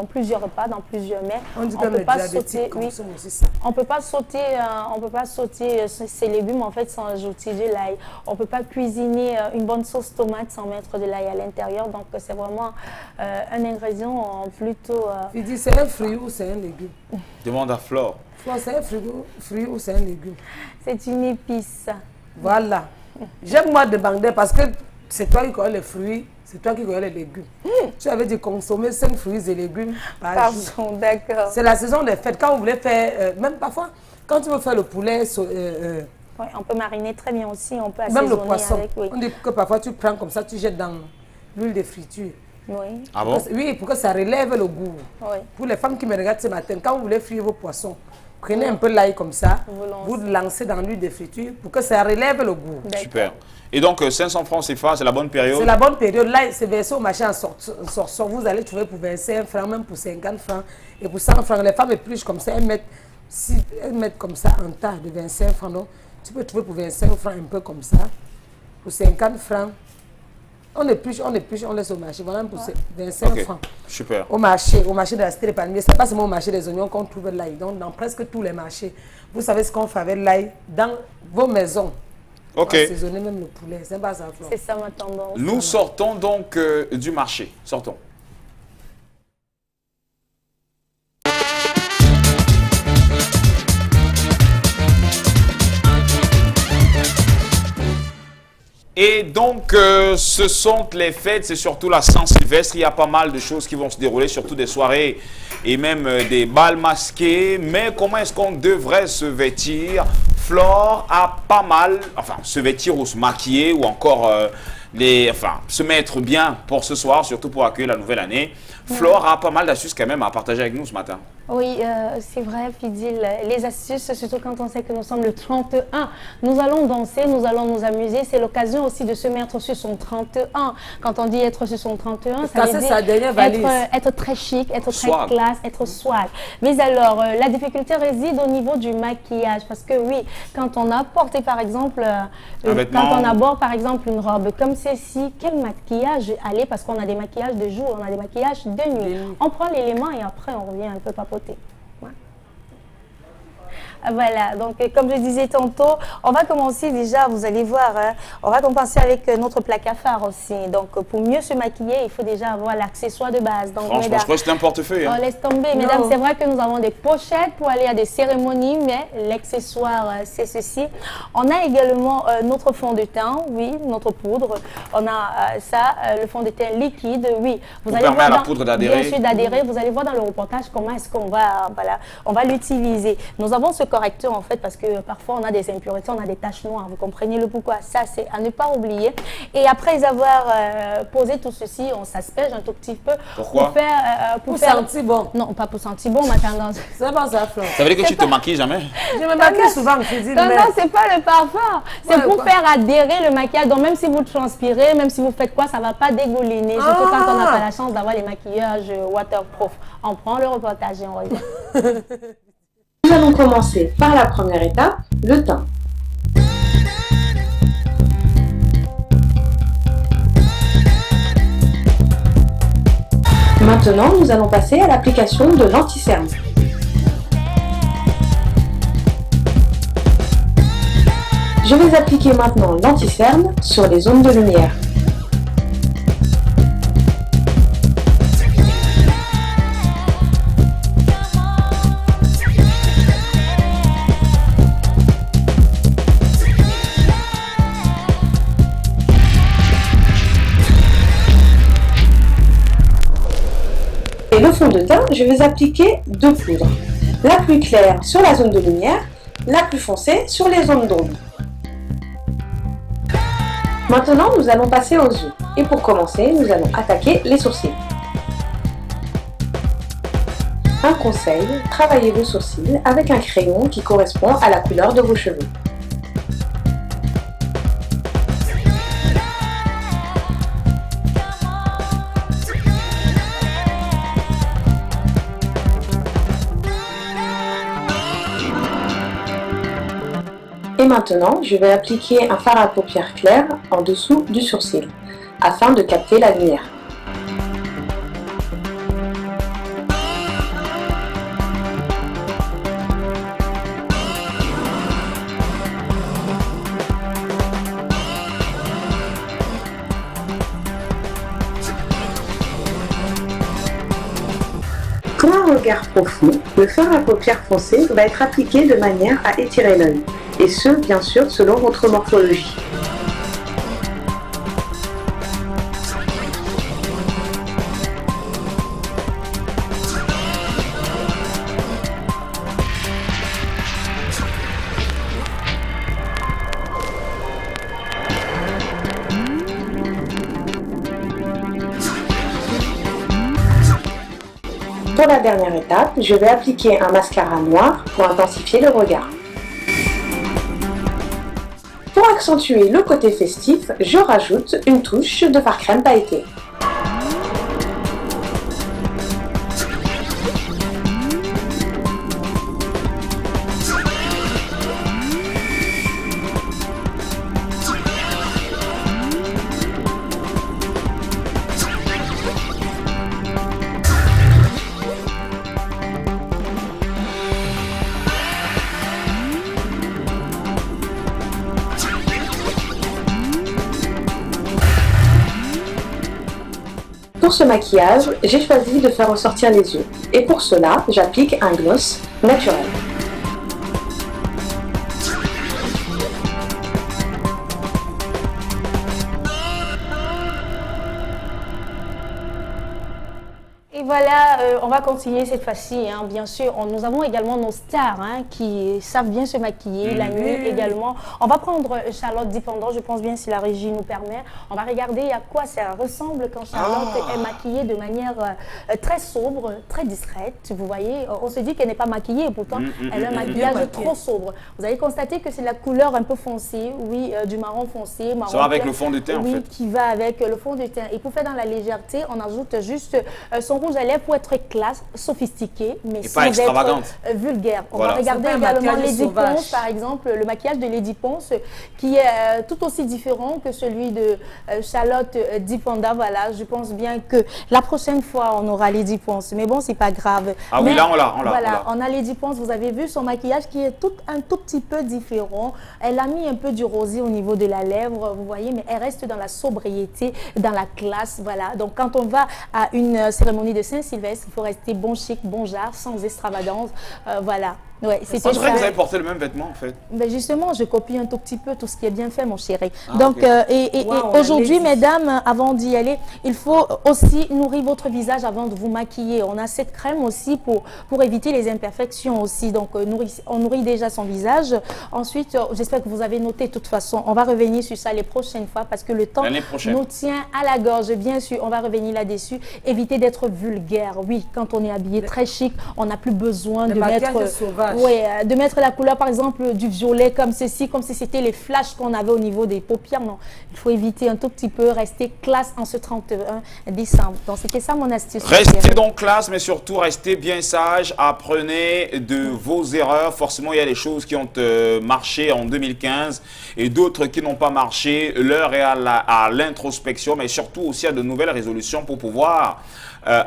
plusieurs repas, dans plusieurs mets. On dit que les diabétiques consomment aussi ça. On peut pas sauter ces légumes en fait sans ajouter de l'ail. On peut pas cuisiner une bonne sauce tomate sans mettre de l'ail à l'intérieur. Donc c'est vraiment un ingrédient plutôt. Tu dis c'est un fruit ou c'est un légume? Demande à Flore. Flore, c'est un fruit ou c'est un légume? C'est une épice. Voilà. J'aime moi demander parce que c'est toi qui connais les fruits, c'est toi qui connais les légumes. Tu avais dit consommer 5 fruits et légumes par jour. D'accord. C'est la saison des fêtes. Quand vous voulez faire, même parfois, quand tu veux faire le poulet, oui, on peut mariner très bien aussi, on peut assaisonner même le poisson. Avec, oui. On dit que parfois tu prends comme ça, tu jettes dans l'huile de friture. Oui. Ah bon? Oui, pour que ça relève le goût. Oui. Pour les femmes qui me regardent ce matin, quand vous voulez frire vos poissons, prenez un peu l'ail comme ça, vous lancez dans l'huile de friture pour que ça relève le goût. Super. Et donc 500 francs CFA, c'est la bonne période? C'est la bonne période. Là, c'est versé au marché en sortant. Vous allez trouver pour 25 francs, même pour 50 francs. Et pour 100 francs, les femmes épluchent comme ça, elles mettent comme ça en tas de 25 francs. Donc, tu peux trouver pour 25 francs un peu comme ça. Pour 50 francs. On épluche, on laisse au marché. Voilà pour 25 francs. Super. Au marché de la cité des palmiers. Ce n'est pas seulement au marché des oignons qu'on trouve l'ail. Donc, dans presque tous les marchés, vous savez ce qu'on fait avec l'ail dans vos maisons. Ok. Assaisonner même le poulet. C'est pas ça, Flore. C'est ça ma tendance. Nous sortons donc du marché. Sortons. Et donc, ce sont les fêtes, c'est surtout la Saint-Sylvestre. Il y a pas mal de choses qui vont se dérouler, surtout des soirées et même des balles masqués. Mais comment est-ce qu'on devrait se vêtir? Flore a pas mal, enfin, se vêtir ou se maquiller ou encore se mettre bien pour ce soir, surtout pour accueillir la nouvelle année. Flore a pas mal d'astuces quand même à partager avec nous ce matin. Oui, c'est vrai, Fidil. Les astuces, surtout quand on sait que nous sommes le 31, nous allons danser, nous allons nous amuser. C'est l'occasion aussi de se mettre sur son 31. Quand on dit être sur son 31, ça veut dire être très chic, être très classe, être swag. Mais alors, la difficulté réside au niveau du maquillage. Parce que oui, quand on a porté par exemple, quand on aborde par exemple une robe comme celle-ci, quel maquillage aller? Parce qu'on a des maquillages de jour, on a des maquillages de nuit. On prend l'élément et après on revient un peu papoter. Ouais. Voilà, donc comme je disais tantôt, on va commencer déjà, vous allez voir, hein, on va commencer avec notre plat cafard aussi. Donc pour mieux se maquiller, il faut déjà avoir l'accessoire de base. Donc, franchement, je crois que c'est un portefeuille. Hein. On laisse tomber. Non. Mesdames, c'est vrai que nous avons des pochettes pour aller à des cérémonies, mais l'accessoire, c'est ceci. On a également notre fond de teint, oui, notre poudre. On a le fond de teint liquide, oui. Vous allez voir la poudre d'adhérer. Bien sûr, d'adhérer. Vous allez voir dans le reportage comment est-ce qu'on va, voilà, on va l'utiliser. Nous avons ce correcteur en fait parce que parfois on a des impuretés, on a des taches noires, vous comprenez le pourquoi. Ça c'est à ne pas oublier. Et après avoir posé tout ceci, on s'asperge un tout petit peu. Pourquoi? Pour faire sentir bon. Non, pas pour sentir bon, ma tendance. C'est pas ça, Flo. Ça veut dire que tu te maquilles jamais? Je me maquille souvent, je dis. Non, c'est pas le parfum. C'est pour faire adhérer le maquillage. Donc même si vous transpirez, même si vous faites quoi, ça va pas dégouliner. Surtout quand on n'a pas la chance d'avoir les maquillages waterproof. On prend le reportage et on revient. Nous allons commencer par la première étape, le teint. Maintenant, nous allons passer à l'application de l'anti-cerne. Je vais appliquer maintenant l'anti-cerne sur les zones de lumière. Et le fond de teint, je vais appliquer deux poudres. La plus claire sur la zone de lumière, la plus foncée sur les zones d'ombre. Maintenant, nous allons passer aux yeux. Et pour commencer, nous allons attaquer les sourcils. Un conseil, travaillez vos sourcils avec un crayon qui correspond à la couleur de vos cheveux. Et maintenant, je vais appliquer un fard à paupières clair en dessous du sourcil, afin de capter la lumière. Pour un regard profond, le fard à paupières foncé va être appliqué de manière à étirer l'œil. Et ce, bien sûr, selon votre morphologie. Pour la dernière étape, je vais appliquer un mascara noir pour intensifier le regard. Pour accentuer le côté festif, je rajoute une touche de fard crème pailleté. Pour ce maquillage, j'ai choisi de faire ressortir les yeux. Et pour cela, j'applique un gloss naturel. Et voilà, on va continuer cette fois-ci, hein, bien sûr. Nous avons également nos stars hein, qui savent bien se maquiller, la nuit également. On va prendre Charlotte Dipendant, je pense bien si la régie nous permet. On va regarder à quoi ça ressemble quand Charlotte est maquillée de manière très sobre, très discrète. Vous voyez, on se dit qu'elle n'est pas maquillée et pourtant elle a un maquillage trop sobre. Vous allez constater que c'est la couleur un peu foncée, oui, du marron foncé. Marron ça va avec clair, le fond de teint oui, en fait. Qui va avec le fond de teint. Et pour faire dans la légèreté, on ajoute juste son rouge à lèvres pour être classe, sophistiqué, mais et sans pas être vulgaire. On va regarder également Lady Ponce, par exemple, le maquillage de Lady Ponce, qui est tout aussi différent que celui de Charlotte Dipenda. Voilà, je pense bien que la prochaine fois, on aura Lady Ponce. Mais bon, c'est pas grave. Ah mais, oui, là, on l'a. Voilà, on a Lady Ponce. Vous avez vu son maquillage qui est un tout petit peu différent. Elle a mis un peu du rosé au niveau de la lèvre, vous voyez, mais elle reste dans la sobriété, dans la classe. Voilà, donc quand on va à une cérémonie de Saint-Sylvestre, il faut rester bon chic, bon genre, sans extravagance. Voilà. Ouais, c'est vrai que vous avez porté le même vêtement en fait. Ben justement, je copie un tout petit peu tout ce qui est bien fait, mon chéri. Ah, donc, okay. et aujourd'hui, mesdames, avant d'y aller, il faut aussi nourrir votre visage avant de vous maquiller. On a cette crème aussi pour éviter les imperfections aussi. Donc, on nourrit déjà son visage. Ensuite, j'espère que vous avez noté de toute façon. On va revenir sur ça les prochaines fois parce que le temps nous tient à la gorge. Bien sûr, on va revenir là-dessus. Éviter d'être vulgaire. Oui, quand on est habillé très chic, on n'a plus besoin de mettre... Oui, de mettre la couleur par exemple du violet comme ceci, comme si c'était les flashs qu'on avait au niveau des paupières. Non, il faut éviter un tout petit peu, rester classe en ce 31 décembre. Donc c'était ça mon astuce. Restez donc classe, mais surtout restez bien sage. Apprenez de vos erreurs. Forcément, il y a des choses qui ont marché en 2015 et d'autres qui n'ont pas marché. L'heure est à l'introspection, mais surtout aussi à de nouvelles résolutions pour pouvoir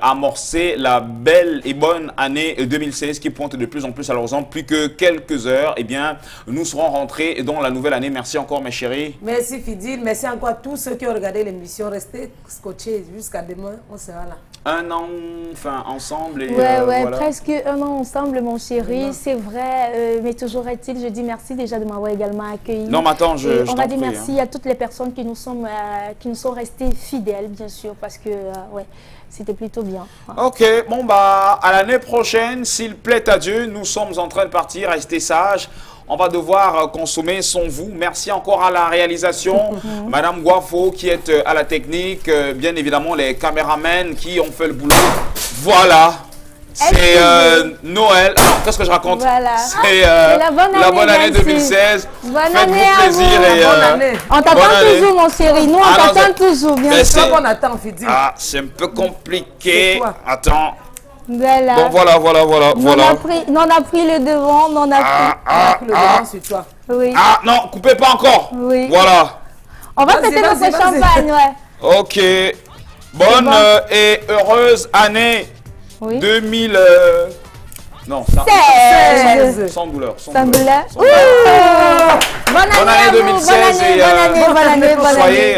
amorcer la belle et bonne année 2016 qui pointe de plus en plus à l'horizon. Plus que quelques heures, eh bien, nous serons rentrés dans la nouvelle année. Merci encore, mes chéris. Merci Fidil, merci encore à tous ceux qui ont regardé l'émission. Restez scotchés jusqu'à demain, on sera là. Un an, enfin, ensemble. Et, ouais, voilà. Presque un an ensemble, mon chéri. C'est vrai, mais toujours est-il, je dis merci déjà de m'avoir également accueilli. Non, mais attends, on va dire merci à toutes les personnes qui nous sont restées fidèles, bien sûr, parce que, ouais, c'était plutôt bien. Ouais. Ok, bon, bah, à l'année prochaine, s'il plaît à Dieu, nous sommes en train de partir, restez sages. On va devoir consommer sans vous. Merci encore à la réalisation, Madame Guafo qui est à la technique, bien évidemment les caméramens qui ont fait le boulot. Voilà, c'est Noël. Qu'est-ce que je raconte? Voilà. C'est la bonne année 2016. Faites-vous plaisir et on t'attend toujours, mon chéri. Nous, on t'attend toujours, bien sûr. On attend, Fidil. Ah, c'est un peu compliqué. Attends. Voilà. Bon, voilà. On a pris le devant, on a pris le devant sur toi. Oui. Ah, non, coupez pas encore. Oui. Voilà. On va fêter notre champagne, ouais. Ok. Bonne et heureuse année 2000... Non, sans douleur. Sans douleur. Bonne année 2016 bonne année. Soyez...